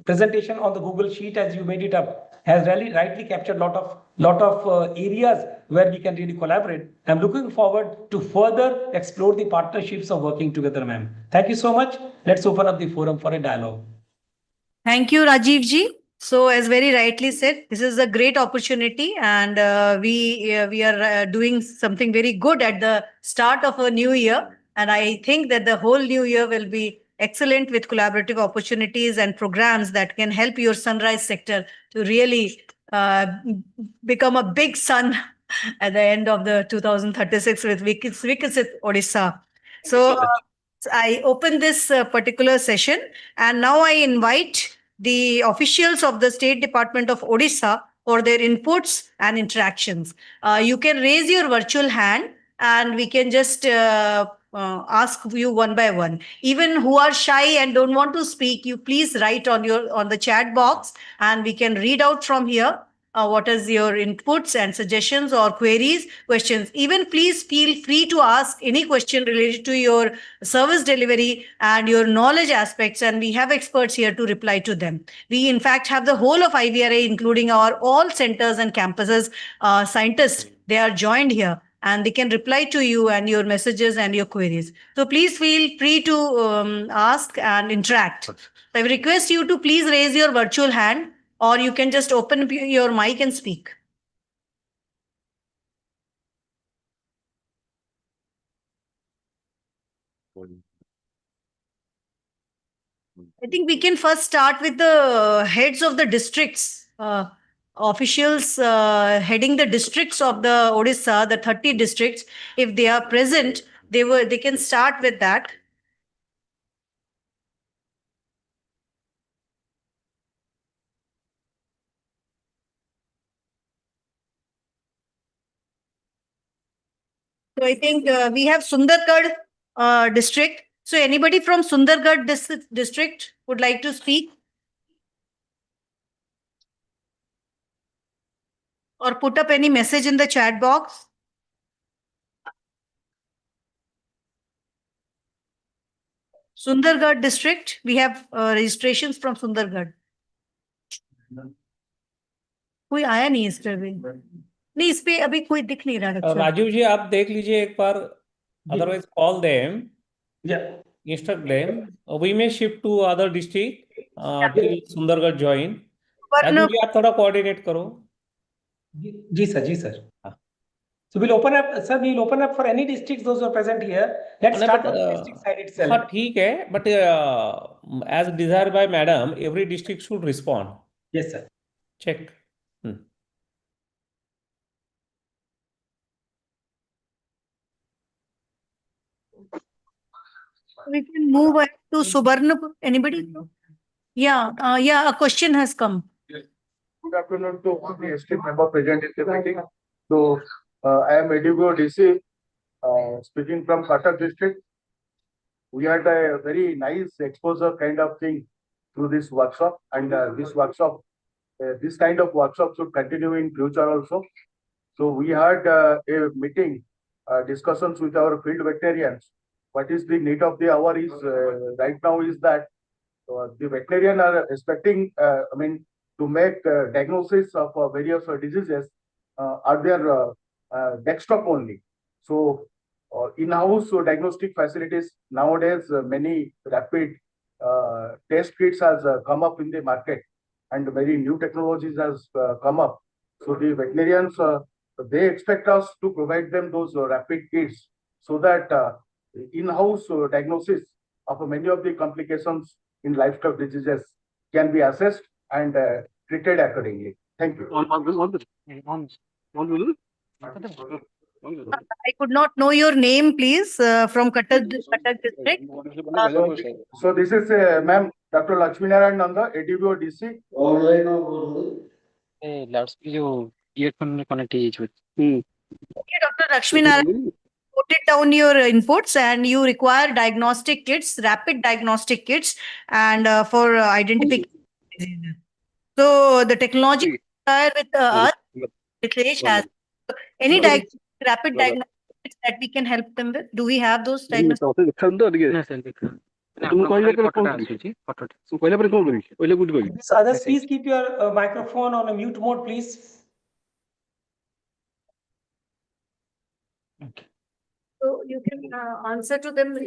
presentation on the Google Sheet as you made it up has really rightly captured lot of areas where we can really collaborate. I'm looking forward to further explore the partnerships of working together, ma'am. Thank you so much. Let's open up the forum for a dialogue. Thank you, Rajiv ji. So, as very rightly said, this is a great opportunity, and we are doing something very good at the start of a new year. And I think that the whole new year will be excellent with collaborative opportunities and programs that can help your sunrise sector to really become a big sun at the end of the 2036 with Vikasit Odisha. So, I open this particular session, and now I invite the officials of the State Department of Odisha for their inputs and interactions. You can raise your virtual hand and we can just ask you one by one. Even who are shy and don't want to speak, you please write on the chat box and we can read out from here. What is your inputs and suggestions or questions? Even please feel free to ask any question related to your service delivery and your knowledge aspects, and we have experts here to reply to them. We in fact have the whole of IVRA, including our all centers and campuses, scientists. They are joined here and they can reply to you and your messages and your queries. So please feel free to ask and interact. I request you to please raise your virtual hand, or you can just open up your mic and speak. I think we can first start with the heads of the districts, officials heading the districts of the Odisha, the 30 districts. If they are present, they can start with that. So I think we have Sundargarh district. So anybody from Sundargarh district would like to speak? Or put up any message in the chat box? Sundargarh district, we have registrations from Sundargarh. कोई आया नहीं इस पे अभी नहीं इस पे अभी कोई दिख नहीं रहा राजीव जी आप देख लीजिए एक बार otherwise call them instruct them we may shift to other district till Sundargarh join Rajiv जी आप थोड़ा coordinate करो जी sir So we'll open up, sir. We'll open up for any districts those who are present here. Let's start from the district side itself. हाँ ठीक है, but as desired by madam, every district should respond. Yes, sir. Check. We can move ahead to Subarnapur. Anybody? Yeah, a question has come. Yes. Good afternoon to all the esteemed member present in the meeting. So, I am AHD DC, speaking from Cuttack district. We had a very nice exposure kind of thing through this workshop, and this kind of workshop should continue in future also. So we had a meeting, discussions with our field veterinarians. What is the need of the hour is right now is that the veterinarian are expecting, to make diagnosis of various diseases are their desktop only. So in-house diagnostic facilities nowadays, many rapid test kits has come up in the market, and very new technologies has come up. So the veterinarians they expect us to provide them those rapid kits so that in-house diagnosis of many of the complications in livestock diseases can be assessed and treated accordingly. Thank you. I could not know your name, please, from Cuttack district. So this is, ma'am, Dr. Lakshminarayan Nanda, AHD Odisha. Okay, Dr. Lakshminarayan, noted down your inputs, and you require diagnostic kits, rapid diagnostic kits, and for identification. So the technology with us, Ritesh has any rapid diagnostic kits that we can help them with. Do we have those diagnostic? Others, please keep your microphone on a mute mode, please. So you can answer to them.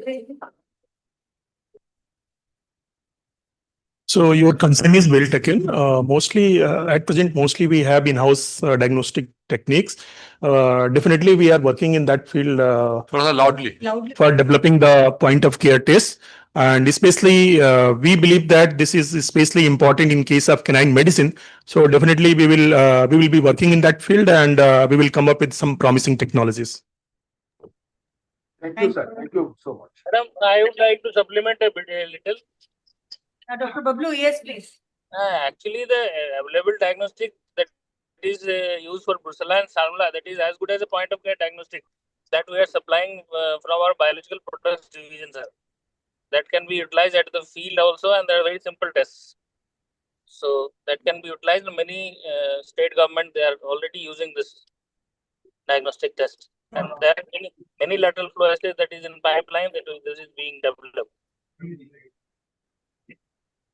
So your concern is well taken. Mostly at present, mostly we have in-house diagnostic techniques. Definitely, we are working in that field loudly. for developing the point of care tests. And especially, we believe that this is especially important in case of canine medicine. So definitely, we will be working in that field, and we will come up with some promising technologies. Thank you, sir. Thank you so much. Madam, I would like to supplement a little. Dr. Bablu, yes, please. Actually, the available diagnostic that is used for Brucella and Salmonella, that is as good as a point of care diagnostic that we are supplying from our biological products division, sir. That can be utilized at the field also, and they are very simple tests. So that can be utilized. Many state government, they are already using this diagnostic test, and there are many lateral flow assays that is in pipeline that this is being developed.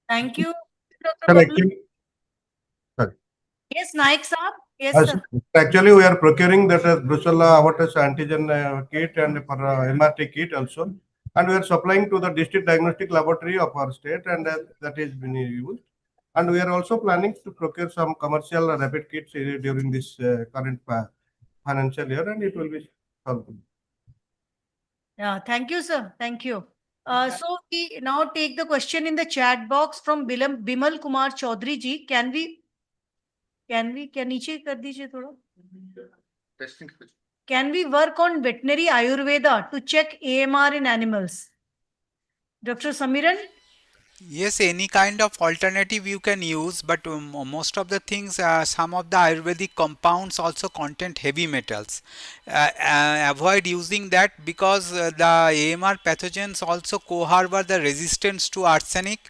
Thank you, Dr. Sir, Bablu. actually, Yes, Naik Saab. Yes, sir. actually, we are procuring that Brucella abortus antigen kit and for MRT kit also. And we are supplying to the district diagnostic laboratory of our state, and that is being used. And we are also planning to procure some commercial rapid kits during this current financial year, and it will be helpful. Yeah, thank you, sir. Thank you. So we now take the question in the chat box from Bimal Kumar Chaudhary ji. Can नीचे कर दीजिए थोड़ा? Can we work on veterinary Ayurveda to check AMR in animals? Dr. Samiran? Yes, any kind of alternative you can use, but most of the things, some of the Ayurvedic compounds also contain heavy metals. Avoid using that because the AMR pathogens also co-harbor the resistance to arsenic,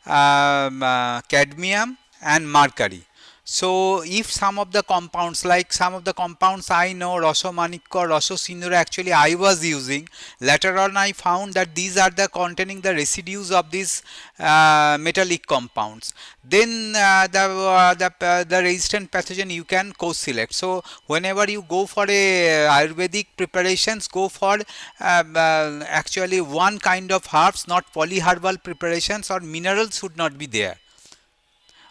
cadmium and mercury. So if some of the compounds, like some of the compounds I know, Rosomanicco, Rososinura, actually I was using, later on I found that these are the containing the residues of these metallic compounds. Then the resistant pathogen you can co-select. So whenever you go for a Ayurvedic preparations, go for actually one kind of herbs, not polyherbal preparations, or minerals should not be there.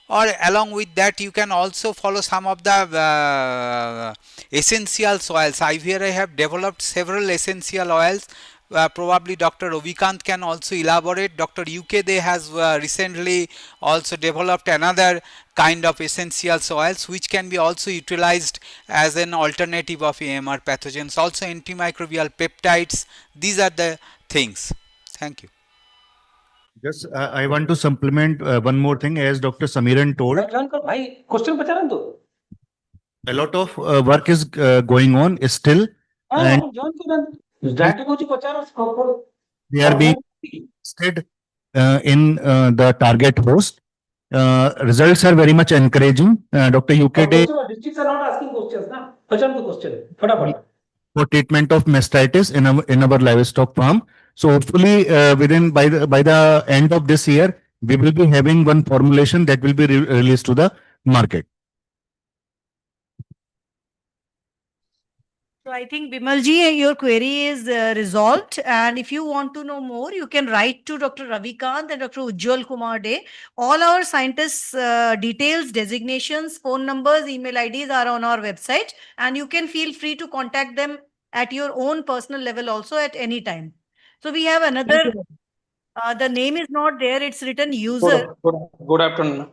Or along with that, you can also follow some of the essential oils. I have developed several essential oils. Probably Dr. Ravikant can also elaborate. Dr. UK they has recently also developed another kind of essential oils which can be also utilized as an alternative of AMR pathogens. Also antimicrobial peptides. These are the things. Thank you. Just I want to supplement one more thing, as Dr. Samiran told. A lot of work is going on still, and they are being tested in the target host. Results are very much encouraging. Dr. UKD Districts are not asking questions, na? Question to question. Fatapat. For treatment of mastitis in our livestock farm. So hopefully by the end of this year, we will be having one formulation that will be released to the market. So I think Bimalji, your query is resolved. And if you want to know more, you can write to Dr. Ravikant and Dr. Ujjwal Kumar De. All our scientists' details, designations, phone numbers, email IDs are on our website. And you can feel free to contact them at your own personal level also at any time. So we have another, the name is not there, it's written user. Good afternoon.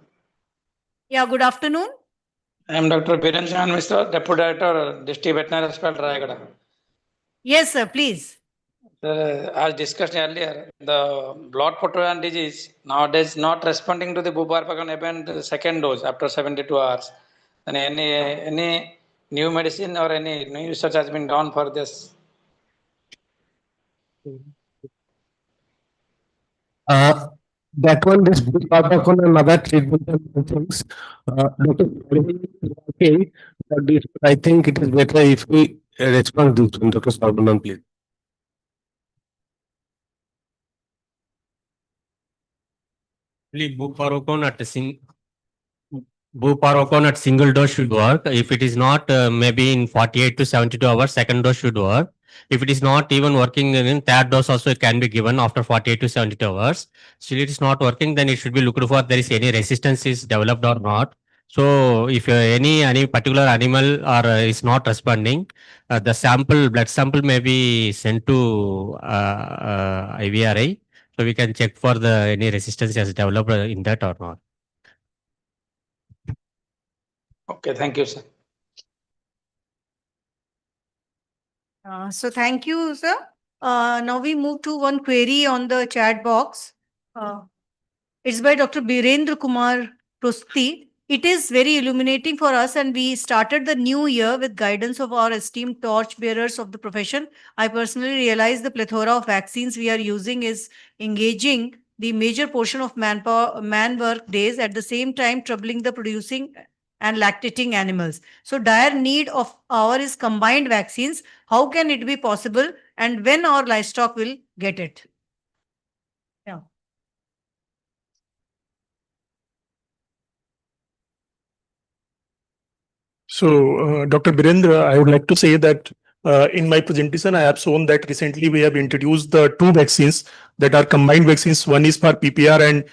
Yeah, good afternoon. I am Dr. Biren Mr. Deputy Director, District Veterinary Hospital, Rayagada. Yes, sir, please. As discussed earlier, the blood protein disease nowadays not responding to the bubarfagan even the second dose after 72 hours. And any new medicine or any new research has been done for this? That one, this bubarfagan and other treatment and things. Dr. Okay, but I think it is better if we respond to this one, Dr. Sarvanan, please. Buparocon at single dose should work. If it is not, maybe in 48 to 72 hours, second dose should work. If it is not even working, then third dose also it can be given after 48 to 72 hours. Still it is not working, then it should be looked for there is any resistance is developed or not. So if any particular animal or is not responding, the blood sample may be sent to IVRI. So we can check for the any resistance has developed in that or not. Okay, thank you, sir. So thank you, sir. Now we move to one query on the chat box. It's by Dr. Birendra Kumar Prosti. It is very illuminating for us, and we started the new year with guidance of our esteemed torch bearers of the profession. I personally realize the plethora of vaccines we are using is engaging the major portion of man work days, at the same time troubling the producing and lactating animals. So dire need of our is combined vaccines. How can it be possible, and when our livestock will get it? Yeah. So, Dr. Birendra, I would like to say that in my presentation, I have shown that recently we have introduced the two vaccines that are combined vaccines. One is for PPR and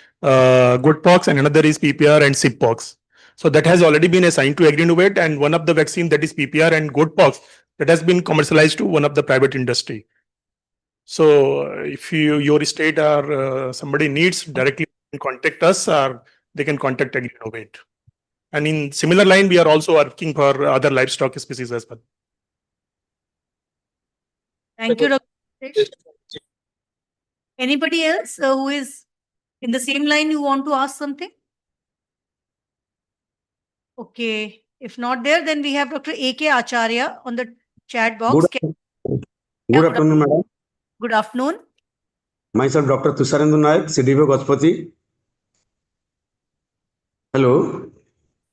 good pox, and another is PPR and SIP pox. So that has already been assigned to Agrinovate, and one of the vaccine that is PPR and good pox that has been commercialized to one of the private industry. So if your state or somebody needs, directly contact us, or they can contact Agrinovate. And in similar line, we are also working for other livestock species as well. Thank you, Dr. Anybody else who is in the same line, you want to ask something? Okay. If not there, then we have Dr. A.K. Acharya on the chat box. Good afternoon, madam. Good afternoon. Myself, Dr. Tusharendu Naik, CDV Gajpati. Hello.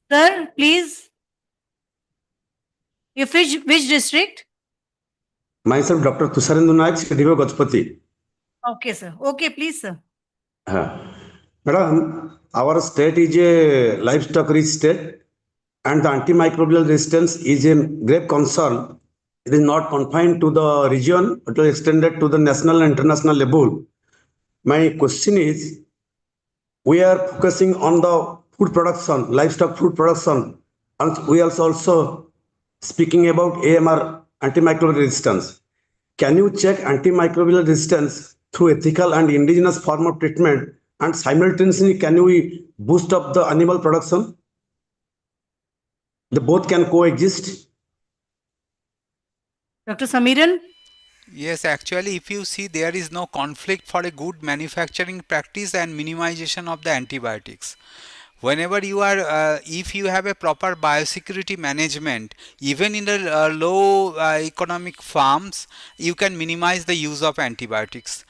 Sir, please. Which district? Myself, Dr. Tusharendu Naik, CDV Gajpati. Okay, sir. Okay, please, sir. Madam, our state is a livestock rich state, and the antimicrobial resistance is a grave concern. It is not confined to the region, but extended to the national and international level. My question is, we are focusing on the food production, livestock food production, and we are also speaking about AMR, antimicrobial resistance. Can you check antimicrobial resistance through ethical and indigenous form of treatment, and simultaneously can we boost up the animal production? The both can coexist. Dr. Samiran? Yes, actually, if you see, there is no conflict for a good manufacturing practice and minimization of the antibiotics. Whenever you are, if you have a proper biosecurity management, even in the low economic farms, you can minimize the use of antibiotics.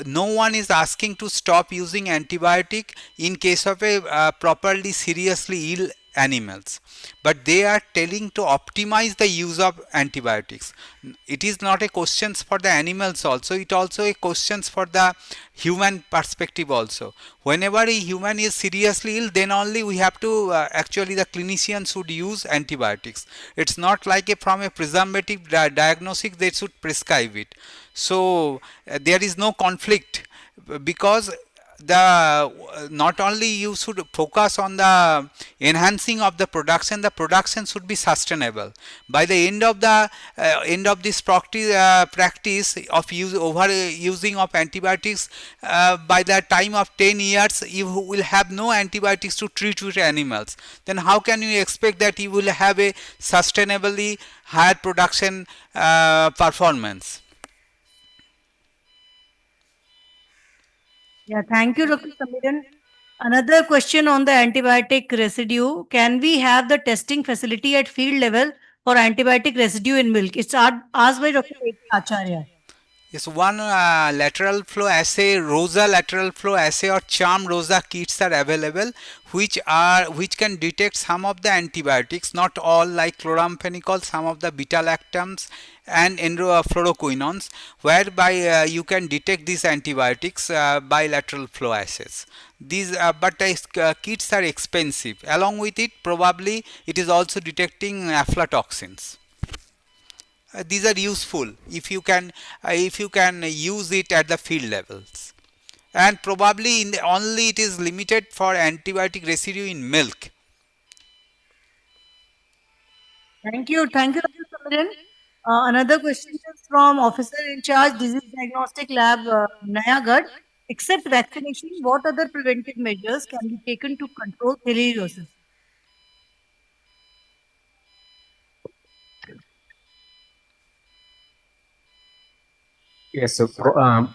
No one is asking to stop using antibiotic in case of a properly seriously ill animals, but they are telling to optimize the use of antibiotics. It is not a questions for the animals also, it also a questions for the human perspective also. Whenever a human is seriously ill, then only we have to actually the clinician should use antibiotics. It's not like from a presumptive diagnostic they should prescribe it. So there is no conflict, because not only you should focus on the enhancing of the production should be sustainable. By the end of this practice of overusing of antibiotics, by the time of 10 years you will have no antibiotics to treat with animals. Then how can you expect that you will have a sustainably higher production performance? Yeah, thank you, Dr. Samiran. Another question on the antibiotic residue. Can we have the testing facility at field level for antibiotic residue in milk? It's asked by Dr. Acharya. Yes, one lateral flow assay, ROSA lateral flow assay or CHARM ROSA kits are available, which can detect some of the antibiotics, not all, like chloramphenicol, some of the beta lactams and fluoroquinones, whereby you can detect these antibiotics by lateral flow assays. These kits are expensive. Along with it, probably it is also detecting aflatoxins. These are useful if you can use it at the field levels, and probably only it is limited for antibiotic residue in milk. Thank you, Dr. Samiran. Another question is from Officer in Charge Disease Diagnostic Lab, Nayagarh. Except vaccination, what other preventive measures can be taken to control filariasis? Yes, so can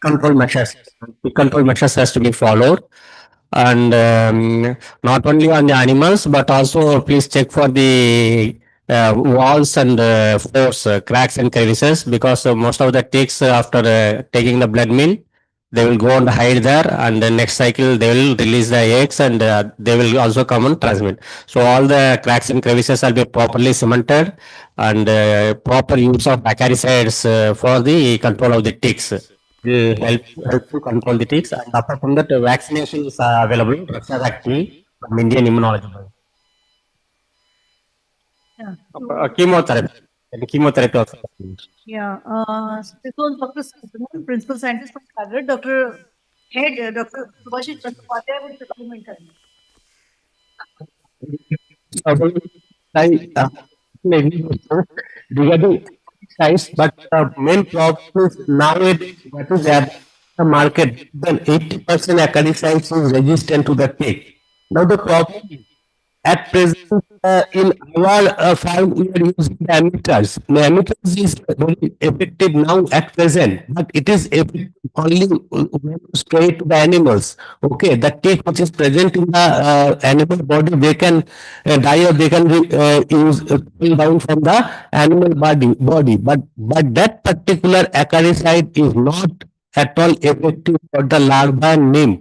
control measures has to be followed, and not only on the animals but also please check for the walls and floors, cracks and crevices, because most of the ticks after taking the blood meal, they will go and hide there, and the next cycle they will release the eggs, and they will also come and transmit. So all the cracks and crevices will be properly cemented, and proper use of acaricides for the control of the ticks will help to control the ticks. And apart from that, vaccination is available, drugs are active from Indian Immunology. Yeah. Chemotherapy. And chemotherapy also. Yeah. This was Dr. Subramanian, Principal Scientist from Harvard. Dr. Head, Dr. Subhashis Chattopadhyay will supplement her. I maybe regarding size, but the main problem is nowadays what is happening in the market, then 80% acaricides is resistant to the tick. Now the problem is at present, in our farm, we are using the emitters. The emitters is very effective now at present, but it is effective only when you spray to the animals. Okay, the tick which is present in the animal body, they can die, or they can pull down from the animal body. But that particular acaricide is not at all effective for the larva and nymph,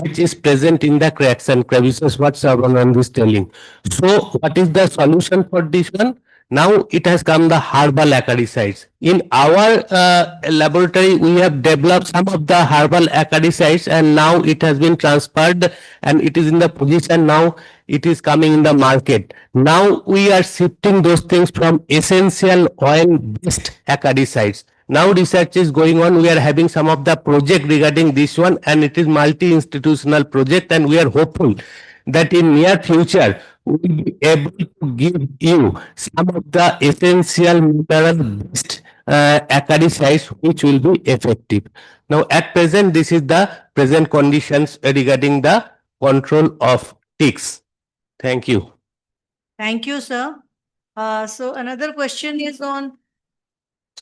which is present in the cracks and crevices, what Sarvanand is telling. So, what is the solution for this one? Now it has come the herbal acaricides. In our laboratory, we have developed some of the herbal acaricides, and now it has been transferred, and it is in the position now it is coming in the market. Now we are shifting those things from essential oil based acaricides. Now research is going on. We are having some of the project regarding this one, and it is multi-institutional project, and we are hopeful that in near future we will be able to give you some of the essential mineral based acaricides which will be effective. Now at present, this is the present conditions regarding the control of ticks. Thank you. Thank you, sir. So another question is on.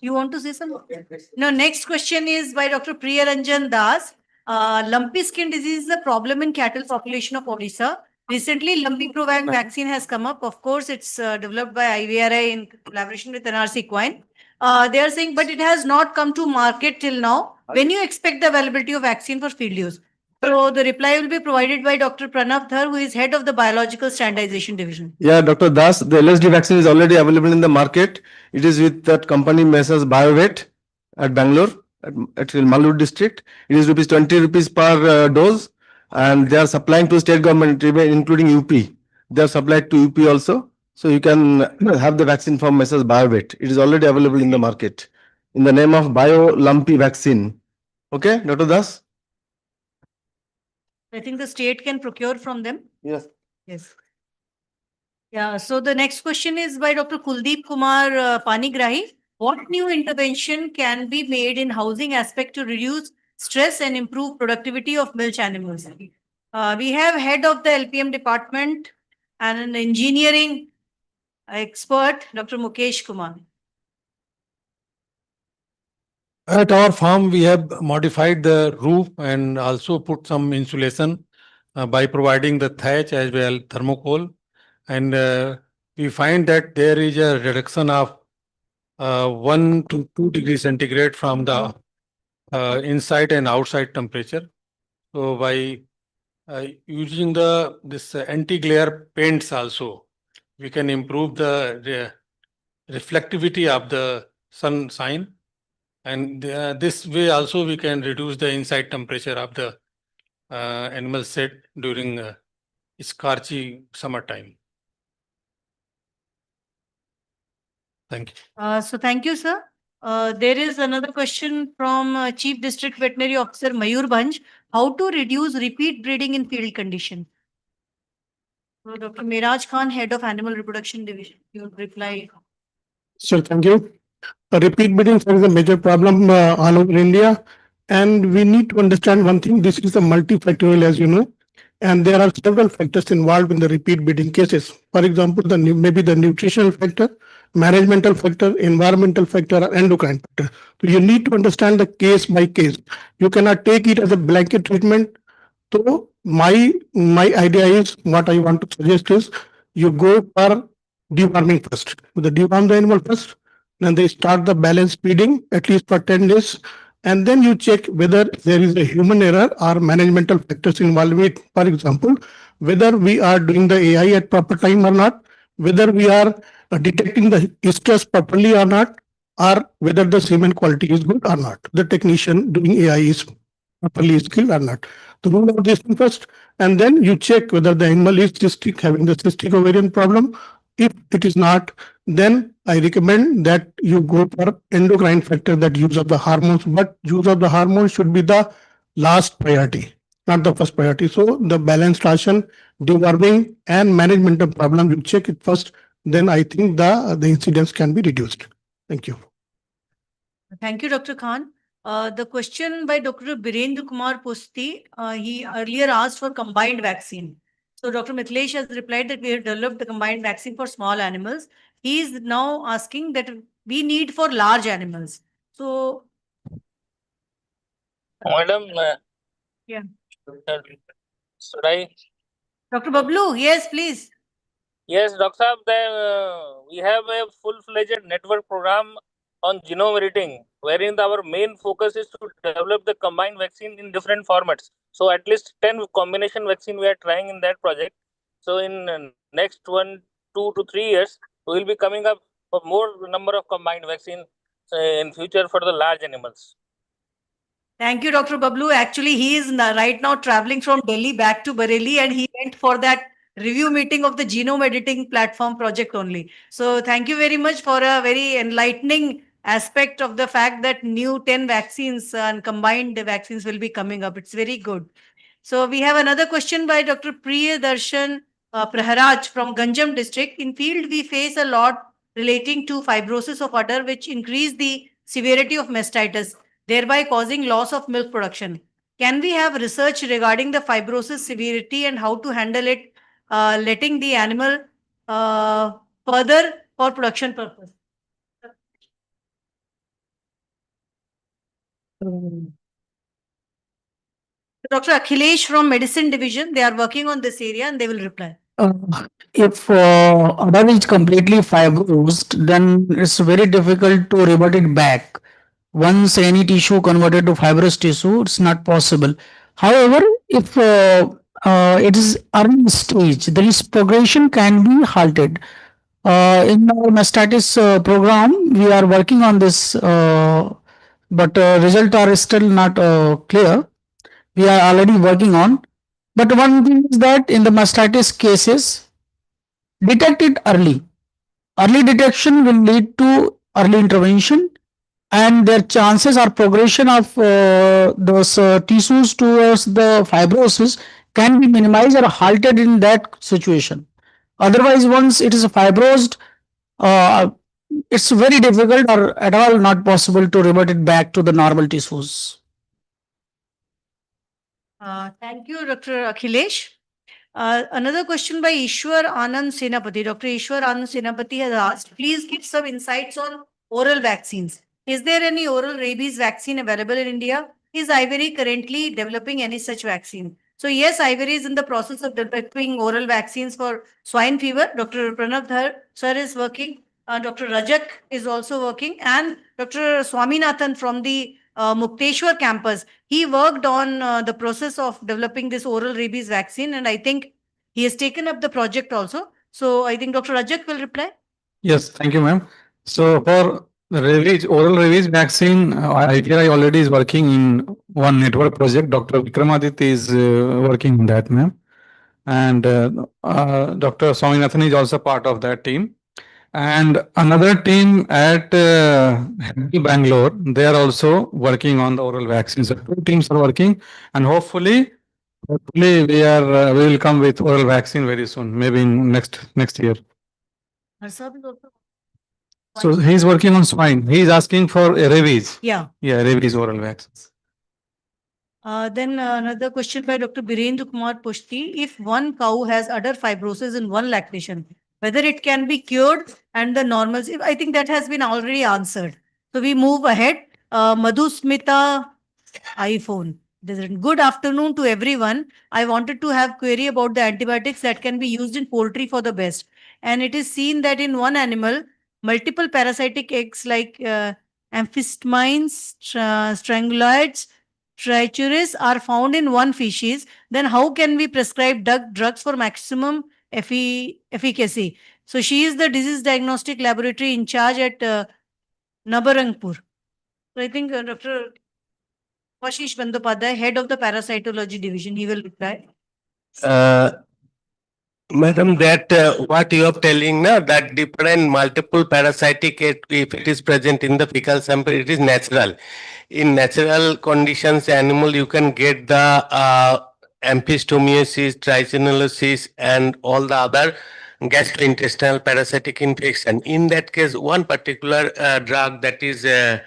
You want to say something? No, next question is by Dr. Priya Ranjan Das. Lumpy skin disease is a problem in cattle population of Odisha. Recently, Lumpy Provac vaccine has come up. Of course, it's developed by IVRI in collaboration with NRC Equine. They are saying, but it has not come to market till now. When you expect the availability of vaccine for field use? So the reply will be provided by Dr. Pranav Dhar, who is head of the Biological Standardization Division. Yeah, Dr. Das, the LSD vaccine is already available in the market. It is with that company Messrs BioVet at Bangalore, at Malur district. It is ₹20 per dose, and they are supplying to state government, including UP. They are supplied to UP also. So you can have the vaccine from Messrs BioVet. It is already available in the market in the name of Bio Lumpy vaccine. Okay, Dr. Das? I think the state can procure from them. Yes. Yes. Yeah, so the next question is by Dr. Kuldeep Kumar Panigrahi. What new intervention can be made in housing aspect to reduce stress and improve productivity of milch animals? We have head of the LPM department and an engineering expert, Dr. Mukesh Kumar. At our farm, we have modified the roof and also put some insulation by providing the thatch as well thermocol. And we find that there is a reduction of 1 to 2 degrees centigrade from the inside and outside temperature. So by using this anti-glare paints also, we can improve the reflectivity of the sunshine, and this way also we can reduce the inside temperature of the animal shed during scorchy summertime. Thank you. So thank you, sir. There is another question from Chief District Veterinary Officer Mayur Bhanj. How to reduce repeat breeding in field condition? So Dr. Miraj Khan, Head of Animal Reproduction Division, you would reply. Sir, thank you. Repeat breeding is a major problem all over India. And we need to understand one thing, this is a multifactorial, as you know, and there are several factors involved in the repeat breeding cases. For example, maybe the nutritional factor, managemental factor, environmental factor, or endocrine factor. So you need to understand the case by case. You cannot take it as a blanket treatment. So my idea is, what I want to suggest is, you go for deworming first. The deworm the animal first, then they start the balance feeding at least for 10 days, and then you check whether there is a human error or managemental factors involved with, for example, whether we are doing the AI at proper time or not, whether we are detecting the stress properly or not, or whether the semen quality is good or not. The technician doing AI is properly skilled or not. To rule out this thing first, and then you check whether the animal is cystic, having the cystic ovarian problem. If it is not, then I recommend that you go for endocrine factor, that use of the hormones, but use of the hormones should be the last priority, not the first priority. So the balanced ration, deworming, and management of problem, you check it first, then I think the incidence can be reduced. Thank you. Thank you, Dr. Khan. The question by Dr. Birendra Kumar Pusti, he earlier asked for combined vaccine. So Dr. Mithilesh has replied that we have developed the combined vaccine for small animals. He is now asking that we need for large animals. So, Madam, yeah. should I? Dr. Bablu, yes, please. Yes, Dr. Saab, we have a full-fledged network program on genome editing, wherein our main focus is to develop the combined vaccine in different formats. So at least 10 combination vaccine we are trying in that project. So in next 2 to 3 years, we will be coming up with more number of combined vaccine in future for the large animals. Thank you, Dr. Bablu. Actually, he is right now traveling from Delhi back to Bareilly, and he went for that review meeting of the genome editing platform project only. So thank you very much for a very enlightening aspect of the fact that new 10 vaccines and combined vaccines will be coming up. It's very good. So we have another question by Dr. Priyadarshan Praharaj from Ganjam district. In field, we face a lot relating to fibrosis of udder, which increase the severity of mastitis, thereby causing loss of milk production. Can we have research regarding the fibrosis severity and how to handle it, letting the animal further for production purpose? Dr. Akhilesh from Medicine Division, they are working on this area and they will reply. If udder is completely fibrosed, then it's very difficult to revert it back. Once any tissue converted to fibrous tissue, it's not possible. However, if it is early stage, there is progression can be halted. In our mastitis program, we are working on this, but results are still not clear. We are already working on. But one thing is that in the mastitis cases, detect it early. Early detection will lead to early intervention, and their chances or progression of those tissues towards the fibrosis can be minimized or halted in that situation. Otherwise, once it is fibrosed, it's very difficult or at all not possible to revert it back to the normal tissues. Thank you, Dr. Akhilesh. Another question by Ishwar Anand Senapati. Dr. Ishwar Anand Senapati has asked, please give some insights on oral vaccines. Is there any oral rabies vaccine available in India? Is Ivory currently developing any such vaccine? So yes, Ivory is in the process of developing oral vaccines for swine fever. Dr. Pranav Dhar sir is working. Dr. Rajak is also working, and Dr. Swaminathan from the Mukteshwar campus. He worked on the process of developing this oral rabies vaccine, and I think he has taken up the project also. So I think Dr. Rajak will reply. Yes, thank you, ma'am. So for the rabies, oral rabies vaccine, ITI already is working in one network project. Dr. Vikramaditya is working in that, ma'am. And Dr. Swaminathan is also part of that team. And another team at Bangalore, they are also working on the oral vaccines. So two teams are working, and hopefully we will come with oral vaccine very soon, maybe in next year. So he's working on swine. He's asking for a rabies. Yeah. Yeah, rabies oral vaccines. Then another question by Dr. Birendra Kumar Pushti. If one cow has udder fibrosis in one lactation, whether it can be cured and the normals, I think that has been already answered. So we move ahead. Madhusmita iPhone. Good afternoon to everyone. I wanted to have query about the antibiotics that can be used in poultry for the best. And it is seen that in one animal, multiple parasitic eggs like amphistamines, stranguloids, trichuris are found in one species. Then how can we prescribe drugs for maximum efficacy? So she is the disease diagnostic laboratory in charge at Nabarangpur. So I think Dr. Ashish Bandyopadhyay, head of the parasitology division, he will reply. Madam, that what you are telling now, that different multiple parasitic, if it is present in the fecal sample, it is natural. In natural conditions, animal you can get the amphistomiosis, trichinosis, and all the other gastrointestinal parasitic infection. In that case, one particular drug, that is uh,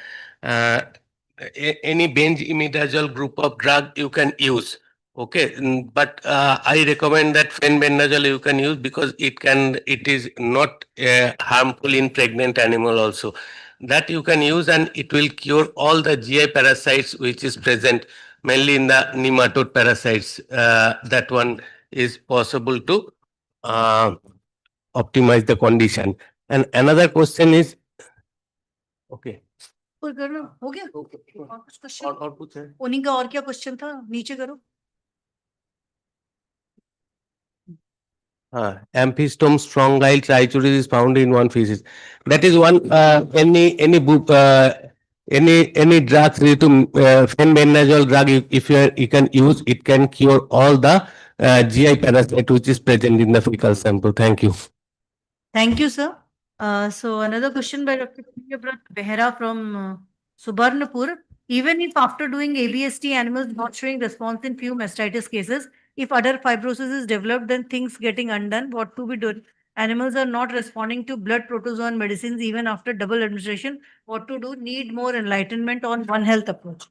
any benzimidazole group of drug you can use. Okay, but I recommend that fenbendazole you can use, because it is not harmful in pregnant animal also. That you can use, and it will cure all the GI parasites which is present, mainly in the nematode parasites. That one is possible to optimize the condition. And another question is, okay. और करना हो गया और कुछ question और कुछ है उन्हीं का और क्या क्वेश्चन था नीचे करो Amphistome strongyle trichuris is found in one feces. That is one any book any drugs related to fenbendazole drug, if you can use, it can cure all the GI parasite which is present in the fecal sample. Thank you. Thank you, sir. So another question by Dr. Punyabrat Behera from Subarnapur. Even if after doing ABST, animals not showing response in few mastitis cases, if udder fibrosis is developed, then things getting undone, what to be done? Animals are not responding to blood protozoan medicines even after double administration. What to do? Need more enlightenment on One Health approach.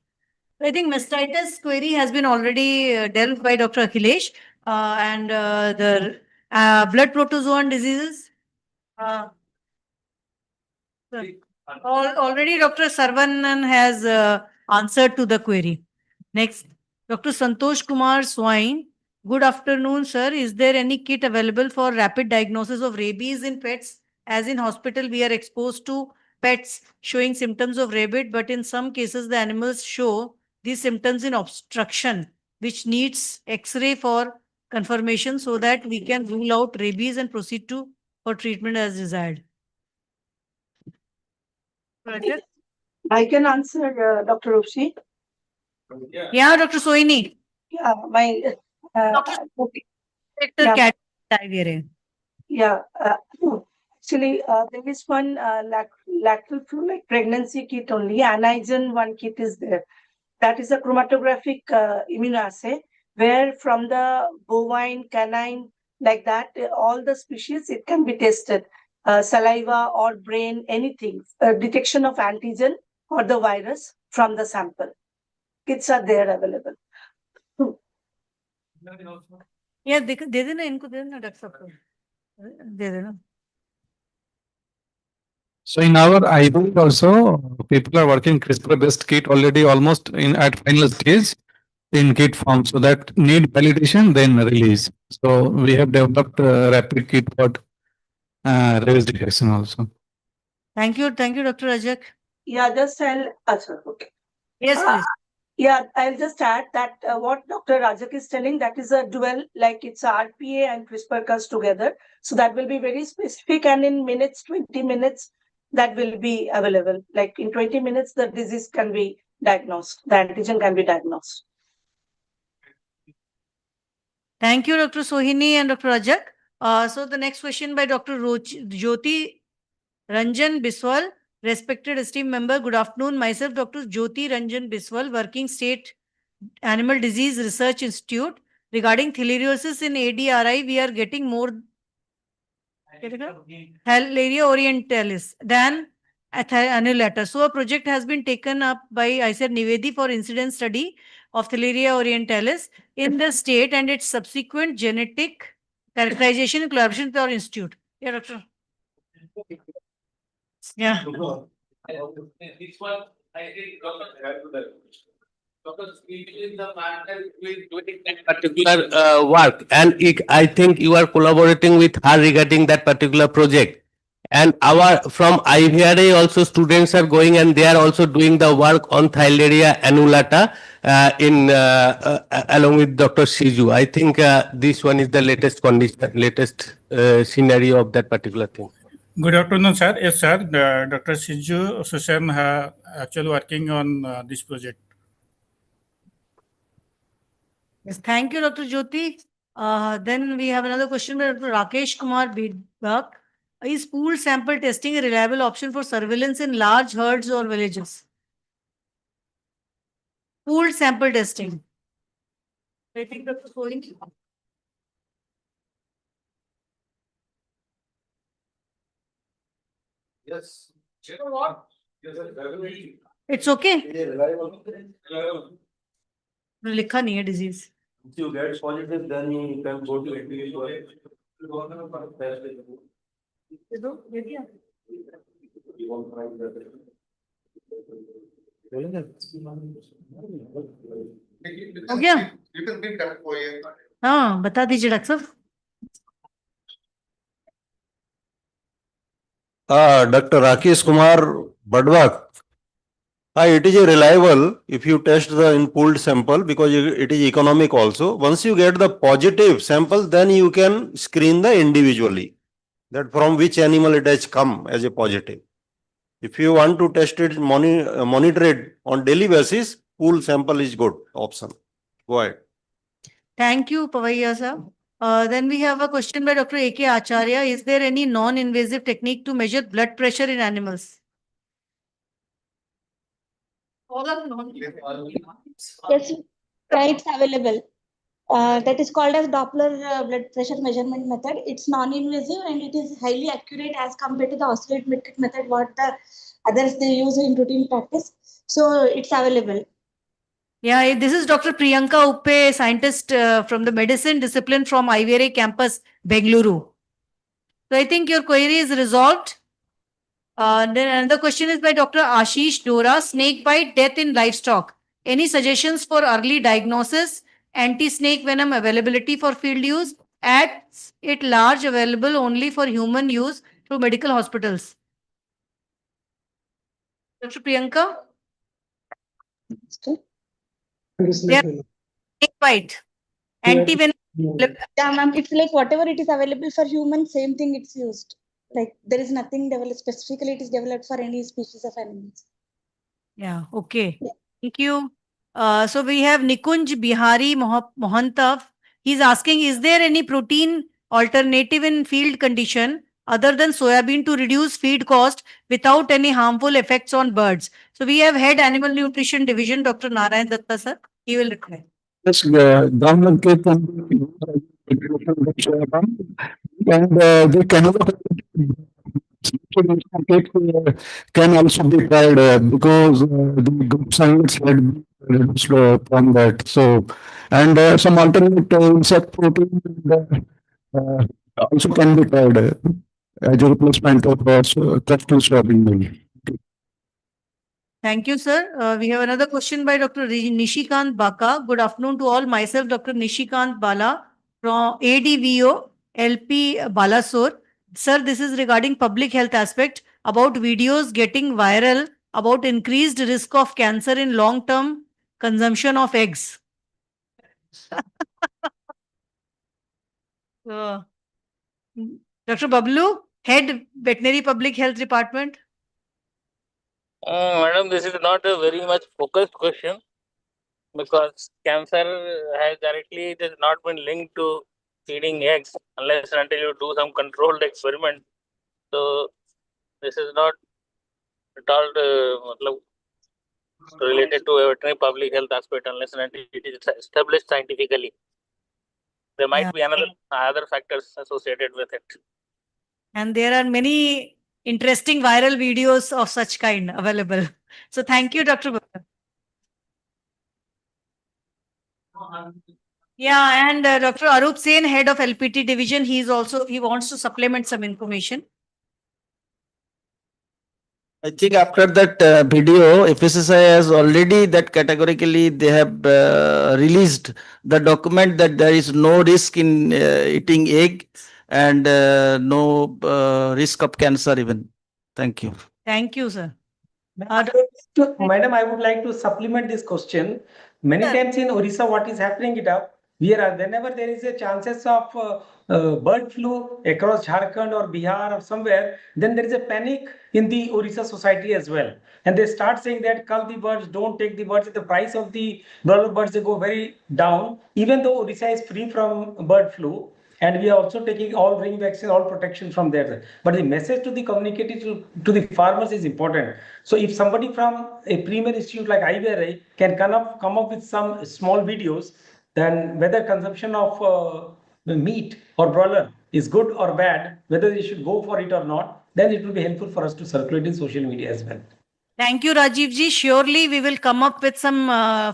I think mastitis query has been already dealt by Dr. Akhilesh, and the blood protozoan diseases. Already Dr. Sarvanan has answered to the query. Next, Dr. Santosh Kumar Swine. Good afternoon, sir. Is there any kit available for rapid diagnosis of rabies in pets? As in hospital, we are exposed to pets showing symptoms of rabies, but in some cases, the animals show these symptoms in obstruction, which needs X-ray for confirmation so that we can rule out rabies and proceed to for treatment as desired. I can answer, Dr. Upsi. Yeah, Dr. Soini. Yeah, my Director yeah. Yeah, actually, there is one lateral flow, like pregnancy kit only. Anigen one kit is there. That is a chromatographic immunoassay, where from the bovine, canine, like that, all the species, it can be tested. Saliva or brain, anything, detection of antigen or the virus from the sample. Kits are there available. Yeah, दे देना इनको दे देना doctor साहब को दे देना So in our IB also, people are working CRISPR-based kit already almost in at final stage in kit form. So that need validation, then release. So we have developed a rapid kit for raise detection also. Thank you, Dr. Rajak. Yeah, just tell. Okay. Yes, please. Yeah, I'll just add that what Dr. Rajak is telling, that is a dual, like it's a RPA and CRISPR-Cas together. So that will be very specific, and in minutes, 20 minutes, that will be available. Like in 20 minutes, the disease can be diagnosed, the antigen can be diagnosed. Thank you, Dr. Sohini and Dr. Rajak. So the next question by Dr. Jyoti Ranjan Biswal, respected esteemed member. Good afternoon. Myself, Dr. Jyoti Ranjan Biswal, working State Animal Disease Research Institute. Regarding theileriosis in ADRI, we are getting more Theileria orientalis than annulata. So a project has been taken up by ICAR Nivedi for incidence study of Theileria orientalis in the state and its subsequent genetic characterization in collaboration with our institute. Yeah, doctor. Yeah. This one, I think Doctor is the partner with doing that particular work, and I think you are collaborating with her regarding that particular project. And our from IVRA also students are going, and they are also doing the work on Theileria annulata along with Dr. Shiju. I think this one is the latest condition, latest scenario of that particular thing. Good afternoon, sir. Yes, sir. Dr. Shiju Susan actually working on this project. Yes, thank you, Dr. Jyoti. Then we have another question by Dr. Rakesh Kumar Bidbak. Is pooled sample testing a reliable option for surveillance in large herds or villages? Pooled sample testing. I think Dr. Sohini. Yes. It's okay. लिखा नहीं है disease. If you get positive, then you can go to individual. हो गया? You can bring that for you. हाँ, बता दीजिए doctor साहब. Dr. Rakesh Kumar Badwak. It is a reliable if you test the in pooled sample because it is economic also. Once you get the positive sample, then you can screen the individually that from which animal it has come as a positive. If you want to test it, monitor it on daily basis, pool sample is good option. Go ahead. Thank you, Pavaiya sir. Then we have a question by Dr. A.K. Acharya. Is there any non-invasive technique to measure blood pressure in animals? All are Yes, it's available. That is called as Doppler blood pressure measurement method. It's non-invasive and it is highly accurate as compared to the oscillatometric method what the others they use in routine practice. So it's available. Yeah, this is Dr. Priyanka Uppe, scientist from the medicine discipline from IVRA campus, Bengaluru. So I think your query is resolved. Then another question is by Dr. Ashish Dora, snake bite death in livestock. Any suggestions for early diagnosis, anti-snake venom availability for field use, at it large available only for human use through medical hospitals? Dr. Priyanka? Snake bite. Anti-venom. Yeah, ma'am, it's like whatever it is available for humans, same thing it's used. Like there is nothing developed specifically, it is developed for any species of animals. Yeah, okay. Yeah. Thank you. So we have Nikunj Bihari Mohantav. He's asking, is there any protein alternative in field condition other than soybean to reduce feed cost without any harmful effects on birds? So we have head animal nutrition division, Dr. Narayan Datta sir. He will reply. Yes, download kit and the can also be tried because the group science had reduced from that. So, and some alternate insect protein also can be tried. as a replacement of tractor swapping mill. Thank you, sir. We have another question by Dr. Nishikant Baka. Good afternoon to all. Myself, Dr. Nishikant Bala from ADVO LP Balasore. Sir, this is regarding public health aspect about videos getting viral about increased risk of cancer in long-term consumption of eggs. Uh, Dr. Bablu, Head Veterinary Public Health Department. Madam, this is not a very much focused question because cancer has directly it has not been linked to feeding eggs unless and until you do some controlled experiment. So this is not at all related to a veterinary public health aspect unless and until it is established scientifically. There might be other factors associated with it. And there are many interesting viral videos of such kind available. So thank you, Dr. Gupta. Yeah, and Dr. Arup Sen, head of LPT division, he wants to supplement some information. I think after that video, FSSI has already that categorically they have released the document that there is no risk in eating egg and no risk of cancer even. Thank you. Thank you, sir. Madam, I would like to supplement this question. Many times in Odisha, what is happening whenever there is a chances of bird flu across Jharkhand or Bihar or somewhere, then there is a panic in the Odisha society as well. And they start saying that cull the birds, don't take the birds, the price of the broiler birds, they go very down, even though Odisha is free from bird flu. And we are also taking all ring vaccine, all protection from there. But the message to the communicated to the farmers is important. So if somebody from a premier institute like IVRI can come up with some small videos, then whether consumption of meat or broiler is good or bad, whether they should go for it or not, then it will be helpful for us to circulate in social media as well. Thank you, Rajiv ji. Surely we will come up with some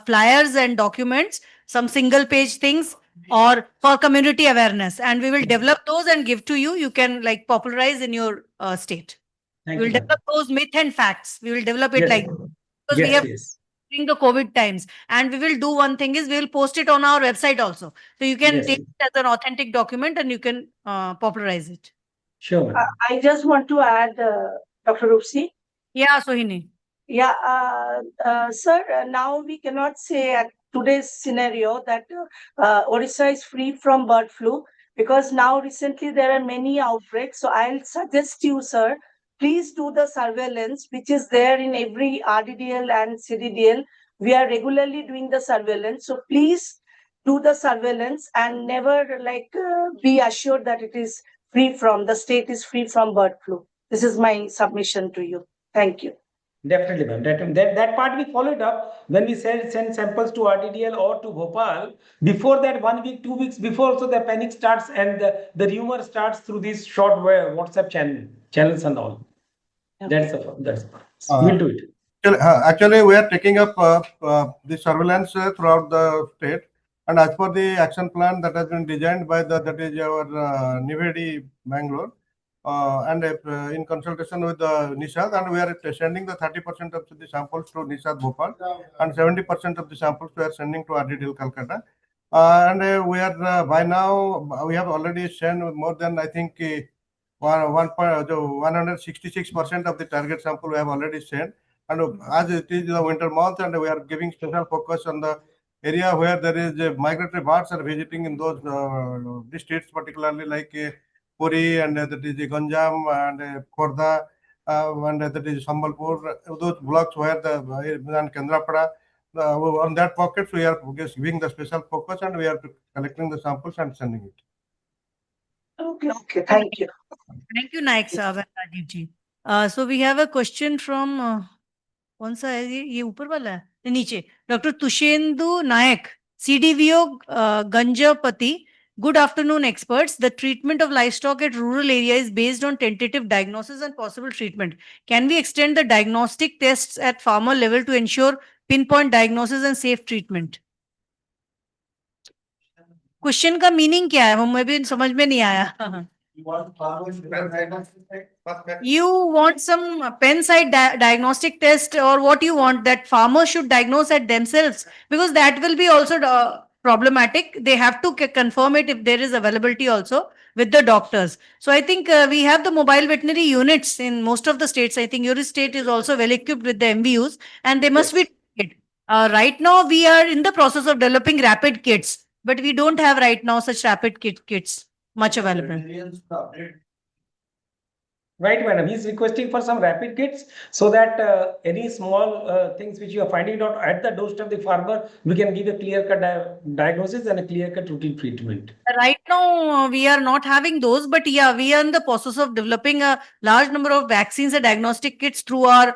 flyers and documents, some single page things or for community awareness, and we will develop those and give to you. You can like popularize in your state. Thank We will you, develop those myth and facts. We will develop it Yes. like because we Yes, have yes. during the COVID times, and we will do one thing is we will post it on our website also, so you can Yes. take it as an authentic document and you can popularize it. Sure. I just want to add, Dr. Rupsi. Yeah, Sohini. Yeah, sir, now we cannot say at today's scenario that Odisha is free from bird flu because now recently there are many outbreaks. So I'll suggest you, sir, please do the surveillance, which is there in every RDDL and CDDL. We are regularly doing the surveillance. So please do the surveillance and never be assured that it is free from, the state is free from bird flu. This is my submission to you. Thank you. Definitely, ma'am. That part we followed up when we send samples to RDDL or to Bhopal. Before that, 1 week, 2 weeks before, so the panic starts and the rumor starts through these short WhatsApp channels and all. That's we'll do it. Actually, we are taking up the surveillance throughout the state, and as per the action plan that has been designed by that is our Nivedi Bangalore. And in consultation with Nishad, and we are sending the 30% of the samples to Nishad Bhopal, and 70% of the samples we are sending to RDDL Calcutta. And we are by now we have already sent more than I think 166% of the target sample we have already sent. And as it is the winter month, and we are giving special focus on the area where there is migratory birds are visiting in those districts, particularly like Puri, and that is Ganjam and Khordha, and that is Sambalpur, those blocks where and Kendrapada, on that pockets we are giving the special focus, and we are collecting the samples and sending it. Okay, thank you. Thank you, Naik Saab and Rajiv ji. So we have a question from कौन सा है ये ऊपर वाला है नीचे doctor तुषेंदु Nayak CDVO Ganjapati. Good afternoon, experts. The treatment of livestock at rural area is based on tentative diagnosis and possible treatment. Can we extend the diagnostic tests at farmer level to ensure pinpoint diagnosis and safe treatment? Question का meaning क्या है? मुझे भी समझ में नहीं आया. You want some pen side diagnostic test, or what you want that farmers should diagnose at themselves, because that will be also problematic. They have to confirm it if there is availability also with the doctors. So I think we have the mobile veterinary units in most of the states. I think your state is also well equipped with the MVUs, and they must be. Right now, we are in the process of developing rapid kits, but we don't have right now such rapid kits much available. Right, madam. He's requesting for some rapid kits so that any small things which you are finding out at the doorstep of the farmer, we can give a clear-cut diagnosis and a clear-cut routine treatment. Right now, we are not having those, but yeah, we are in the process of developing a large number of vaccines and diagnostic kits through our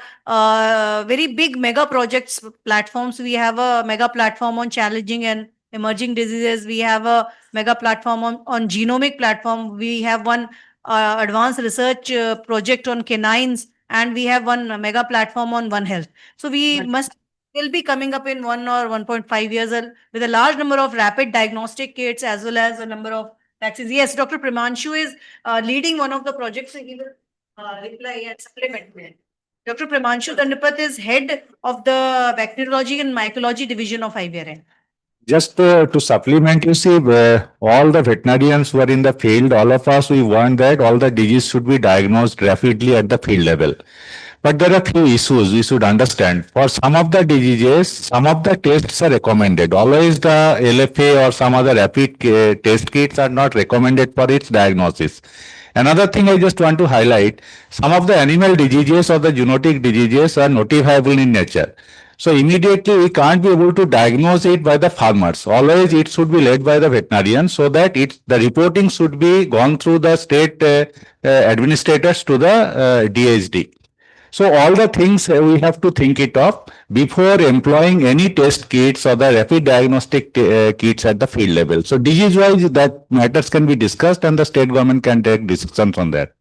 very big mega projects platforms. We have a mega platform on challenging and emerging diseases. We have a mega platform on genomic platform. We have one advanced research project on canines, and we have one mega platform on One Health. So we will be coming up in 1 or 1.5 years with a large number of rapid diagnostic kits as well as a number of vaccines. Yes, Dr. Primanshu is leading one of the projects, and he will reply and supplement me. Dr. Primanshu Dandapat is head of the Bacteriology and Mycology Division of IVRN. Just to supplement, you see, all the veterinarians were in the field. All of us, we want that all the disease should be diagnosed rapidly at the field level. But there are few issues we should understand. For some of the diseases, some of the tests are recommended. Always the LFA or some other rapid test kits are not recommended for its diagnosis. Another thing I just want to highlight, some of the animal diseases or the zoonotic diseases are notifiable in nature. So immediately we can't be able to diagnose it by the farmers. Always it should be led by the veterinarian, so that the reporting should be gone through the state administrators to the DHD. So all the things we have to think it of before employing any test kits or the rapid diagnostic kits at the field level. So disease-wise, that matters can be discussed and the state government can take decisions on that.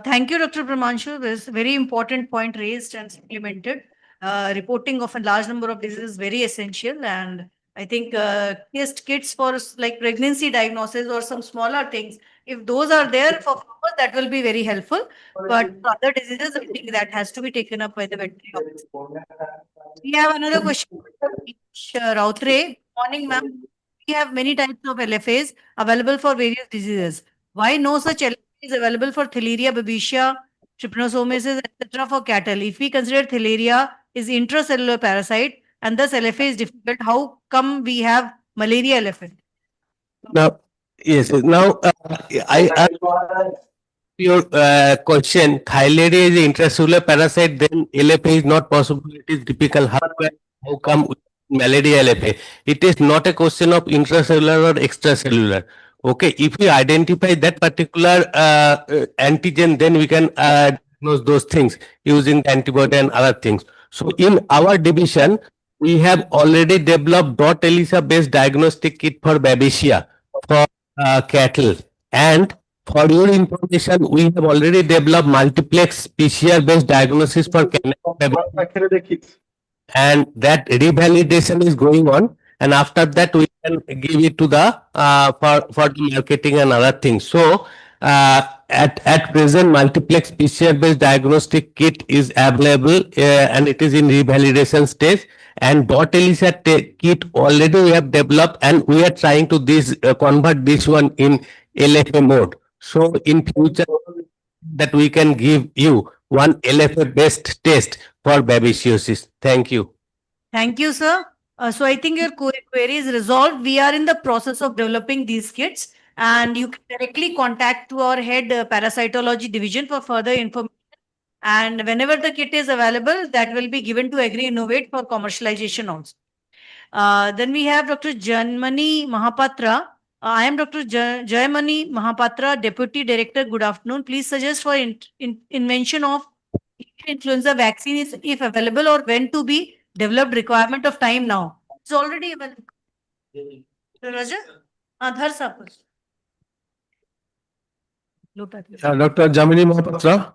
Thank you, Dr. Brahmanshu. This very important point raised and supplemented. Reporting of a large number of diseases is very essential, and I think test kits for like pregnancy diagnosis or some smaller things, if those are there for farmers, that will be very helpful. But for other diseases, I think that has to be taken up by the veterinary officer. We have another question. Rautre, morning, ma'am. We have many types of LFAs available for various diseases. Why no such LFA is available for Theileria babesia, trypanosomiasis, etc. for cattle? If we consider Theileria is intracellular parasite and thus LFA is difficult, how come we have malaria LFA? Now, yes, now I your question, Theileria is an intracellular parasite, then LFA is not possible. It is typical. How come malaria LFA? It is not a question of intracellular or extracellular. Okay, if we identify that particular antigen, then we can diagnose those things using antibody and other things. So in our division, we have already developed dot ELISA based diagnostic kit for babesia for cattle, and for your information, we have already developed multiplex PCR based diagnosis for canine, and that revalidation is going on. And after that, we can give it to the for the marketing and other things. So at present, multiplex PCR based diagnostic kit is available and it is in revalidation stage. And dot ELISA kit already we have developed, and we are trying to convert this one in LFA mode. So in future, that we can give you one LFA based test for babesiosis. Thank you. Thank you, sir. So I think your query is resolved. We are in the process of developing these kits, and you can directly contact to our head parasitology division for further information. And whenever the kit is available, that will be given to Agri Innovate for commercialization also. Then we have Dr. Janmani Mahapatra. I am Dr. Jayamani Mahapatra, Deputy Director. Good afternoon. Please suggest for invention of influenza vaccine is if available or when to be developed. Requirement of time now. It's already available. Raja? Adhar Sapus. Dr. Jamini Mahapatra.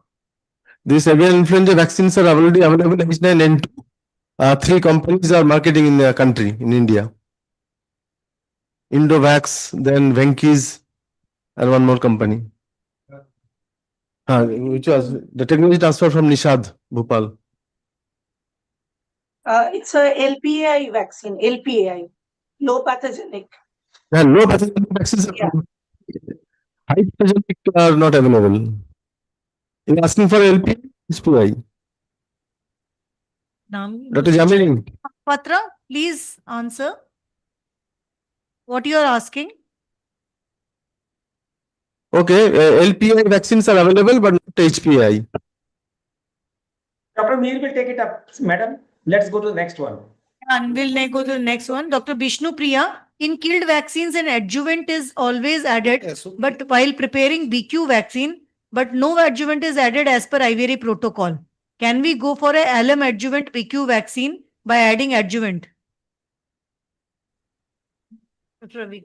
These avian influenza vaccines are already available in H9N2. 3 companies are marketing in the country, in India. Indovax, then Venki's, and one more company. Which was the technology transfer from Nishad, Bhopal. It's a LPAI vaccine, LPAI, low pathogenic. Yeah, low pathogenic vaccines are high pathogenic are not available. You're asking for LP, SPI. Dr. Jamini. Patra, please answer what you are asking. Okay, LPI vaccines are available, but not HPI. Dr. Mir will take it up, madam. Let's go to the next one. And we'll go to the next one. Dr. Bishnu Priya, in killed vaccines, an adjuvant is always added, but while preparing BQ vaccine, but no adjuvant is added as per IVR protocol. Can we go for a alum adjuvant BQ vaccine by adding adjuvant? Dr. Ravi.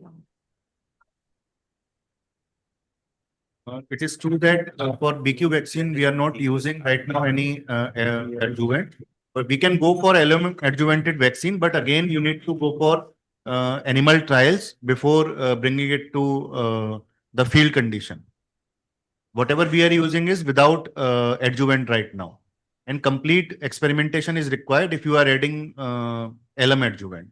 It is true that for BQ vaccine, we are not using right now any adjuvant, but we can go for element adjuvanted vaccine. But again, you need to go for animal trials before bringing it to the field condition. Whatever we are using is without adjuvant right now, and complete experimentation is required if you are adding LM adjuvant.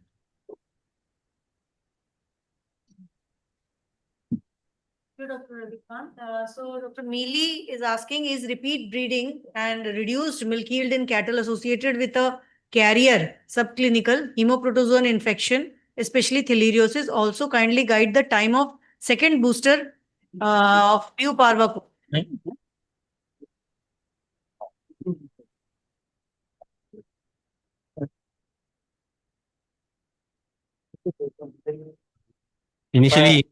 Dr. Ravikant. So Dr. Mealy is asking, is repeat breeding and reduced milk yield in cattle associated with a carrier subclinical hemoprotozoan infection, especially theileriosis? Also kindly guide the time of second booster of new parva. Initially,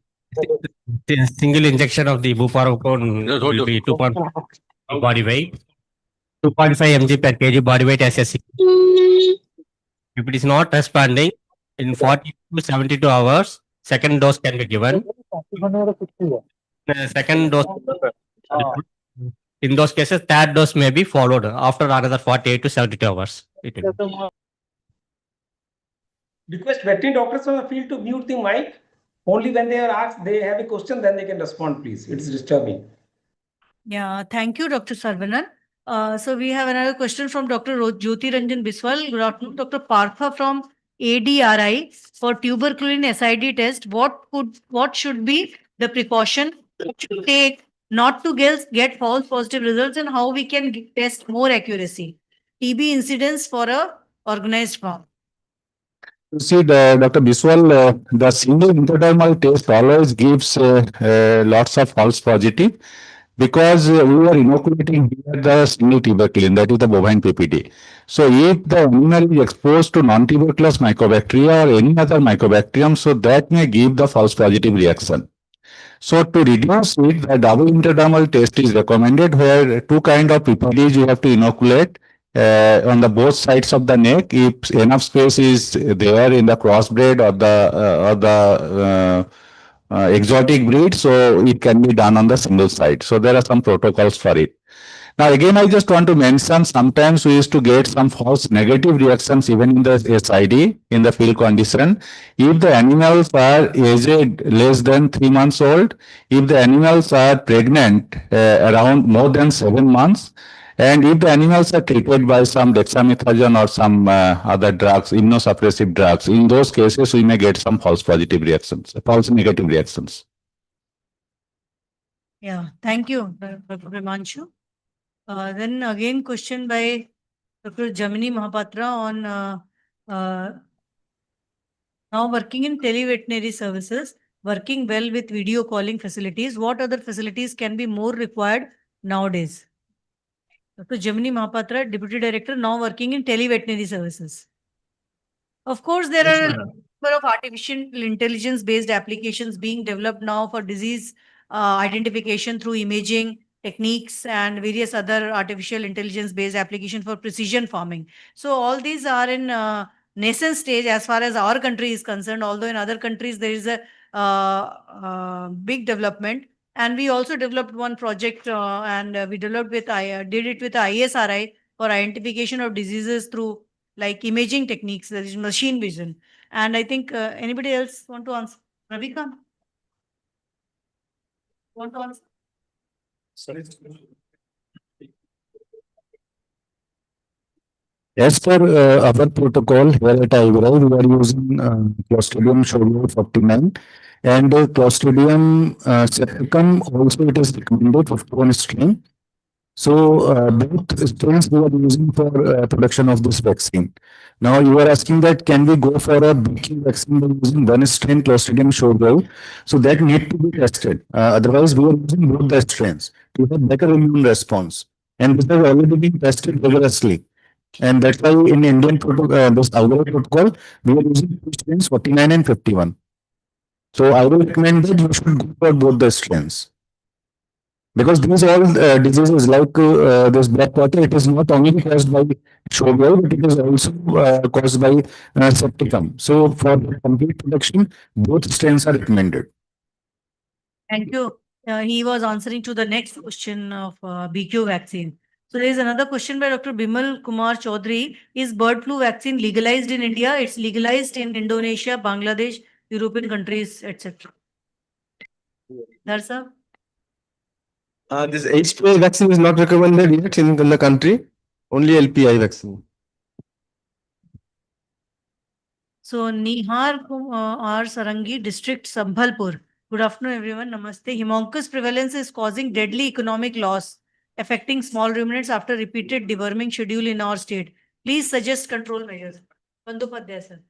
the single injection of the buparocone will be 2.5 body weight, 2.5 mg per kg body weight as a if it is not responding in 40 to 72 hours, second dose can be given. Second dose, in those cases, third dose may be followed after another 48 to 72 hours. Request veterinary doctors on the field to mute the mic. Only when they are asked, they have a question, then they can respond, please. It's disturbing. Yeah, thank you, Dr. Sarvanan. So we have another question from Dr. Jyoti Ranjan Biswal. Good afternoon, Dr. Partha from ADRI for tuberculin SID test. What should be the precaution to take not to get false positive results, and how we can test more accuracy? TB incidence for a organized farm. You see, Dr. Biswal, the single intradermal test always gives lots of false positive because we are inoculating here the single tuberculin, that is the bovine PPD. So if the animal is exposed to non-tuberculous mycobacteria or any other mycobacterium, so that may give the false positive reaction. So to reduce it, the double intradermal test is recommended, where two kind of PPDs you have to inoculate on the both sides of the neck. If enough space is there in the crossbred or the exotic breed, so it can be done on the single side. So there are some protocols for it. Now, again, I just want to mention, sometimes we used to get some false negative reactions even in the SID, in the field condition. If the animals are aged less than 3 months old, if the animals are pregnant around more than 7 months, and if the animals are treated by some dexamethasone or some other drugs, immunosuppressive drugs, in those cases, we may get some false positive reactions, false negative reactions. Yeah, thank you, Dr. Himanshu. Then again, question by Dr. Jamini Mahapatra on now working in televeterinary services, working well with video calling facilities. What other facilities can be more required nowadays? Dr. Jamini Mahapatra, Deputy Director, now working in televeterinary services. Of course, there are a number of artificial intelligence based applications being developed now for disease identification through imaging techniques and various other artificial intelligence based application for precision farming. So all these are in nascent stage as far as our country is concerned, although in other countries there is a big development. And we also developed one project and we developed with did it with ISRI for identification of diseases through like imaging techniques, that is machine vision. And I think anybody else want to answer? Ravika? Want to answer? Sorry. As per our protocol here at IVRA, we are using Clostridium shorio 49 and Clostridium septicum also it is recommended 51 strain. So both strains we are using for production of this vaccine. Now you are asking that can we go for a BQ vaccine by using one strain Clostridium shorio? So that need to be tested. Otherwise, we are using both the strains to have better immune response. And this has already been tested rigorously. And that's why in Indian protocol, this our protocol, we are using two strains 49 and 51. So I will recommend that you should go for both the strains. Because these all diseases like this black water, it is not only caused by sugar, but it is also caused by septicum. So for complete protection, both strains are recommended. Thank you. He was answering to the next question of BQ vaccine. So there is another question by Dr. Bimal Kumar Chaudhary. Is bird flu vaccine legalized in India? It's legalized in Indonesia, Bangladesh, European countries, etc. Darsa? This HPI vaccine is not recommended yet in the country, only LPI vaccine. So Nihar R. Sarangi, District Sambhalpur. Good afternoon, everyone. Namaste. Hemorrhagus prevalence is causing deadly economic loss, affecting small ruminants after repeated deworming schedule in our state. Please suggest control measures. Bandyopadhyay, sir.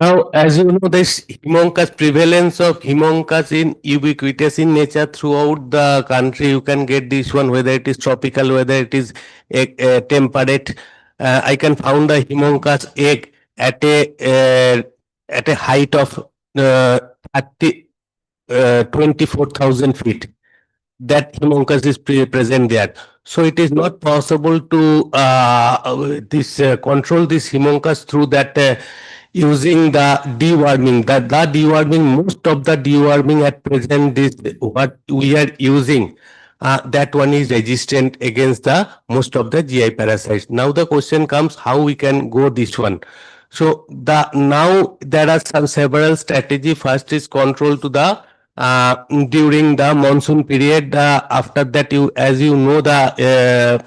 Now, as you know, this Hemorrhagus prevalence of Hemorrhagus in ubiquitous in nature throughout the country. You can get this one whether it is tropical, whether it is temperate. I can found the Hemorrhagus egg at a height of 24,000 feet. That Hemorrhagus is present there. So it is not possible to control this Hemorrhagus through that using the deworming. The deworming, most of the deworming at present is what we are using. That one is resistant against the most of the GI parasites. Now the question comes how we can go this one. So now there are some several strategy. First is control to the during the monsoon period. After that, as you know, the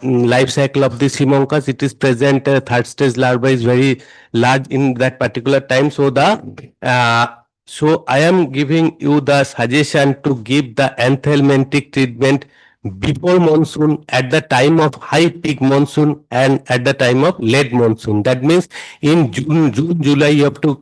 life cycle of this Hemorrhagus, it is present. Third stage larva is very large in that particular time. So so I am giving you the suggestion to give the anthelmintic treatment before monsoon, at the time of high peak monsoon, and at the time of late monsoon. That means in June, July, you have to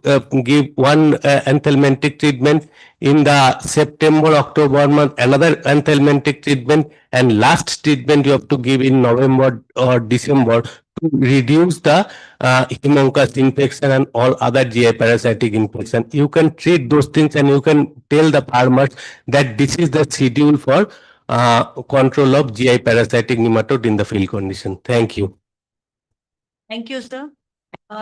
give one anthelmintic treatment. In the September, October month, another anthelmintic treatment, and last treatment you have to give in November or December to reduce the Hemorrhagus infection and all other GI parasitic infection. You can treat those things and you can tell the farmers that this is the schedule for control of GI parasitic nematode in the field condition. Thank you. Thank you, sir.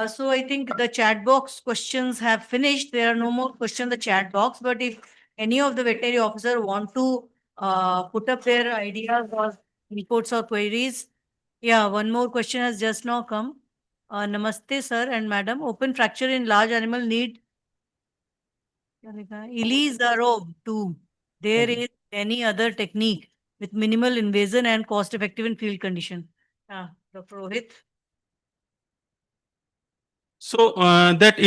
So I think the chat box questions have finished. There are no more questions in the chat box, but if any of the veterinary officer want to put up their ideas or reports or queries. Yeah, one more question has just now come. Namaste, sir and madam. Open fracture in large animal need Elizarov too. There is any other technique with minimal invasion and cost effective in field condition. Dr. Rohit. So that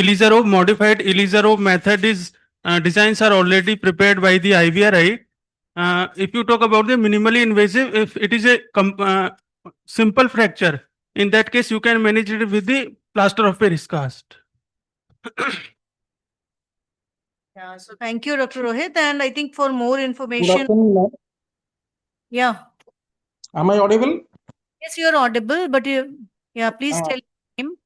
modified Elizarov method is designs are already prepared by the IVRI. If you talk about the minimally invasive, if it is a simple fracture, in that case you can manage it with the plaster of Paris cast. Yeah, so thank you, Dr. Rohit. And I think for more information. Yeah. Am I audible? Yes, you're audible, but yeah, please tell him.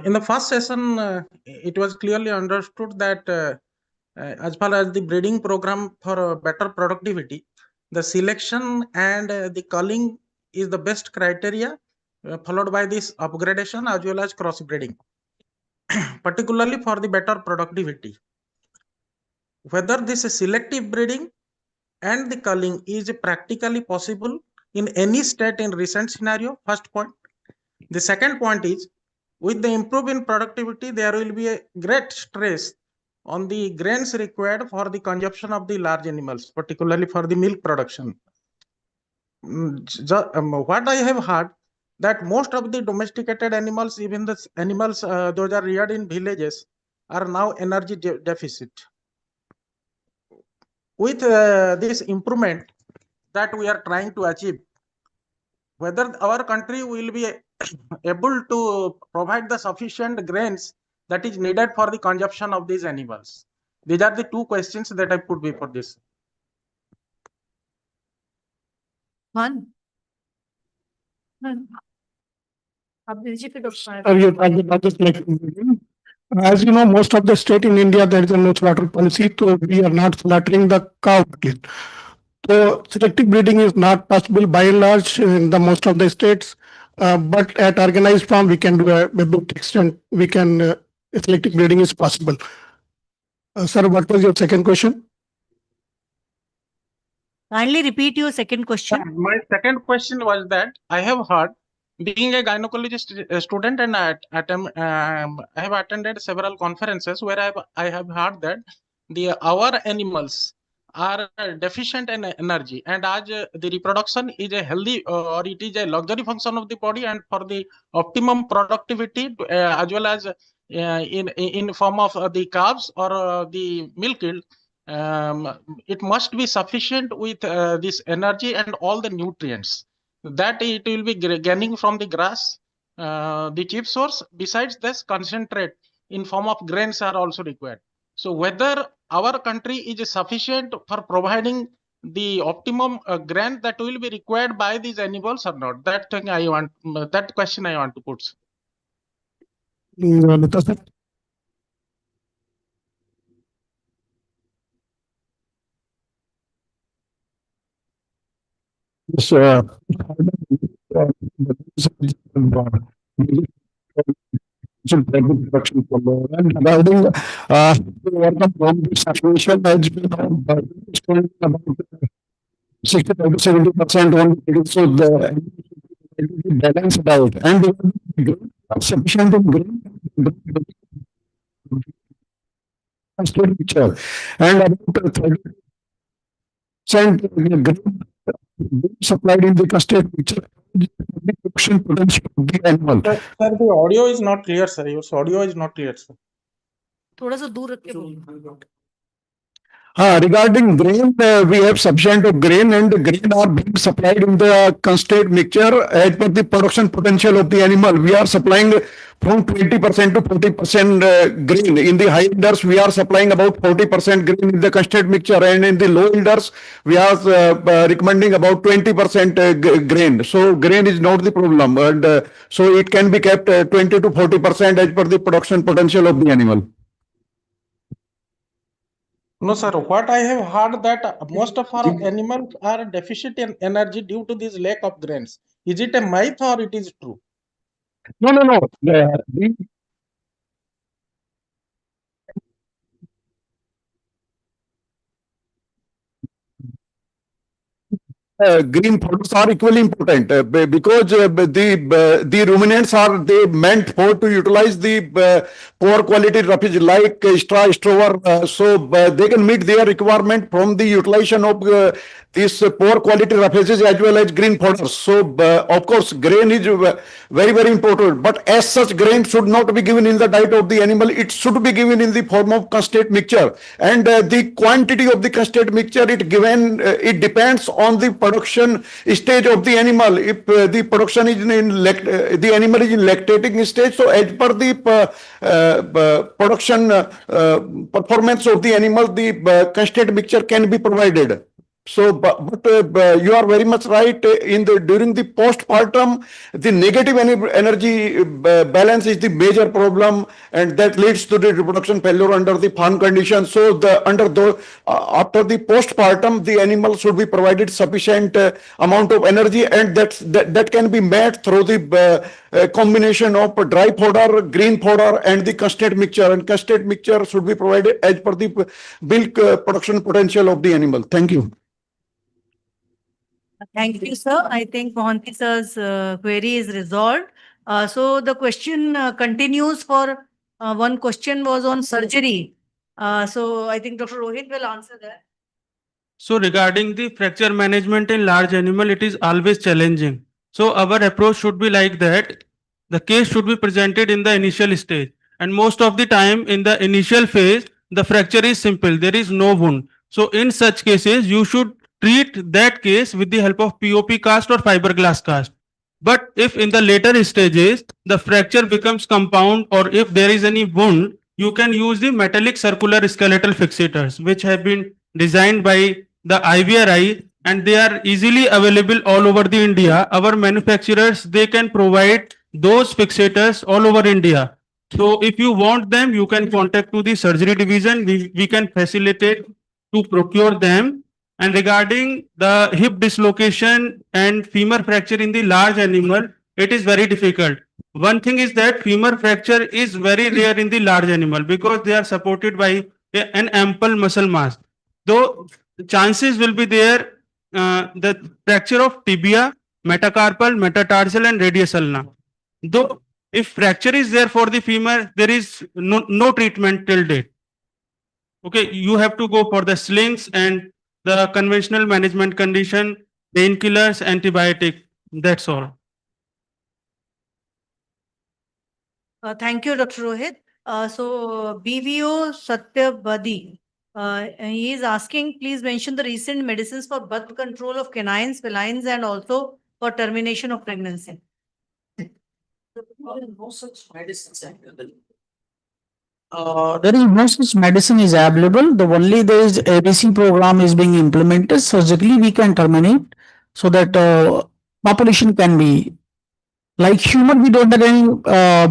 In the first session, it was clearly understood that as far as the breeding program for better productivity, the selection and the culling is the best criteria, followed by this upgradation as well as crossbreeding, particularly for the better productivity. Whether this selective breeding and the culling is practically possible in any state in recent scenario, first point. The second point is, with the improvement in productivity, there will be a great stress on the grains required for the consumption of the large animals, particularly for the milk production. What I have heard, that most of the domesticated animals, even the animals those are reared in villages, are now energy deficit. With this improvement that we are trying to achieve, whether our country will be able to provide the sufficient grains that is needed for the consumption of these animals. These are the two questions that I put before this. One. As you know, most of the state in India, there is a no slaughter policy, so we are not slaughtering the cow market. So selective breeding is not possible by and large in the most of the states, but at organized farm, we can do a big extent. We can selective breeding is possible. Sir, what was your second question? Kindly repeat your second question. My second question was that I have heard, being a gynecologist student, and I have attended several conferences where I have heard that our animals are deficient in energy, and as the reproduction is a healthy or it is a luxury function of the body, and for the optimum productivity as well as in form of the calves or the milk yield, it must be sufficient with this energy and all the nutrients that it will be gaining from the grass, the chief source. Besides this, concentrate in form of grains are also required. So whether our country is sufficient for providing the optimum grain that will be required by these animals or not, that question I want to put. Yes, production and regarding overcome from this situation has been about 60 to 70% only. So the balance out and sufficient in grain picture and about 30% grain supplied in the custard picture. The production potential of the animal. Sir, the audio is not clear, sir. Your audio is not clear, sir. थोड़ा सा दूर रख के बोलो. Regarding grain, we have sufficient of grain, and grain are being supplied in the concentrate mixture as per the production potential of the animal. We are supplying from 20% to 40% grain. In the high yielders, we are supplying about 40% grain in the concentrate mixture, and in the low yielders, we are recommending about 20% grain. So grain is not the problem, and so it can be kept 20 to 40% as per the production potential of the animal. No, sir. What I have heard that most of our animals are deficient in energy due to this lack of grains. Is it a myth or it is true? No. Green products are equally important because the ruminants are meant for to utilize the poor quality roughage like straw, stover, so they can meet their requirement from the utilization of these poor quality roughages as well as green products. So of course grain is very important, but as such grain should not be given in the diet of the animal. It should be given in the form of concentrate mixture, and the quantity of the concentrate mixture it depends on the production stage of the animal. If the production is the animal is in lactating stage, so as per the production performance of the animal, the concentrate mixture can be provided. So, but you are very much right. During the postpartum, the negative energy balance is the major problem, and that leads to the reproduction failure under the farm conditions. So, after the postpartum, the animal should be provided sufficient amount of energy, and that can be met through the combination of dry fodder, green fodder, and the concentrate mixture. And concentrate mixture should be provided as per the milk production potential of the animal. Thank you. Thank you, sir. I think Mohanty sir's query is resolved. So the question continues for one question was on surgery. So I think Dr. Rohit will answer that. So regarding the fracture management in large animal, it is always challenging. So our approach should be like that. The case should be presented in the initial stage. And most of the time in the initial phase, the fracture is simple. There is no wound. So in such cases, you should treat that case with the help of POP cast or fiberglass cast. But if in the later stages, the fracture becomes compound or if there is any wound, you can use the metallic circular skeletal fixators, which have been designed by the IVRI and they are easily available all over the India. Our manufacturers, they can provide those fixators all over India. So if you want them, you can contact to the surgery division. We can facilitate to procure them. And regarding the hip dislocation and femur fracture in the large animal, it is very difficult. One thing is that femur fracture is very rare in the large animal because they are supported by an ample muscle mass. Though chances will be there, the fracture of tibia, metacarpal, metatarsal and radius ulna. Though if fracture is there for the femur, there is no treatment till date. Okay, you have to go for the slings and the conventional management condition, painkillers, antibiotic. That's all. Thank you, Dr. Rohit. So BVO Satyabadi, he is asking, please mention the recent medicines for birth control of canines, felines, and also for termination of pregnancy. No such medicines available. There is no such medicine is available. The only there is ABC program is being implemented. Surgically, we can terminate so that population can be like human. We don't have any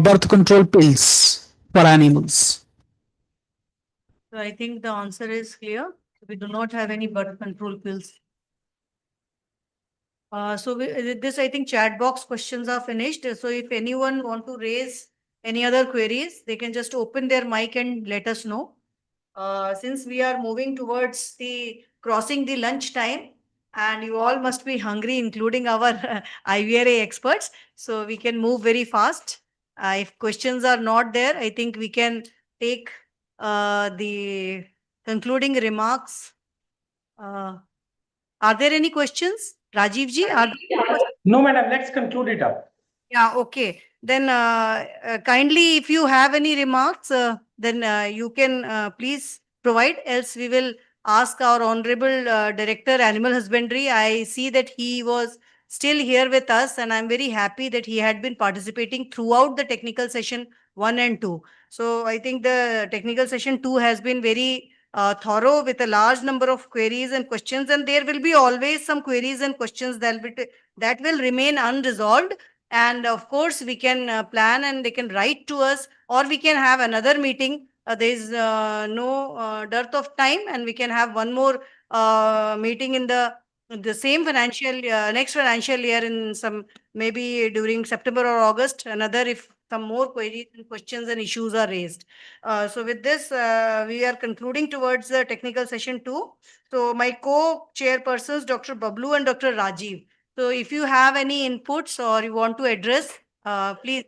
birth control pills for animals. So I think the answer is clear. We do not have any birth control pills. So with this, I think chat box questions are finished. So if anyone want to raise any other queries, they can just open their mic and let us know. Since we are moving towards the crossing the lunch time, and you all must be hungry, including our IVRA experts. So we can move very fast. If questions are not there, I think we can take the concluding remarks. Are there any questions? Rajiv ji? No, madam, let's conclude it up. Yeah, okay. Then kindly, if you have any remarks, then you can please provide, else we will ask our Honorable Director, Animal Husbandry. I see that he was still here with us and I'm very happy that he had been participating throughout the technical session 1 and 2. So I think the technical session 2 has been very thorough with a large number of queries and questions, and there will be always some queries and questions that will remain unresolved. And of course, we can plan and they can write to us, or we can have another meeting. There is no dearth of time, and we can have one more meeting in the same financial next financial year in some maybe during September or August. Another if some more queries and questions and issues are raised. So with this, we are concluding towards the technical session 2. So my co-chairpersons, Dr. Bablu and Dr. Rajiv. So if you have any inputs or you want to address, please.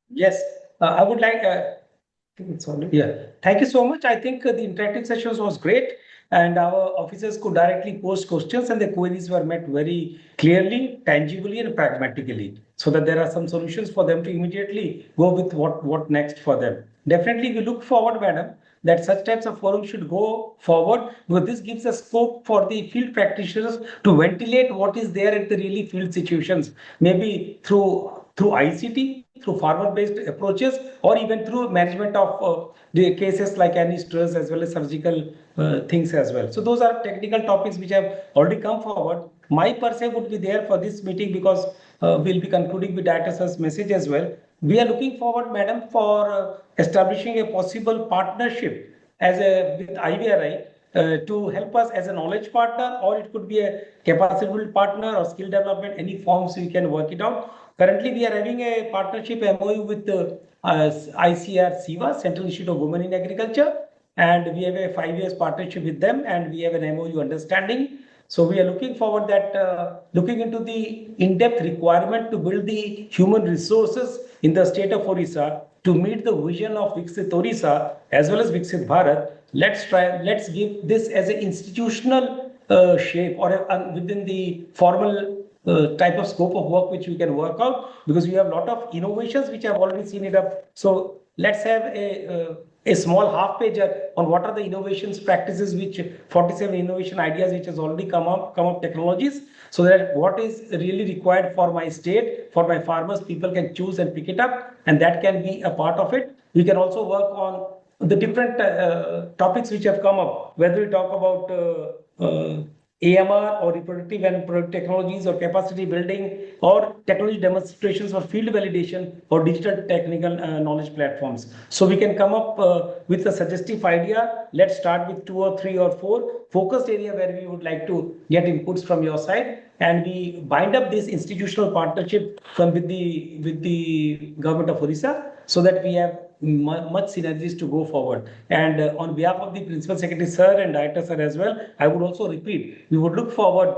Yes, I would like. Yeah, thank you so much. I think the interactive sessions was great, and our officers could directly post questions, and the queries were met very clearly, tangibly, and pragmatically, so that there are some solutions for them to immediately go with what next for them. Definitely, we look forward, madam, that such types of forums should go forward, because this gives a scope for the field practitioners to ventilate what is there at the really field situations, maybe through ICT, through farmer-based approaches, or even through management of the cases like any stress as well as surgical things as well. So those are technical topics which have already come forward. My per se would be there for this meeting because we'll be concluding with director's message as well. We are looking forward, madam, for establishing a possible partnership as with IVRI to help us as a knowledge partner, or it could be a capacity build partner or skill development, any forms we can work it out. Currently, we are having a partnership MOU with ICR SIVA, Central Institute of Women in Agriculture, and we have a 5 years partnership with them, and we have an MOU understanding. So we are looking forward that looking into the in-depth requirement to build the human resources in the state of Odisha, to meet the vision of Viksit Odisha as well as Viksit Bharat, let's give this as an institutional shape or within the formal type of scope of work which we can work out, because we have a lot of innovations which I've already seen it up. So let's have a small half page on what are the innovations practices which 47 innovation ideas which has already come up technologies, so that what is really required for my state, for my farmers, people can choose and pick it up, and that can be a part of it. We can also work on the different topics which have come up, whether we talk about AMR or reproductive and product technologies or capacity building or technology demonstrations or field validation or digital technical knowledge platforms. So we can come up with a suggestive idea. Let's start with 2 or 3 or 4 focused area where we would like to get inputs from your side, and we bind up this institutional partnership with the government of Odisha, so that we have much synergies to go forward. And on behalf of the Principal Secretary Sir and Director Sir as well, I would also repeat, we would look forward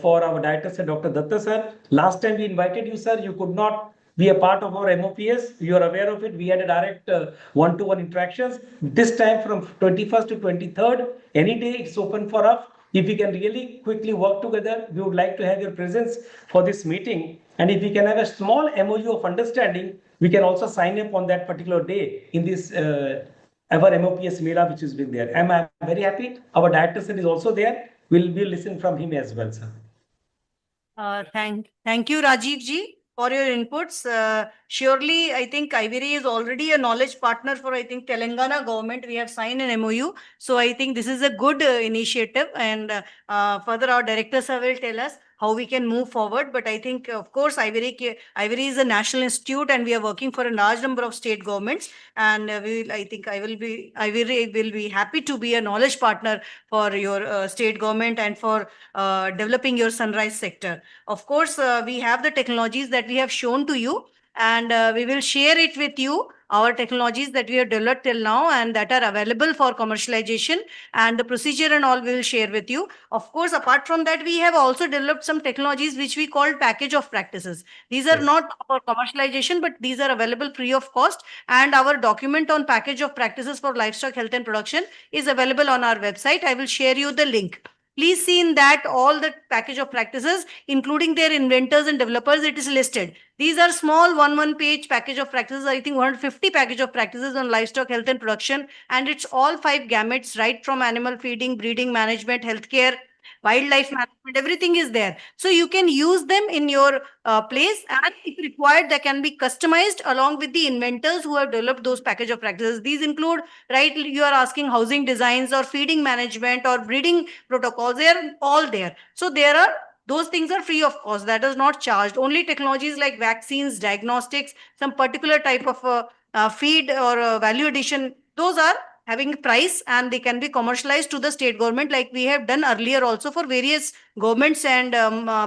for our Director Sir, Dr. Datta Sir. Last time we invited you, sir, you could not be a part of our MOPS. You are aware of it. We had a direct one-to-one interactions. This time from 21st to 23rd, any day it's open for us. If we can really quickly work together, we would like to have your presence for this meeting. And if we can have a small MOU of understanding, we can also sign up on that particular day in this our MOPS Mela, which has been there. I'm very happy. Our director sir is also there. We'll listen from him as well, sir. Thank you, Rajiv ji, for your inputs. Surely, I think Ivory is already a knowledge partner for, I think, Telangana government. We have signed an MOU. So I think this is a good initiative. And further, our director sir will tell us how we can move forward. But I think, of course, Ivory is a national institute, and we are working for a large number of state governments. And I think Ivory will be happy to be a knowledge partner for your state government and for developing your sunrise sector. Of course, we have the technologies that we have shown to you, and we will share it with you, our technologies that we have developed till now and that are available for commercialization, and the procedure and all we will share with you. Of course, apart from that, we have also developed some technologies which we call package of practices. These are not for commercialization, but these are available free of cost, and our document on package of practices for livestock health and production is available on our website. I will share you the link. Please see in that all the package of practices, including their inventors and developers, it is listed. These are small one page package of practices. I think 150 package of practices on livestock health and production. And it's all 5 gametes, right from animal feeding, breeding management, healthcare, wildlife management, everything is there. So you can use them in your place, and if required, they can be customized along with the inventors who have developed those package of practices. These include, right, you are asking housing designs or feeding management or breeding protocols, they are all there. So those things are free of cost, that is not charged. Only technologies like vaccines, diagnostics, some particular type of feed or value addition, those are having price, and they can be commercialized to the state government, like we have done earlier also for various governments and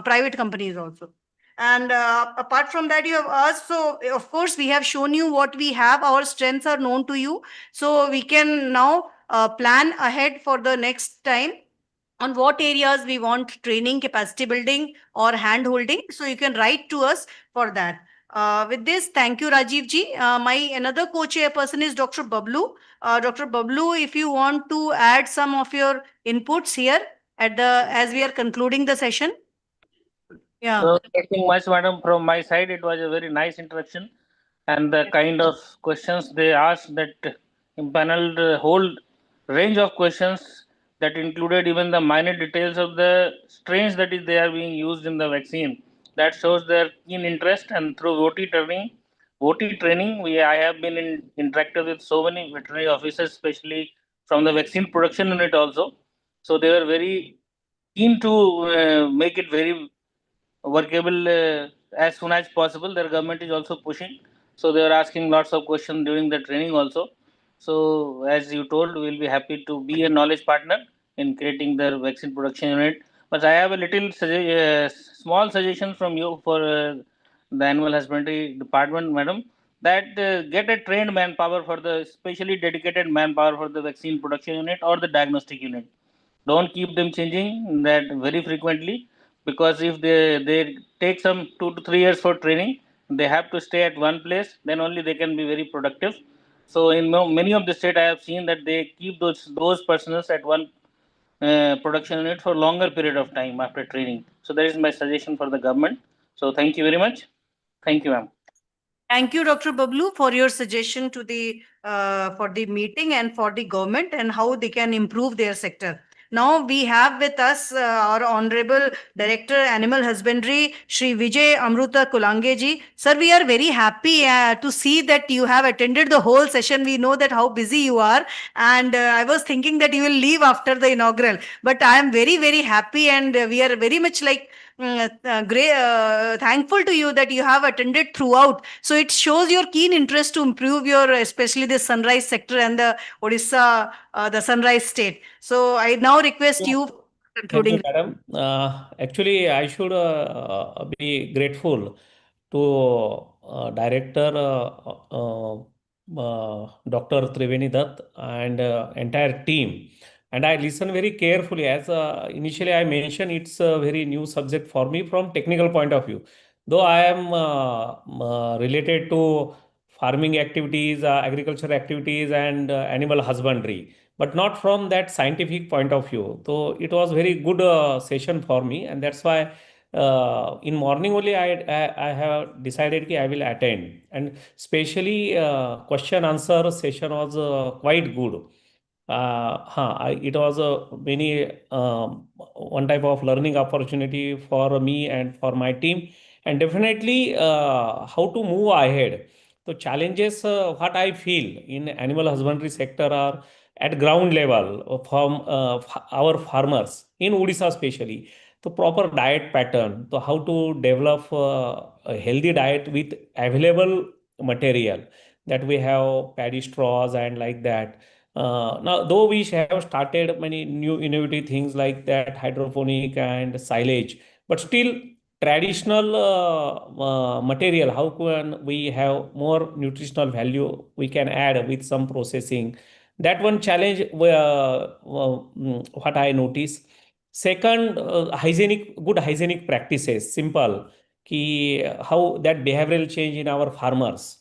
private companies also. And apart from that, you have asked, so of course we have shown you what we have, our strengths are known to you, so we can now plan ahead for the next time on what areas we want training, capacity building or hand holding. So you can write to us for that. With this, thank you, Rajiv ji. My another co-chairperson is Dr. Bablu. Dr. Bablu, if you want to add some of your inputs here as we are concluding the session. Yeah. So, nothing much, madam, from my side. It was a very nice introduction, and the kind of questions they asked, that impaneled a whole range of questions that included even the minor details of the strains that they are being used in the vaccine. That shows their keen interest, and through OT training, I have been interacted with so many veterinary officers, especially from the vaccine production unit also. So they were very keen to make it very workable as soon as possible. Their government is also pushing, so they are asking lots of questions during the training also. So as you told, we will be happy to be a knowledge partner in creating their vaccine production unit. But I have a little small suggestion from you for the animal husbandry department, madam, that get a trained manpower for the specially dedicated manpower for the vaccine production unit or the diagnostic unit. Don't keep them changing that very frequently, because if they take some 2 to 3 years for training, they have to stay at one place, then only they can be very productive. So in many of the state I have seen that they keep those personnel at one production unit for longer period of time after training. So that is my suggestion for the government. So thank you very much. Thank you, ma'am. Thank you, Dr. Bablu, for your suggestion to the for the meeting and for the government and how they can improve their sector. Now we have with us our Honorable Director Animal Husbandry, Shri Vijay Amruta Kulangeji. Sir, we are very happy to see that you have attended the whole session. We know that how busy you are, and I was thinking that you will leave after the inaugural. But I am very, very happy, and we are very much like thankful to you that you have attended throughout. So it shows your keen interest to improve your, especially the sunrise sector and the Odisha, the sunrise state. So I now request you Thank you, concluding. madam. Actually, I should be grateful to Director Dr. Triveni Dutt and entire team. And I listen very carefully. As initially I mentioned, it's a very new subject for me from technical point of view. Though I am related to farming activities, agriculture activities, and animal husbandry, but not from that scientific point of view. So it was very good session for me, and that's why in morning only I have decided that I will attend, and especially question answer session was quite good. It was a many one type of learning opportunity for me and for my team, and definitely how to move ahead. So challenges what I feel in animal husbandry sector are at ground level from our farmers in Odisha especially. The proper diet pattern, so how to develop a healthy diet with available material that we have paddy straws and like that. Now, though we have started many new innovative things like that, hydroponic and silage, but still traditional material, how can we have more nutritional value we can add with some processing? That one challenge, what I notice. Second, good hygienic practices, simple, ki how that behavioral change in our farmers.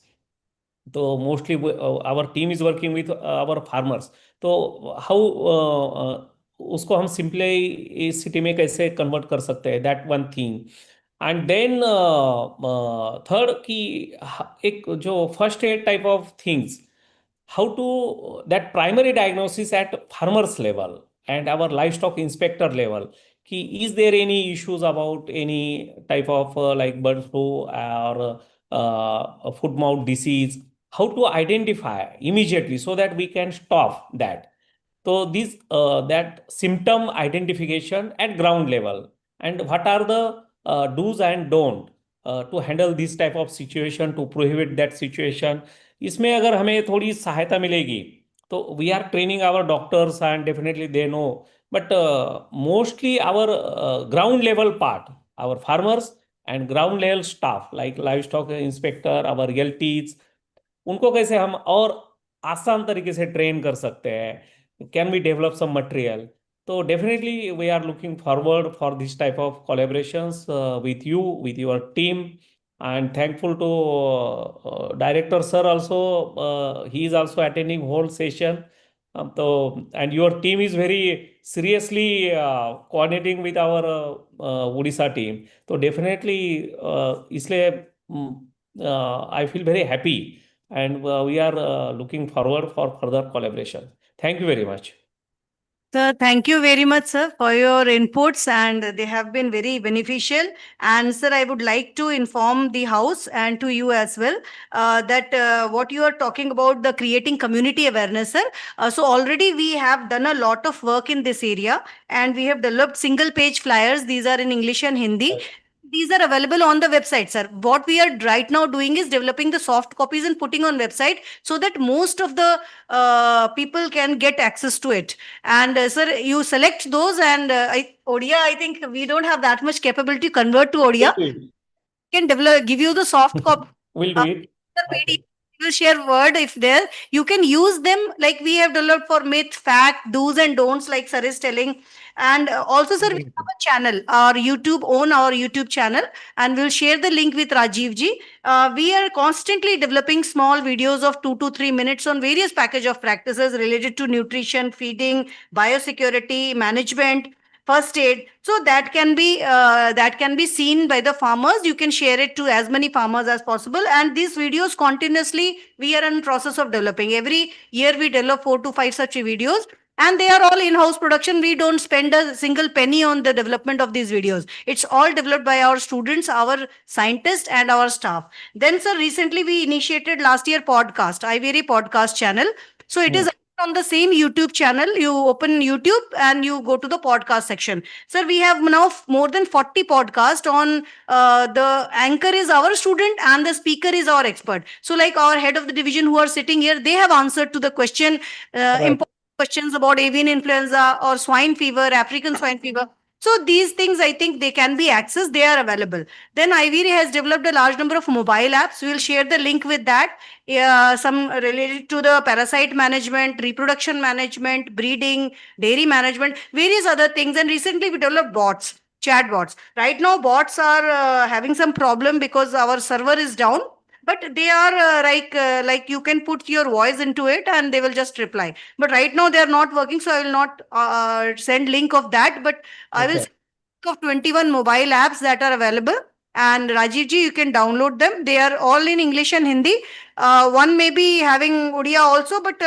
So mostly our team is working with our farmers. तो how उसको हम simplicity में कैसे convert कर सकते हैं, that one thing. And then third कि एक जो first aid type of things, how to that primary diagnosis at farmers level and our livestock inspector level, कि is there any issues about any type of like bird flu or foot mouth disease, how to identify immediately so that we can stop that. So this that symptom identification at ground level, and what are the do's and don't to handle this type of situation, to prohibit that situation. इसमें अगर हमें थोड़ी सहायता मिलेगी तो we are training our doctors and definitely they know, but mostly our ground level part, our farmers and ground level staff like livestock inspector, our LTs, उनको कैसे हम और आसान तरीके से ट्रेन कर सकते हैं, can we develop some material. तो definitely we are looking forward for this type of collaborations with you, with your team, and thankful to director sir also. He is also attending whole session. And your team is very seriously coordinating with our Odisha team. So definitely इसलिए I feel very happy, and we are looking forward for further collaboration. Thank you very much. Sir, thank you very much, sir, for your inputs, and they have been very beneficial. And sir, I would like to inform the house and to you as well that what you are talking about, the creating community awareness, sir. So already we have done a lot of work in this area, and we have developed single page flyers. These are in English and Hindi. These are available on the website, sir. What we are right now doing is developing the soft copies and putting on website so that most of the people can get access to it. And sir, you select those, and Odia, I think we don't have that much capability to convert to Odia. Okay. Can develop, give you the soft copy. We'll do it. The PDF will share word if there. You can use them like we have developed for myth, fact, do's and don'ts, like sir is telling. And also, sir, we have a channel, our our YouTube channel, and we'll share the link with Rajiv ji. We are constantly developing small videos of 2 to 3 minutes on various package of practices related to nutrition, feeding, biosecurity, management, first aid, so that can be seen by the farmers. You can share it to as many farmers as possible, and these videos continuously we are in process of developing. Every year we develop 4 to 5 such videos, and they are all in-house production. We don't spend a single penny on the development of these videos. It's all developed by our students, our scientists, and our staff. Then sir, recently we initiated last year podcast, IVR podcast channel. So it is on the same YouTube channel. You open YouTube and you go to the podcast section. Sir, we have now more than 40 podcasts on the anchor is our student and the speaker is our expert. So like our head of the division who are sitting here, they have answered to the question, important questions about avian influenza or swine fever, African swine fever. So these things, I think they can be accessed. They are available. Then IVR has developed a large number of mobile apps. We will share the link with that. Some related to the parasite management, reproduction management, breeding, dairy management, various other things. And recently we developed bots, chat bots. Right now bots are having some problem because our server is down, but they are like you can put your voice into it and they will just reply. But right now they are not working, so I will not send link of that, but I will send link of 21 mobile apps that are available. And Rajiv ji, you can download them. They are all in English and Hindi. One may be having Odia also, but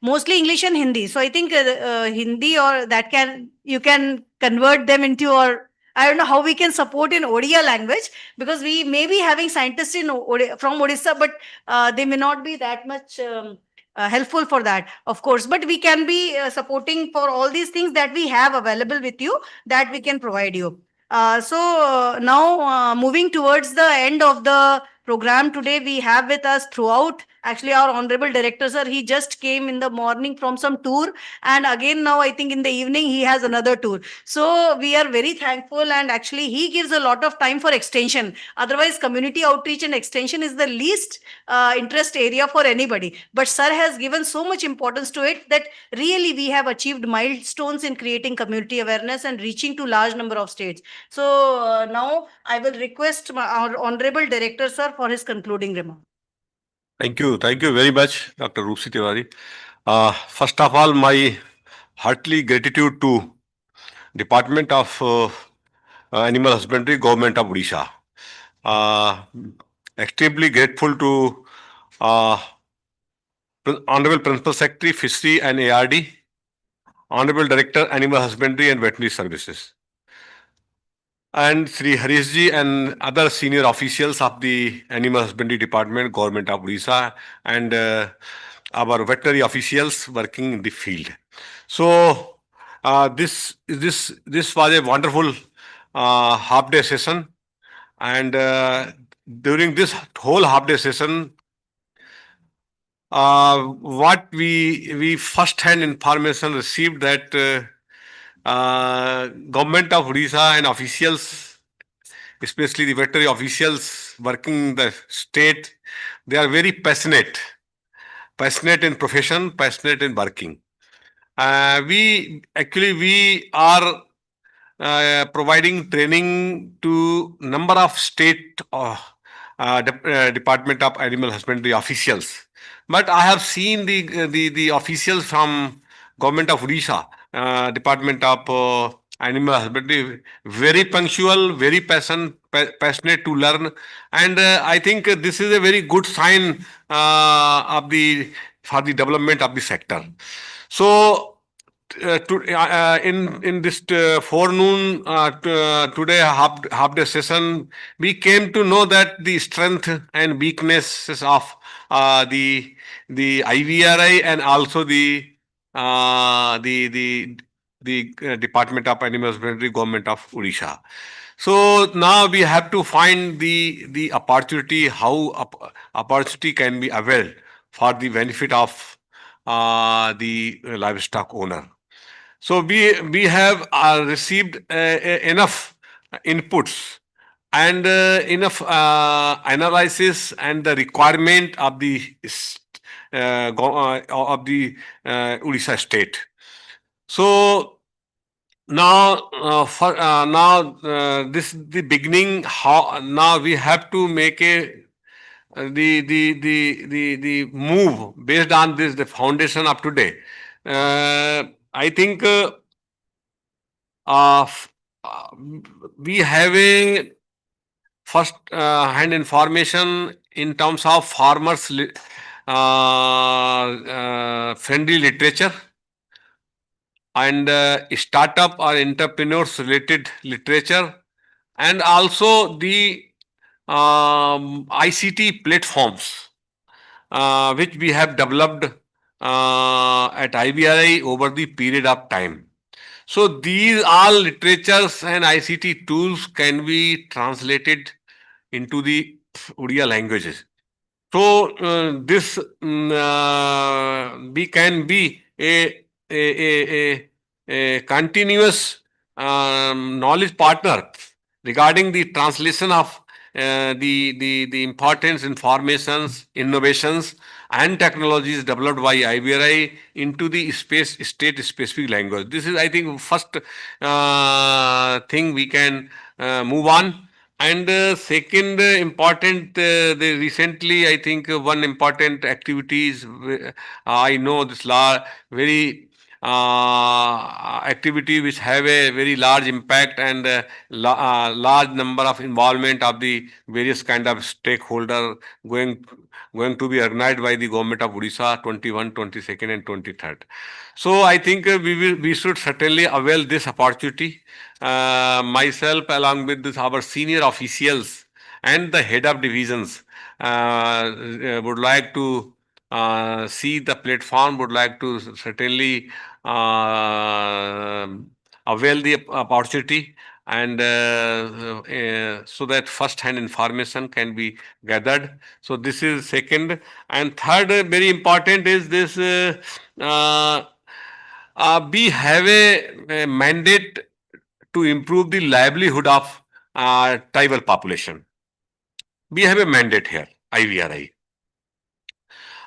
mostly English and Hindi. So I think Hindi, or that can, you can convert them into, or I don't know how we can support in Odia language, because we may be having scientists in from Odisha, but they may not be that much helpful for that, of course. But we can be supporting for all these things that we have available with you, that we can provide you. Now moving towards the end of the program today, we have with us throughout actually our honorable director sir. He just came in the morning from some tour, and again now I think in the evening he has another tour. So we are very thankful, and actually he gives a lot of time for extension. Otherwise community outreach and extension is the least interest area for anybody, but sir has given so much importance to it that really we have achieved milestones in creating community awareness and reaching to large number of states. So now I will request our honorable director sir for his concluding remark. Thank you. Thank you very much, Dr. Roopsi Tiwari. First of all, my heartily gratitude to Department of Animal Husbandry, Government of Odisha. Extremely grateful to Honorable Principal Secretary, Fishery and ARD, Honorable Director, Animal Husbandry and Veterinary Services, and Sri Harish ji and other senior officials of the Animal Husbandry Department, Government of Odisha, and our veterinary officials working in the field. So this was a wonderful half day session, and during this whole half day session, what we first hand information received that Government of Odisha and officials, especially the veterinary officials working in the state, they are very passionate in profession, passionate in working. We are providing training to number of state Department of Animal Husbandry officials. But I have seen the officials from Government of Odisha, Department of Animal Husbandry, very punctual, very passionate to learn, and I think this is a very good sign for the development of the sector. So in this forenoon today half day session, we came to know that the strength and weaknesses of the IVRI and also the Department of Animal Husbandry, Government of Odisha. So now we have to find the opportunity, how opportunity can be availed for the benefit of the livestock owner. So we have received enough inputs and enough analysis and the requirement of the Odisha state. So this is the beginning. How now we have to make a the move based on this, the foundation of today. I think f- uh, we have a first hand information in terms of farmers friendly literature and startup or entrepreneurs related literature, and also the ICT platforms which we have developed at IBRI over the period of time. So these all literatures and ICT tools can be translated into the Odia languages. So this we can be a continuous knowledge partner regarding the translation of the importance informations, innovations, and technologies developed by IBRI into the state specific language. This is, I think, first thing we can move on. And second important, the recently I think one important activities I know this very activity which have a very large impact and large number of involvement of the various kind of stakeholder going to be organized by the government of Odisha 21, 22nd and 23rd. So I think we should certainly avail this opportunity. Myself along with our senior officials and the head of divisions would like to see the platform, would like to certainly avail the opportunity and so that first hand information can be gathered. So this is second. And third, very important is this we have a mandate to improve the livelihood of tribal population. We have a mandate here, IVRI.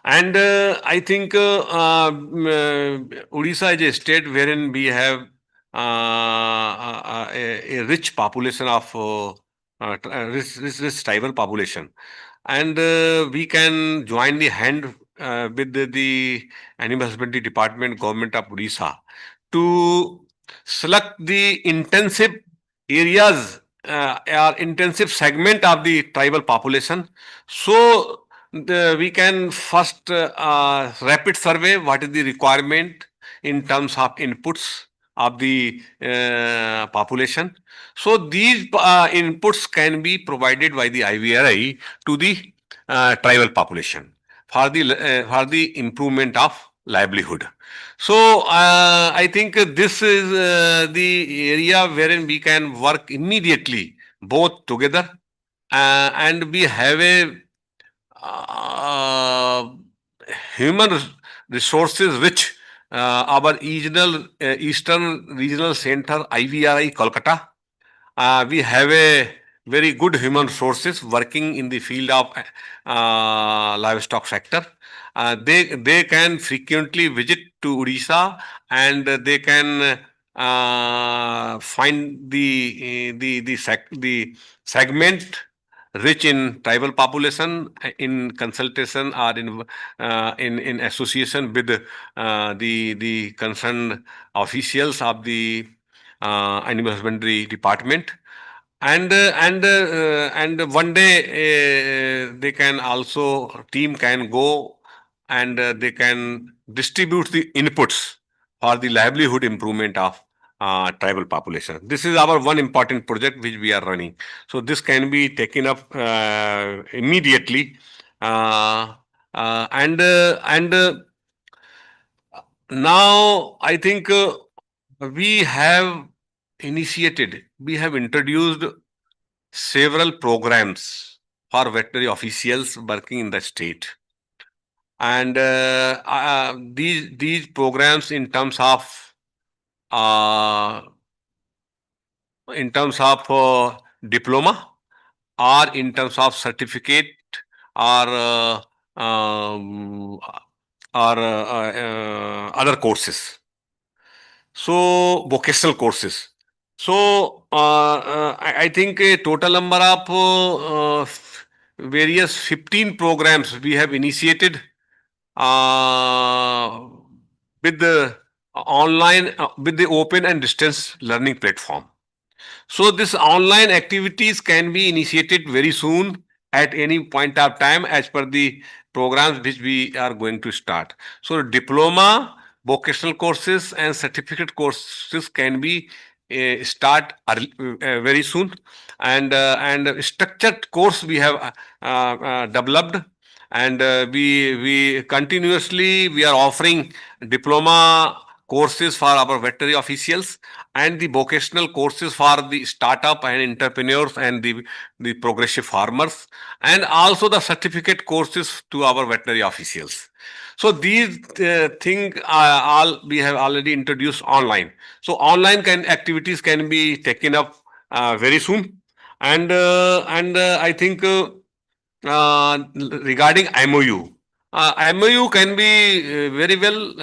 And I think Odisha is a state wherein we have a rich population of rich tribal population, and we can join the hand with the Animal Husbandry Department, Government of Odisha, to select the intensive areas or intensive segment of the tribal population. So we can first rapid survey what is the requirement in terms of inputs of the population. So these inputs can be provided by the IVRI to the tribal population for the improvement of livelihood. So I think this is the area wherein we can work immediately both together, and we have a human resources which our regional Eastern Regional Center IVRI Kolkata. We have a very good human resources working in the field of livestock sector. They can frequently visit to Odisha, and they can find the segment rich in tribal population in consultation or in association with the concerned officials of the animal husbandry department, and one day they can also team can go and they can distribute the inputs for the livelihood improvement of tribal population. This is our one important project which we are running. So this can be taken up immediately, and now I think we have we have introduced several programs for veterinary officials working in the state, and these programs uh, in terms of diploma, or in terms of certificate or um, other courses. So vocational courses. So I think a total number of various 15 programs we have initiated uh, with the online, with the open and distance learning platform. So this online activities can be initiated very soon at any point of time as per the programs which we are going to start. So diploma, vocational courses and certificate courses can be start very soon, and structured course we have developed, and we continuously we are offering diploma courses for our veterinary officials and the vocational courses for the startup and entrepreneurs and the progressive farmers, and also the certificate courses to our veterinary officials. So these things all we have already introduced online. So online activities can be taken up very soon, and I think regarding MOU. MOU can be very well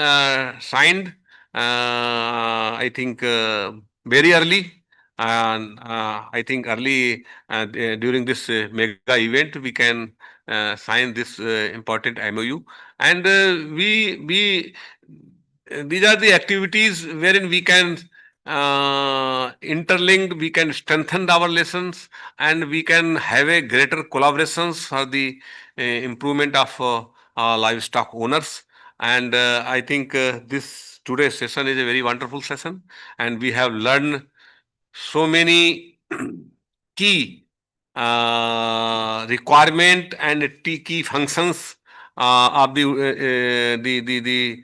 signed, I think, very early. And I think early during this mega event, we can sign this important MOU. And these are the activities wherein we can interlink, we can strengthen our lessons, and we can have a greater collaborations for the improvement of livestock owners. And I think this today's session is a very wonderful session, and we have learned so many key requirement and key functions of the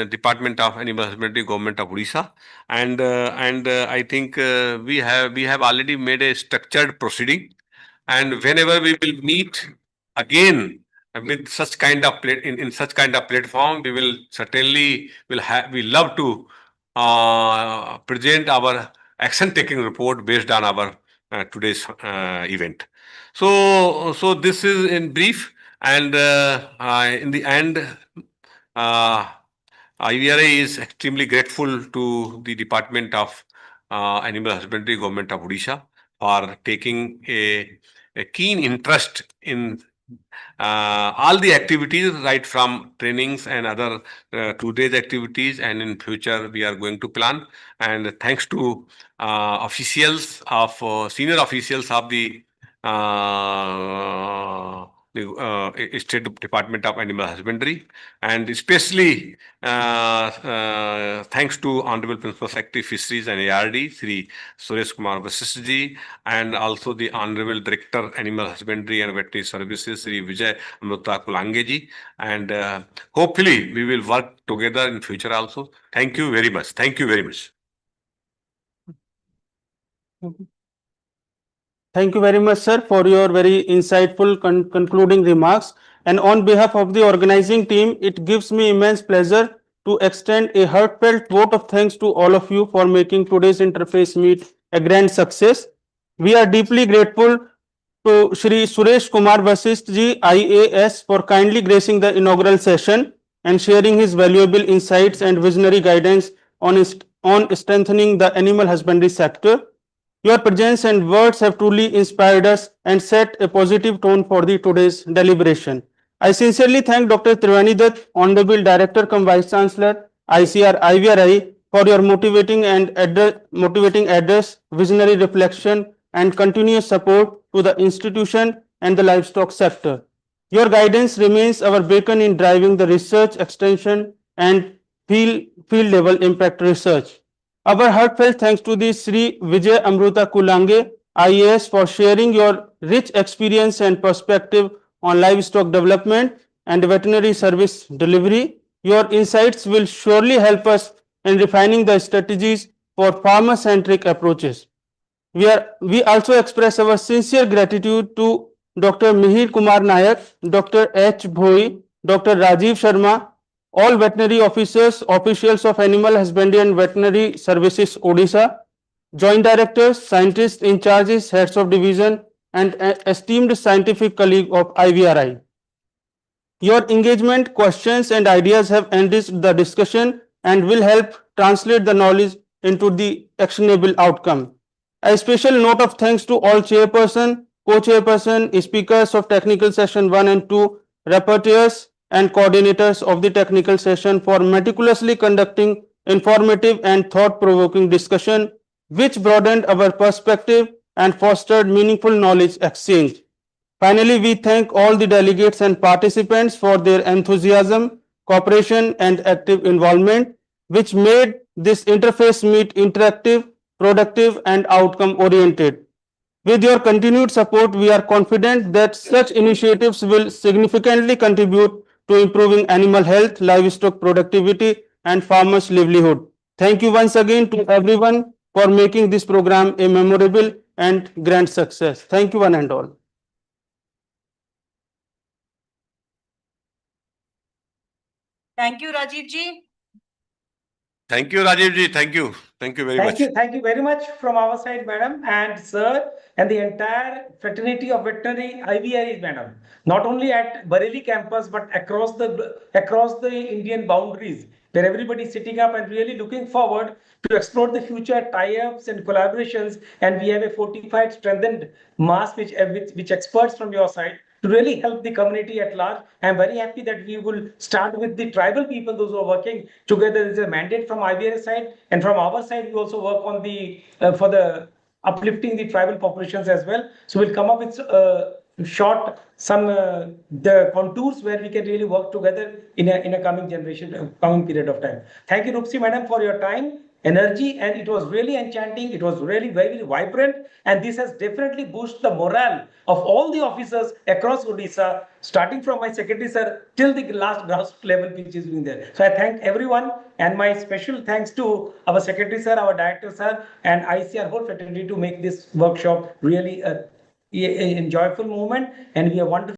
Department of Animal Husbandry, Government of Odisha, and I think we have already made a structured proceeding, and whenever we will meet again with such kind of in such kind of platform, we will certainly we love to present our action taking report based on our today's event. So this is in brief, and in the end, IVRA is extremely grateful to the Department of Animal Husbandry, Government of Odisha, for taking a keen interest in all the activities, right from trainings and other 2 days activities, and in future we are going to plan. And thanks to officials of senior officials of the State Department of Animal Husbandry, and especially thanks to Honorable Principal Secretary Fisheries and ARD, Sri Suresh Kumar Vasisht ji, and also the Honorable Director Animal Husbandry and Veterinary Services, Sri Vijay Amruta Kulange ji, and hopefully we will work together in future also. Thank you very much. Thank you very much. Thank you very much, sir, for your very insightful concluding remarks. And on behalf of the organizing team, it gives me immense pleasure to extend a heartfelt vote of thanks to all of you for making today's interface meet a grand success. We are deeply grateful to Shri Suresh Kumar Vasisht ji, IAS, for kindly gracing the inaugural session and sharing his valuable insights and visionary guidance on strengthening the animal husbandry sector. Your presence and words have truly inspired us and set a positive tone for the today's deliberation. I sincerely thank Dr. Triveni Dutt, Honorable Director cum Vice Chancellor, ICR IVRI, for your motivating address, visionary reflection, and continuous support to the institution and the livestock sector. Your guidance remains our beacon in driving the research, extension, and field level impact research. Our heartfelt thanks to the Sri Vijay Amruta Kulange, IAS, for sharing your rich experience and perspective on livestock development and veterinary service delivery. Your insights will surely help us in refining the strategies for farmer-centric approaches. We also express our sincere gratitude to Dr. Mihir Kumar Nayak, Dr. H. Bhoi, Dr. Rajiv Sharma, all veterinary officers, officials of Animal Husbandry and Veterinary Services Odisha, joint directors, scientists in charges, heads of division, and esteemed scientific colleague of IVRI. Your engagement, questions, and ideas have enriched the discussion and will help translate the knowledge into the actionable outcome. A special note of thanks to all chairperson, co-chairperson, speakers of technical session 1 and 2, rapporteurs and coordinators of the technical session for meticulously conducting informative and thought-provoking discussion which broadened our perspective and fostered meaningful knowledge exchange. Finally, we thank all the delegates and participants for their enthusiasm, cooperation, and active involvement, which made this interface meet interactive, productive, and outcome-oriented. With your continued support, we are confident that such initiatives will significantly contribute to improving animal health, livestock productivity, and farmers' livelihood. Thank you once again to everyone for making this program a memorable and grand success. Thank you one and all. Thank you, Rajiv ji. Thank you, Rajiv ji. Thank you. Thank you very much. Thank you very much from our side, madam and sir, and the entire fraternity of veterinary IVRs, madam. Not only at Bareilly campus, but across the Indian boundaries, where everybody is sitting up and really looking forward to explore the future tie-ups and collaborations. And we have a fortified, strengthened mass which experts from your side to really help the community at large. I am very happy that we will start with the tribal people, those who are working together. There is a mandate from IVR side, and from our side, we also work on the for the uplifting the tribal populations as well. So we'll come up with short the contours where we can really work together in a coming generation, coming period of time. Thank you, Rupsi madam, for your time, energy, and it was really enchanting. It was really very vibrant, and this has definitely boosted the morale of all the officers across Odisha, starting from my secretary sir till the last ground level which is being there. So I thank everyone, and my special thanks to our secretary sir, our director sir, and ICR whole fraternity to make this workshop really a enjoyable moment, and we are wonderful.